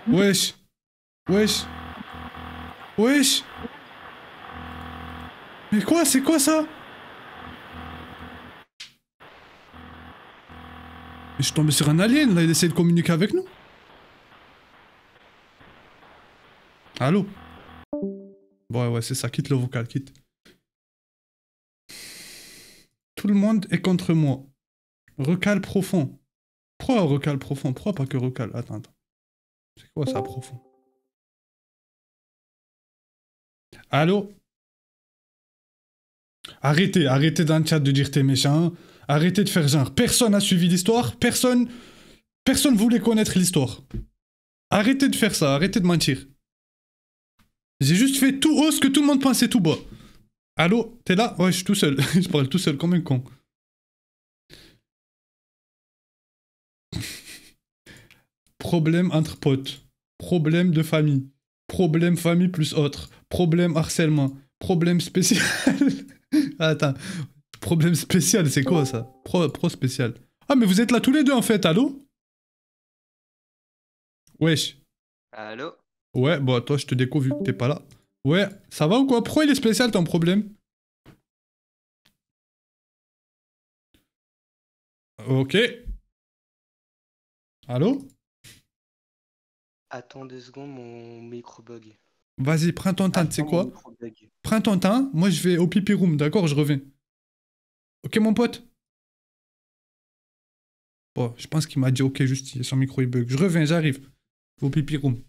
Wesh. Mais quoi, c'est quoi ça? Mais je suis tombé sur un alien, là, il essaie de communiquer avec nous. Allô? Ouais, c'est ça, quitte le vocal, quitte. Tout le monde est contre moi. Recal profond. Pourquoi recal profond? Pourquoi pas que recal? Attends. C'est quoi ça, profond? Allô? Arrêtez dans le chat de dire t'es méchant. Arrêtez de faire genre. Personne n'a suivi l'histoire. Personne voulait connaître l'histoire. Arrêtez de faire ça. Arrêtez de mentir. J'ai juste fait tout haut ce que tout le monde pensait tout bas. Allô? T'es là? Ouais, je suis tout seul. Je parle tout seul comme un con. Problème entre potes. Problème de famille. Problème famille plus autre. Problème harcèlement. Problème spécial. Attends. Problème spécial, c'est quoi ça? Pro spécial. Ah, mais vous êtes là tous les deux en fait, allô? Wesh. Allô? Ouais, bon, toi, je te découvre vu que t'es pas là. Ouais, ça va ou quoi? Pourquoi il est spécial ton problème? Ok. Allô? Attends 2 secondes, mon micro bug. Vas-y, prends ton temps, tu sais Attends, mon quoi? micro bug. Prends ton temps, moi je vais au pipi room, d'accord? Je reviens. Ok, mon pote? Bon, je pense qu'il m'a dit ok, juste son micro il bug. Je reviens, j'arrive. Au pipi room.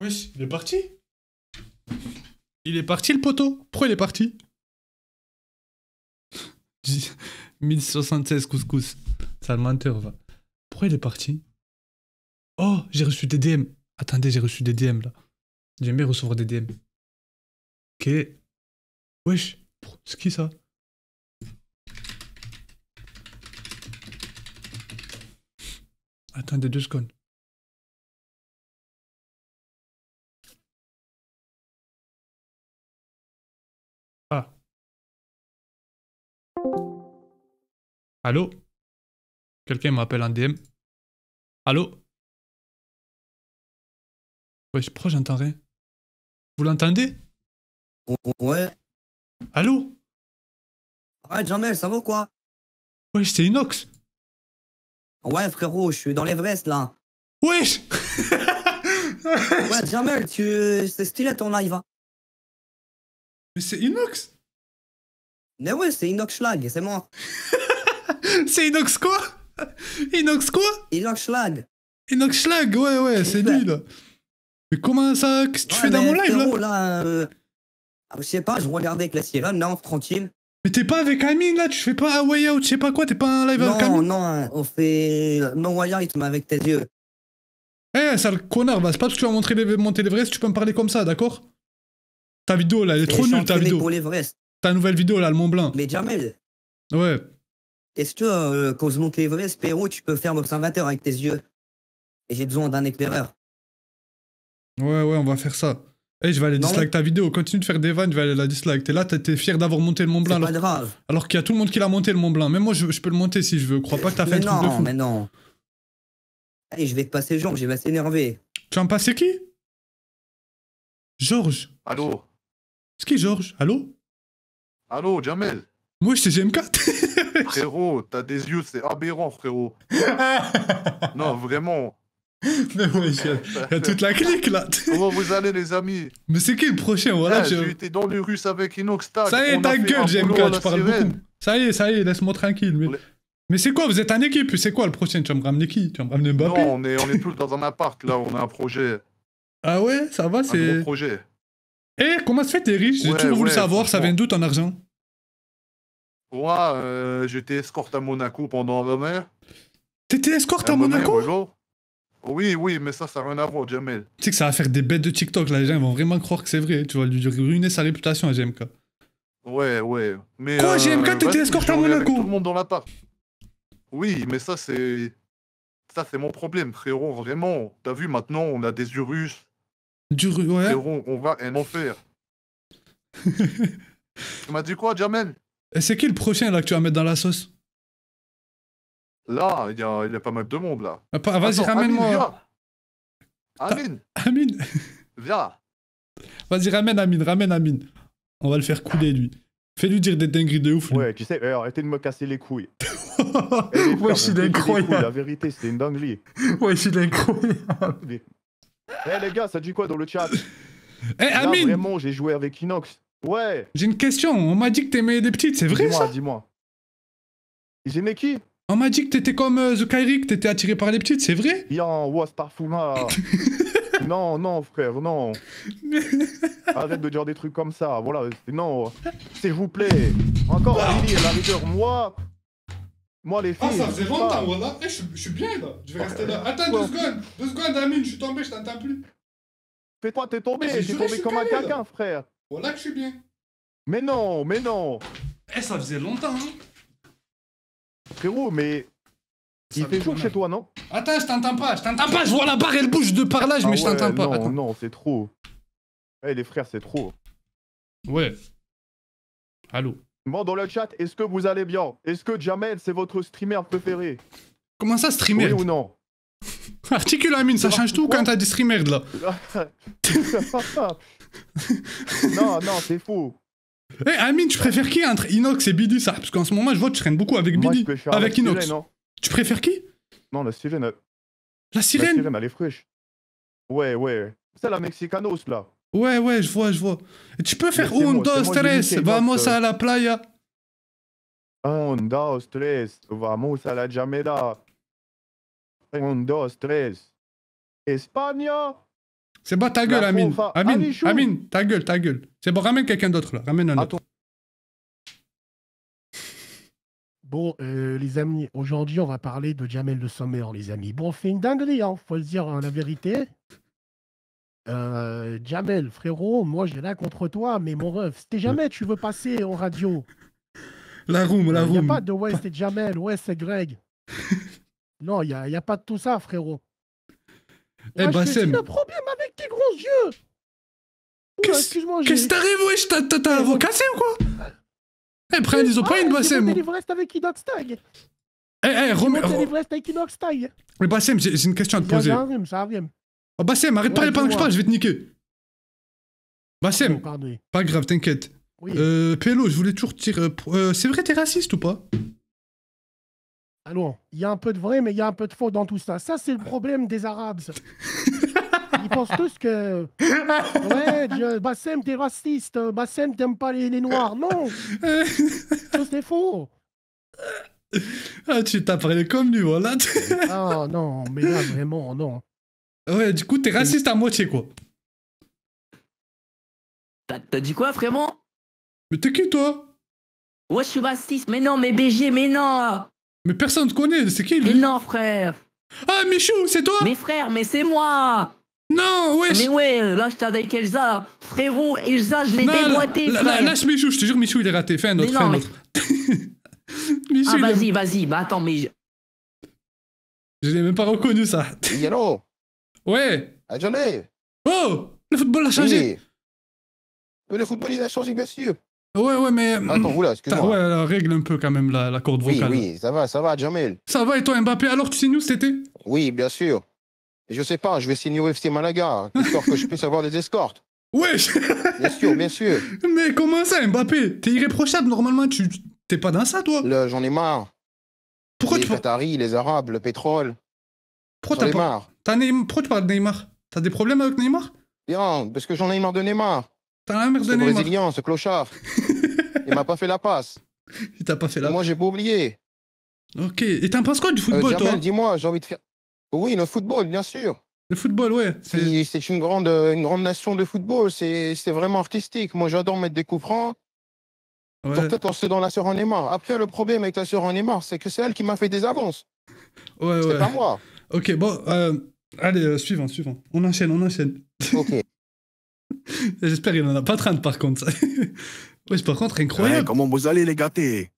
Wesh, il est parti? Il est parti le poteau? Pourquoi il est parti? 1076 couscous. Ça le menteur va. Pourquoi il est parti? Oh, j'ai reçu des DM. Attendez, j'ai reçu des DM là. J'aime bien recevoir des DM. Ok. Wesh, c'est qui ça? Attendez 2 secondes. Ah. Allô? Quelqu'un m'appelle en DM. Allô? Wesh, pourquoi j'entends rien? Vous l'entendez? Ouais. Allô? Ouais, Jamel, ça va ou quoi? Wesh, c'est Inox. Ouais, frérot, je suis dans l'Everest là. Wesh! Ouais, Jamel, c'est stylé ton live. Hein. Mais c'est Inox? Mais ouais, c'est Inox Schlag, c'est moi. C'est Inox quoi? Inox quoi? Inox Schlag. Inox Schlag, ouais, c'est lui là. Mais comment ça? Qu'est-ce que tu fais dans mon live frérot, là? Je sais pas, je regardais avec la sirène, non, tranquille. Mais t'es pas avec Amine là, tu fais pas un way out, je sais pas quoi, t'es pas un live avec Amine? Non, on fait no way out, mais avec tes yeux. Eh, sale connard, bah c'est pas parce que tu vas monter l'Everest, tu peux me parler comme ça, d'accord? Ta vidéo là, elle est trop nulle ta vidéo. Pour l'Everest. Ta nouvelle vidéo là, le Mont Blanc. Mais Jamel. Ouais. Est-ce que quand je monte l'Everest, Péro, tu peux faire l'observateur avec tes yeux? Et j'ai besoin d'un éclaireur. Ouais, on va faire ça. Eh, je vais aller dislike ta vidéo. Continue de faire des vannes, je vais aller la dislike. T'es là, t'es fier d'avoir monté le Mont Blanc. C'est pas grave. Alors qu'il y a tout le monde qui l'a monté le Mont Blanc. Même moi, je peux le monter si je veux. Crois pas que t'as fait un truc de fou. Mais non. Allez, je vais te passer Georges, il va s'énerver. Tu vas me passer qui? Georges. Allô? C'est qui Georges? Allô? Allô, Jamel? Moi, c'est GMK. Frérot, t'as des yeux, c'est aberrant, frérot. Non, vraiment. Mais ouais, il y a toute la clique là. Comment vous allez, les amis? Mais c'est qui le prochain? Voilà, j'ai été dans les Russes avec Inoxtag. Ça y est, ta gueule, GMK, tu parles beaucoup. Ça y est, laisse-moi tranquille. Mais c'est quoi? Vous êtes en équipe? C'est quoi le prochain? Tu vas me ramener qui? Tu vas me ramener Mbappé? Non, on est tous dans un appart là, on a un projet. Ah ouais, ça va, c'est. Un gros projet. Eh, comment ça fait t'es riche? J'ai toujours voulu savoir, ça vient d'où ton argent? Moi, j'étais escorte à Monaco pendant un moment. T'étais escorte à Monaco? Oui, mais ça n'a rien à voir, Jamel. Tu sais que ça va faire des bêtes de TikTok, là, les gens vont vraiment croire que c'est vrai. Tu vas lui ruiner sa réputation à GMK. Ouais. Mais, quoi, GMK, t'étais escorte à Monaco? Tout le monde dans l'appart. Oui, mais ça, c'est mon problème, frérot, vraiment. T'as vu, maintenant, on a des Urus. Ouais. Frérot, on va en enfer. Tu m'as dit quoi, Jamel? Et c'est qui le prochain, là, que tu vas mettre dans la sauce? Là, il y a pas mal de monde, là. Vas-y, ramène-moi. Amine, Amine. viens. Vas-y, ramène Amine. On va le faire couler, lui. Fais-lui dire des dingueries de ouf. Lui. Ouais, tu sais, arrêtez de me casser les couilles. Ouais, je suis incroyable. La vérité, c'était une dinguerie. Ouais, je suis incroyable. Les gars, ça dit quoi dans le chat? Amine. Vraiment, j'ai joué avec Inox. Ouais. J'ai une question. On m'a dit que t'aimais des petites, c'est vrai ça? Dis-moi. J'aimais qui? On m'a dit que t'étais comme The Kairi, que t'étais attiré par les petites, c'est vrai? Yan, was parfuma. Non, frère, non. Arrête de dire des trucs comme ça. Voilà, non. S'il vous plaît. Encore Lily, la rigueur, moi, les filles. Ah, ça faisait je sais longtemps, pas. voilà. Je suis bien là. Je vais rester là. Attends 2 secondes, Amine. Je suis tombé, je t'entends plus. Fais-toi, t'es tombé. J'ai T'es juré, je tombé suis comme un calé, là. caquin, frère. Voilà que je suis bien. Mais non. Ça faisait longtemps, hein. Frérot, mais. Il fait jour chez toi, non? Attends, je t'entends pas. Je vois la barre, elle bouge de par là, mais je t'entends pas. Attends. Non, c'est trop. Les frères, c'est trop. Ouais. Allô. Bon, dans le chat, est-ce que vous allez bien? Est-ce que Jamel, c'est votre streamer préféré? Comment ça, streamer? Oui ou non? Articule, Amine, ça change tout quand t'as dit streamer, là. Non, c'est faux. Amine, tu préfères qui entre Inox et Bidi, ça? Parce qu'en ce moment, je vois que tu traînes beaucoup avec Moi, Bidi. je préfère Avec la Inox. sirène, non? Tu préfères qui? Non, la sirène. La sirène? La sirène, elle est fraîche. Ouais. C'est la Mexicanos, là. Ouais, je vois. Et tu peux faire Mais c'est un, moi, dos, j'ai tres, niqué vamos Inox, a la playa. Un, dos, tres. Vamos a la Jamela. Un, dos, tres. España. C'est bon, ta gueule, La Amine. Fonfa. Amine, Amichou. ta gueule. C'est bon, ramène quelqu'un d'autre, là. Ramène un autre. Bon, les amis, aujourd'hui, on va parler de Jamel Le Sommer, les amis. Bon, on fait une dinguerie, hein, faut le dire la vérité. Jamel, frérot, moi, j'ai rien contre toi, mais mon ref, si jamais tu veux passer en radio... La room. Il n'y a pas de ouais, c'est Jamel, ouais, c'est Greg. Non, il n'y a pas de tout ça, frérot. Eh, Bassem. Le problème avec tes gros yeux. Excuse-moi, Qu'est-ce qui t'arrive, wesh? T'as la voix cassée ou quoi? Prends un isoprène, Bassem. C'est l'Everest avec Inox Tag. remets. l'Everest avec Inox Tag. Mais Bassem, j'ai une question à te poser. Ça arrive. Oh, Bassem, arrête de parler pendant que je parle, je vais te niquer. Bassem, Pardon. pas grave, t'inquiète. Oui. Pélo, je voulais toujours te dire. C'est vrai, t'es raciste ou pas? Alors, il y a un peu de vrai, mais il y a un peu de faux dans tout ça. Ça, c'est le problème des Arabes. Ils pensent tous que... Ouais, Bassem, t'es raciste. Bassem, t'aimes pas les Noirs. Non. Ça, c'est faux. Ah, tu t'as parlé comme lui, voilà. Ah non, mais là, vraiment, non. Ouais, du coup, t'es raciste à moitié, quoi. T'as dit quoi, frérot? Mais t'es qui, toi? Ouais, je suis raciste. Mais non, mais BG, mais non. Mais personne te connaît, c'est qui, lui? Mais non, frère. Ah, Michou, c'est toi? Mais frère, mais c'est moi. Non, wesh. Mais ouais, là, j'étais avec Elsa. Frérot, Elsa, je l'ai déboîté, frère. Lâche Michou, je te jure, Michou, il est raté. Fais un autre, Mais non, Michou, ah, il est- vas-y, bah attends, mais... Je l'ai même pas reconnu, ça. Hello. Ouais. Johnny. Oh, le football a changé. Oui. Le football, il a changé, bien sûr. Ouais, mais... Attends, oula, excuse-moi. Ouais, alors, règle un peu quand même la corde Oui, vocale. oui, ça va, Jamel. Ça va, et toi, Mbappé, alors, tu signes où cet été? Oui, bien sûr. Et je sais pas, je vais signer au FC Malaga, histoire que je puisse avoir des escortes. Wesh. Bien sûr. Mais comment ça, Mbappé? T'es irréprochable, normalement, t'es pas dans ça, toi? J'en ai marre. Pourquoi les Qataris, les Arabes, le pétrole. Pourquoi J'en ai marre. Pourquoi tu parles de Neymar? T'as des problèmes avec Neymar? Bien, parce que j'en ai marre de Neymar. T'as la merde de Ce Neymar. Brésilien, ce clochard. Il m'a pas fait la passe. Il t'a pas fait la passe. Moi, j'ai pas oublié. Ok, et t'en penses quoi du football, toi? Jamel, dis-moi, j'ai envie de faire... Oui, le football, bien sûr. Le football, ouais. C'est une grande nation de football, c'est vraiment artistique. Moi, j'adore mettre des coups francs. Ouais. Surtout quand c'est dans la sœur en Neymar. Après, le problème avec la sœur en Neymar, c'est que c'est elle qui m'a fait des avances. Ouais. C'est pas moi. Ok, bon, allez, suivant. On enchaîne. Ok. J'espère qu'il en a pas 30 par contre. Ouais, par contre, incroyable. Comment vous allez les gâter?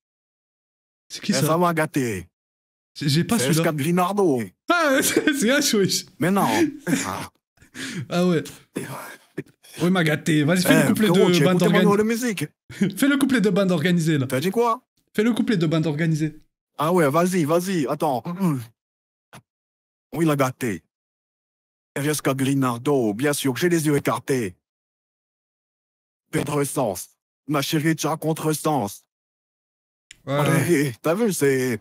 C'est qui ça? Ça va gâter. J'ai pas C'est celui-là. Escat Grinardo. Ah, c'est un chouïch. Mais non. Ah ouais. Oui, m'a gâté. Vas-y, fais le couplet de bande organisée. musique. Fais le couplet de bande organisée, là. T'as dit quoi? Fais le couplet de bande organisée. Ah ouais, vas-y, attends. Oui, il a gâté. Jusqu'à Grinardo, bien sûr que j'ai les yeux écartés. Perdre sens. Ma chérie, tu as contresens. Allez, t'as vu, c'est...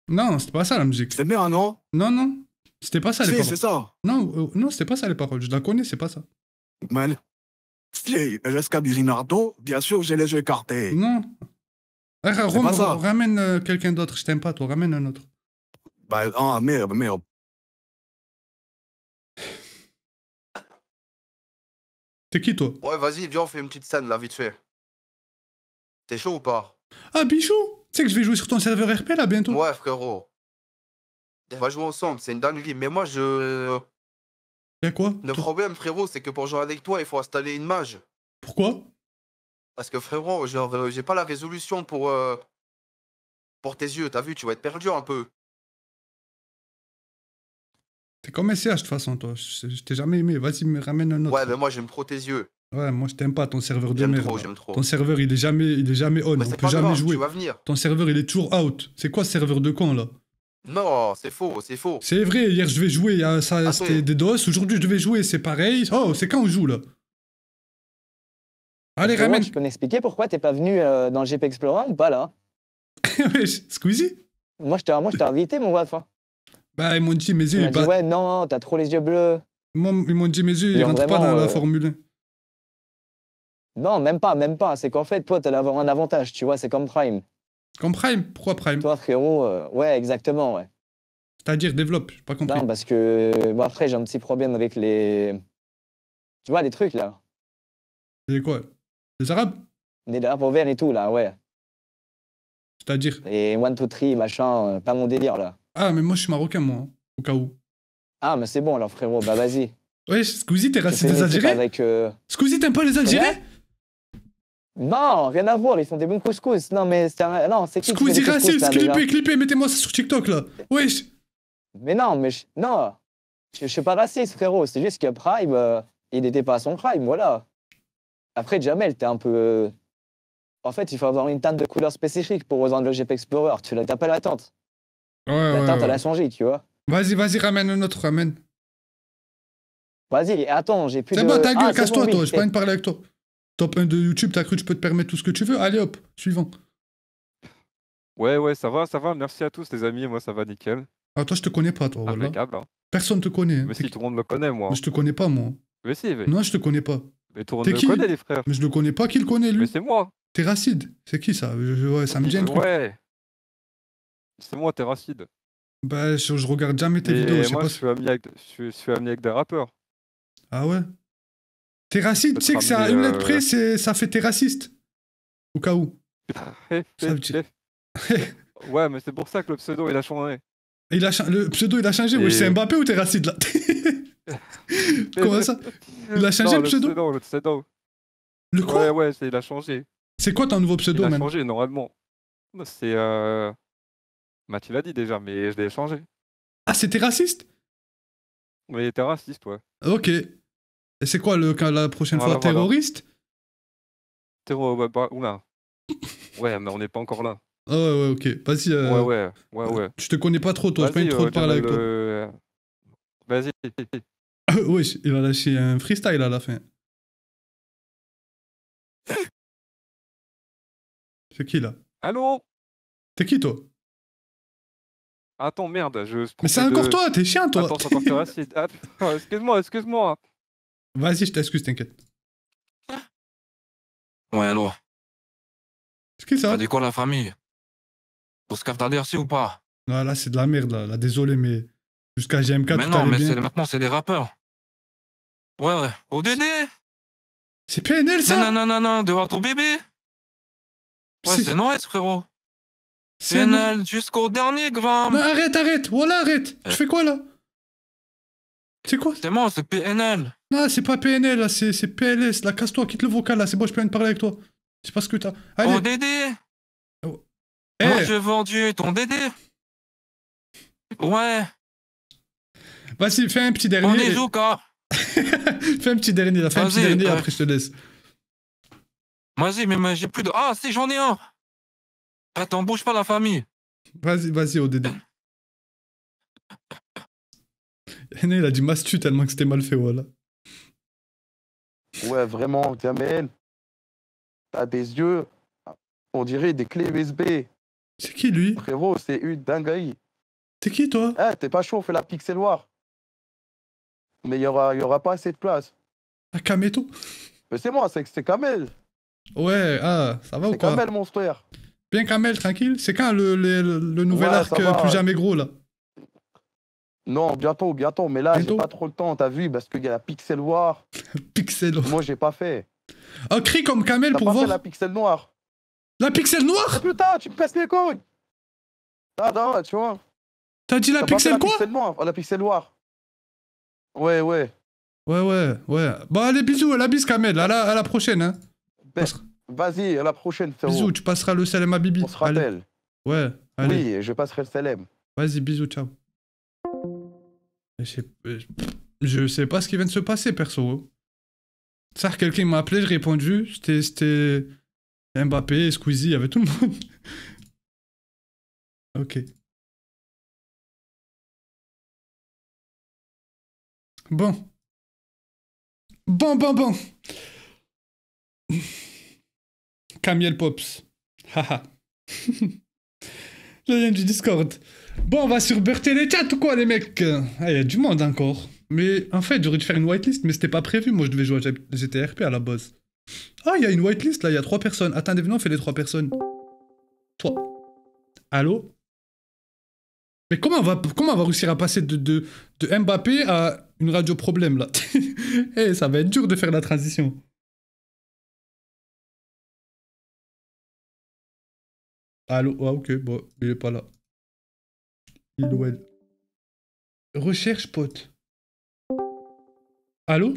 Non, c'était pas ça la musique. C'est bien, non? Non, non. C'était pas ça les Si, paroles. c'est ça. Non, non, c'était pas ça les paroles. Je la connais, c'est pas ça. Man. Si, jusqu'à Grinardo, bien sûr que j'ai les yeux écartés. Non. C'est pas ça. Ramène quelqu'un d'autre, je t'aime pas toi, ramène un autre. Bah, ah, merde. T'es qui toi? Ouais, vas-y, viens, on fait une petite scène là, vite fait. T'es chaud ou pas? Ah, Bichou! Tu sais que je vais jouer sur ton serveur RP là bientôt? Ouais, frérot. On va jouer ensemble, c'est une dinguerie. Mais moi, Y'a quoi? Le problème, frérot, c'est que pour jouer avec toi, il faut installer une mage. Pourquoi? Parce que, frérot, genre, j'ai pas la résolution pour tes yeux, t'as vu, tu vas être perdu un peu. T'es comme SCH de toute façon, toi. Je t'ai jamais aimé. Vas-y, me ramène un autre. Ouais, mais moi, j'aime trop tes yeux. Ouais, moi je t'aime pas, ton serveur de J'aime merde. trop, là. j'aime trop. Ton serveur il est jamais on, Mais on c'est peut pas jamais grave, jouer. tu vas venir. Ton serveur il est toujours out. C'est quoi ce serveur de con là? Non, c'est faux, c'est faux. C'est vrai, hier je vais jouer, ça c'était des DOS, aujourd'hui je devais jouer, c'est pareil. Oh, c'est quand on joue là? Allez, Frérot, ramène. tu peux m'expliquer pourquoi t'es pas venu dans le GP Explorer ou pas là? Squeezie? Moi je t'ai invité mon ref. Bah ils m'ont dit mes Tu yeux, m'as dit ouais non, t'as trop les yeux bleus. Moi, ils m'ont dit mes yeux, ils Genre rentrent pas vraiment, dans la Formule 1. Non, même pas. C'est qu'en fait, toi, t'as un avantage, tu vois, c'est comme Prime. Comme Prime? Pourquoi Prime? Toi, frérot, ouais, exactement, ouais. C'est-à-dire développe, j'ai pas compris. Non, parce que bon, après, j'ai un petit problème avec les. Tu vois, les trucs là. C'est quoi? Les Arabes? Les drapeaux verts et tout là, ouais. C'est-à-dire? Et 1, 2, 3, machin, pas mon délire là. Ah, mais moi je suis marocain, moi, hein, au cas où. Ah, mais c'est bon alors, frérot, bah vas-y. Ouais, Squeezie, t'es Je raciste fais une des équipe Algériens? avec, Squeezie, t'aimes pas les Algériens? Non, rien à voir, ils font des bons couscous. Non, mais c'est un... Non, c'est qui qui fait Squeezie des couscous, raciste, là, déjà clippez, mettez-moi ça sur TikTok là. Wesh. Mais non, non, je suis pas raciste, frérot. C'est juste que Prime, il n'était pas à son prime, voilà. Après, Jamel, t'es un peu. En fait, il faut avoir une teinte de couleur spécifique pour rejoindre le GP Explorer. T'as pas la teinte. La teinte, elle a changé, tu vois. Vas-y, ramène un autre, ramène. Vas-y, attends, j'ai plus de. C'est bon, ta gueule, c'est casse-toi, bon, toi, oui, j'ai pas envie de parler avec toi. Top 1 de YouTube, t'as cru que tu peux te permettre tout ce que tu veux? Allez hop, suivant. Ouais, ça va. Merci à tous, les amis. Moi, ça va nickel. Ah, toi, je te connais pas, toi, voilà. Impeccable. Hein. Personne te connaît. Hein. Mais si, tout le monde me connaît, moi. Mais je te connais pas, moi. Mais si, mais... Non, je te connais pas. Mais tout le monde T'es me qui? connaît, les frères. Mais je le connais pas, qui le connaît, lui? Mais c'est moi. T'es Racide. C'est qui, ça? Ouais, ça me dit un truc. Ouais. C'est moi, t'es Racide. Bah, je regarde jamais tes vidéos, je sais moi, pas. je suis ami avec des rappeurs. Ah ouais? T'es raciste, tu sais que c'est à une lettre près, ça fait t'es raciste. Au cas où. Ouais, mais c'est pour ça que le pseudo, il a changé. Le pseudo, il a changé? Ouais, c'est Mbappé ou t'es raciste, là? Comment ça? Il a changé, non, le pseudo? Le pseudo. Le quoi? Ouais, il a changé. C'est quoi ton nouveau pseudo, même? même? Il a changé, normalement. C'est... Bah, tu l'as dit déjà, mais je l'ai changé. Ah, c'était raciste? Oui, t'es raciste, ouais. Ok. Et c'est quoi la prochaine fois? Terroriste? Oula. Ouais, mais on n'est pas encore là. Ah ouais, ok. Vas-y. Ouais. Je te connais pas trop, toi. J'ai pas envie trop de parler avec toi. Vas-y. Oui, il a lâché un freestyle à la fin. C'est qui, là? Allô? T'es qui, toi? Attends, merde, Mais c'est encore toi, t'es chiant, toi. Attends, c'est encore toi, raciste. Excuse-moi. Vas-y, je t'excuse, t'inquiète. Ouais, allô. C'est qui ça? T'as dit quoi, la famille? Pour se capter aussi ou pas? Non, là, c'est de la merde, là. Désolé, mais jusqu'à GM4, mais tout non, allait mais bien. maintenant, c'est des rappeurs. Ouais. ODD. C'est PNL, ça? Non, de voir ton bébé. Ouais, c'est Noël, frérot. C'est PNL jusqu'au dernier gramme. Non, arrête. Voilà, arrête. Tu fais quoi, là? C'est quoi? C'est moi, c'est PNL. Non, c'est pas PNL, là, c'est PLS. Là, casse-toi, quitte le vocal, là. C'est bon, je peux rien te parler avec toi. C'est pas ce que t'as. Allez. ODD. Moi, j'ai vendu ton DD. Ouais. Vas-y, fais un petit dernier. On est Jouka. Fais un petit dernier, là. Fais un petit dernier, après je te laisse. Vas-y, mais j'ai plus de... Ah, si, j'en ai un. Attends, bouge pas la famille. Vas-y, ODD. Henné, il a dit mastu tellement que c'était mal fait, voilà. Ouais, vraiment, Jamel. T'as des yeux, on dirait des clés USB. C'est qui, lui? Frérot, c'est une dinguerie. T'es qui, toi? Eh, t'es pas chaud, on fait la Pixel War. Mais il y aura pas assez de place. Ah, Kameto? Mais c'est moi, c'est Kamel. Ouais, ah, ça va ou C'est quoi? Kamel, mon frère. Bien Kamel, tranquille. C'est quand le nouvel Ouais, arc ça va. plus jamais gros, là? Non, bientôt. Mais là, j'ai pas trop le temps, t'as vu, parce qu'il y a la Pixel War. Pixel War. Moi, j'ai pas fait. Oh, crie comme Kamel T'as pour pas voir. fait la Pixel Noire. La Pixel Noire? Mais putain, tu me casses les couilles. Ah, non, tu vois. T'as dit la T'as pas Pixel fait quoi? La Pixel Noire. La Pixel Noire. Ouais. Ouais. Bon, allez, bisous, à la bise, Kamel. À la prochaine, hein. Vas-y, à la prochaine, frérot. Bisous, tu passeras le salam à Bibi. On se rappelle. Ouais, allez. Oui, je passerai le salam. Vas-y, bisous, ciao. Je sais pas ce qui vient de se passer, perso. Ça, quelqu'un m'a appelé, j'ai répondu. C'était Mbappé, Squeezie, il y avait tout le monde. Ok. Bon. Bon. Camiel Pops. Haha. Le lien du Discord. Bon, on va sur Berthe les chats ou quoi, les mecs? Ah, il y a du monde encore. Mais en fait, j'aurais dû faire une whitelist, mais c'était pas prévu. Moi, je devais jouer à GTRP à la base. Ah, il y a une whitelist là, il y a 3 personnes. Attendez, venez, on fait les 3 personnes. Toi. Allô? Mais comment on va réussir à passer de Mbappé à une radio problème là? Eh, ça va être dur de faire la transition. Allô? Ah, ok, bon, il est pas là. Il ou elle. Recherche pote. Allô?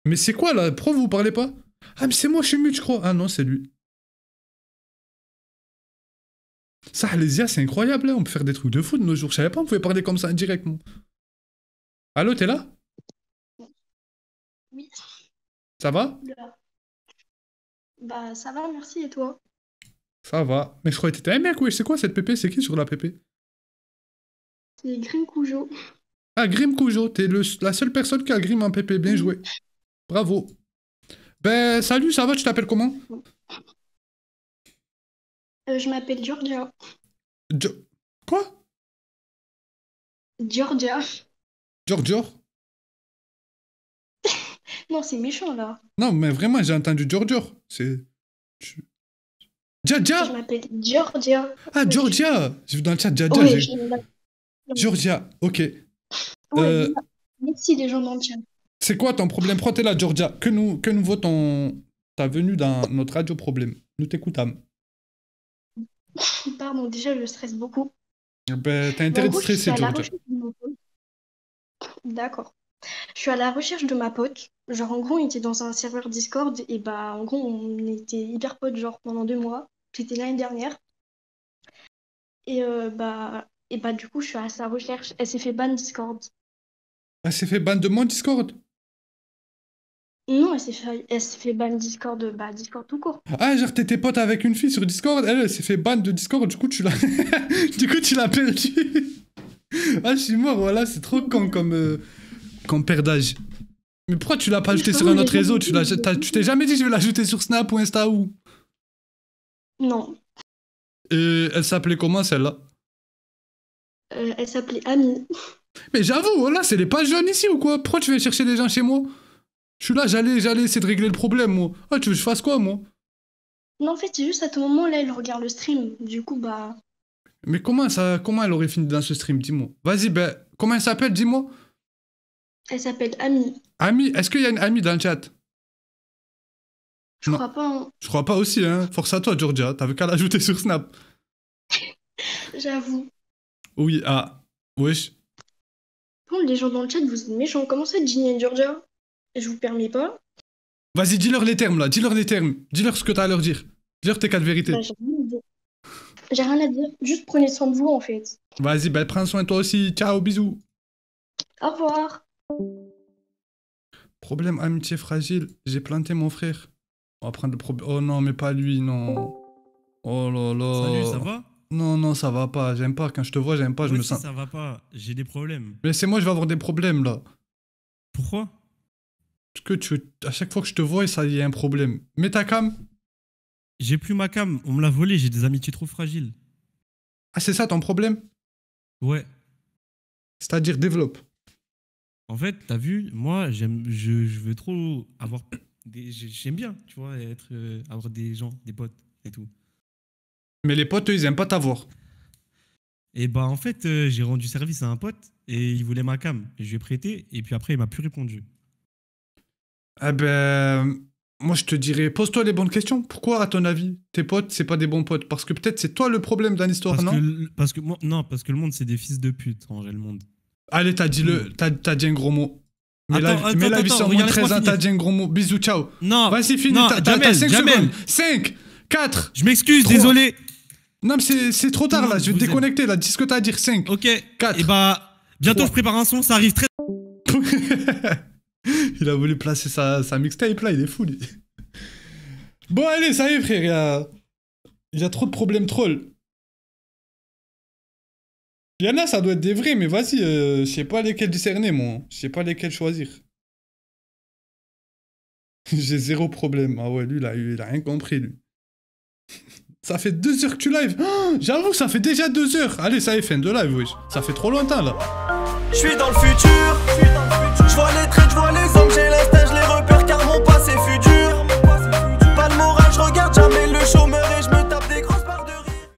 Mais c'est quoi là? Pourquoi vous parlez pas? Ah, mais c'est moi, je suis mute, je crois. Ah non, c'est lui. Ça, les IA, c'est incroyable, hein. On peut faire des trucs de fou de nos jours. Je savais pas, on pouvait parler comme ça indirectement. Allô, t'es là? Oui. Ça va? Bah ça va, merci, et toi? Ça va. Mais je croyais que t'étais un mec, wesh. C'est quoi cette pépé? C'est qui sur la pépé? C'est Grim Cujo. Ah, Grim Cujo. T'es la seule personne qui a Grim en pépé. Bien joué. Bravo. Ben, salut, ça va? Tu t'appelles comment? Je m'appelle Georgia. Quoi? Georgia. Giorgio? Non, c'est méchant là. Non, mais vraiment, j'ai entendu Giorgio. C'est... Jaja! Je m'appelle Georgia. Ah, Georgia! J'ai vu dans le chat Jaja. Ouais, Georgia, ok. Ouais, merci les gens dans le chat. C'est quoi ton problème? Pourquoi t'es là, Georgia? Que nous vaut ta venue dans notre radio problème? Nous t'écoutons. Pardon, déjà je stresse beaucoup. Ben, t'as intérêt de stresser, Georgia. D'accord. Je suis à la recherche de ma pote. Genre, en gros, on était dans un serveur Discord et bah, en gros, on était hyper potes, genre, pendant 2 mois. C'était l'année dernière. Et du coup, je suis à sa recherche. Elle s'est fait ban Discord. Elle s'est fait ban de mon Discord? Non, elle s'est fait ban Discord, bah, Discord tout court. Ah, genre, t'étais pote avec une fille sur Discord, elle s'est fait ban de Discord, du coup, tu l'as perdu. Ah, je suis mort, voilà, c'est trop con comme perdage. Mais pourquoi tu l'as pas ajouté sur un autre réseau? Tu t'es jamais dit je vais l'ajouter sur Snap ou Insta ou? Non. Et elle s'appelait comment celle-là? Elle s'appelait Ami. Mais j'avoue, voilà, c'est les pas jeunes ici ou quoi? Pourquoi tu vas chercher des gens chez moi? Je suis là, j'allais essayer de régler le problème, moi. Ah, tu veux que je fasse quoi, moi? Non, en fait, c'est juste à tout moment, là, elle regarde le stream. Du coup, bah... Mais comment elle aurait fini dans ce stream, dis-moi? Vas-y, ben, comment elle s'appelle, dis-moi? Elle s'appelle Ami. Ami? Est-ce qu'il y a une amie dans le chat? Je crois pas, hein. Je crois pas aussi, hein. Force à toi, Georgia. T'avais qu'à l'ajouter sur Snap. J'avoue. Oui, ah. Wesh. Bon, les gens dans le chat, vous êtes méchants. Comment ça, Ginny et Georgia? Je vous permets pas. Vas-y, dis-leur les termes, là. Dis-leur les termes. Dis-leur ce que t'as à leur dire. Dis-leur tes 4 vérités. Bah, j'ai rien à dire. Juste prenez soin de vous, en fait. Vas-y, ben, prends soin de toi aussi. Ciao, bisous. Au revoir. Problème amitié fragile. J'ai planté mon frère. On va prendre le problème. Oh non, mais pas lui, non. Oh là là. Salut, ça va? Non, ça va pas. J'aime pas. Quand je te vois, j'aime pas. Je Moi me aussi, sens. ça va pas. J'ai des problèmes. Mais c'est moi, je vais avoir des problèmes là. Pourquoi? Parce que à chaque fois que je te vois, ça y a un problème. Mets ta cam. J'ai plus ma cam. On me l'a volée. J'ai des amitiés trop fragiles. Ah, c'est ça ton problème? Ouais. C'est-à-dire développe. En fait, t'as vu, moi, je veux trop avoir j'aime bien, tu vois, avoir des gens, des potes et tout. Mais les potes, eux, ils aiment pas t'avoir. Et bah, en fait, j'ai rendu service à un pote et il voulait ma cam. Et je lui ai prêté et puis après, il m'a plus répondu. Eh ben, moi, je te dirais, pose-toi les bonnes questions. Pourquoi, à ton avis, tes potes, c'est pas des bons potes? Parce que peut-être c'est toi le problème dans l'histoire, non? Parce que le monde, c'est des fils de pute, en vrai, le monde. Allez, t'as dit un gros mot. Mais la vie sur moins 13 ans, t'as dit un gros mot. Bisous, ciao. Non. Vas-y, fini. Non, T'as 5 Jamel. secondes. 5, 4. Je m'excuse, 3. désolé. Non, mais c'est trop tard là. Je vais te déconnecter là. Dis ce que t'as à dire. 5. Ok. 4. Et bah, bientôt, 3. Je prépare un son. Ça arrive très. Il a voulu placer sa mixtape là. Il est fou, lui. Bon, allez, ça y est, frère. Il y a trop de problèmes trolls. Il y en a, ça doit être des vrais, mais vas-y, je sais pas lesquels discerner, moi. Je sais pas lesquels choisir. J'ai 0 problème. Ah ouais, lui, il a rien compris, lui. Ça fait 2 heures que tu live. Oh, j'avoue, ça fait déjà 2 heures. Allez, ça y est, fin de live, wesh. Ça fait trop longtemps, là. Je suis dans le futur. Je vois les traits, je vois les hommes, j'ai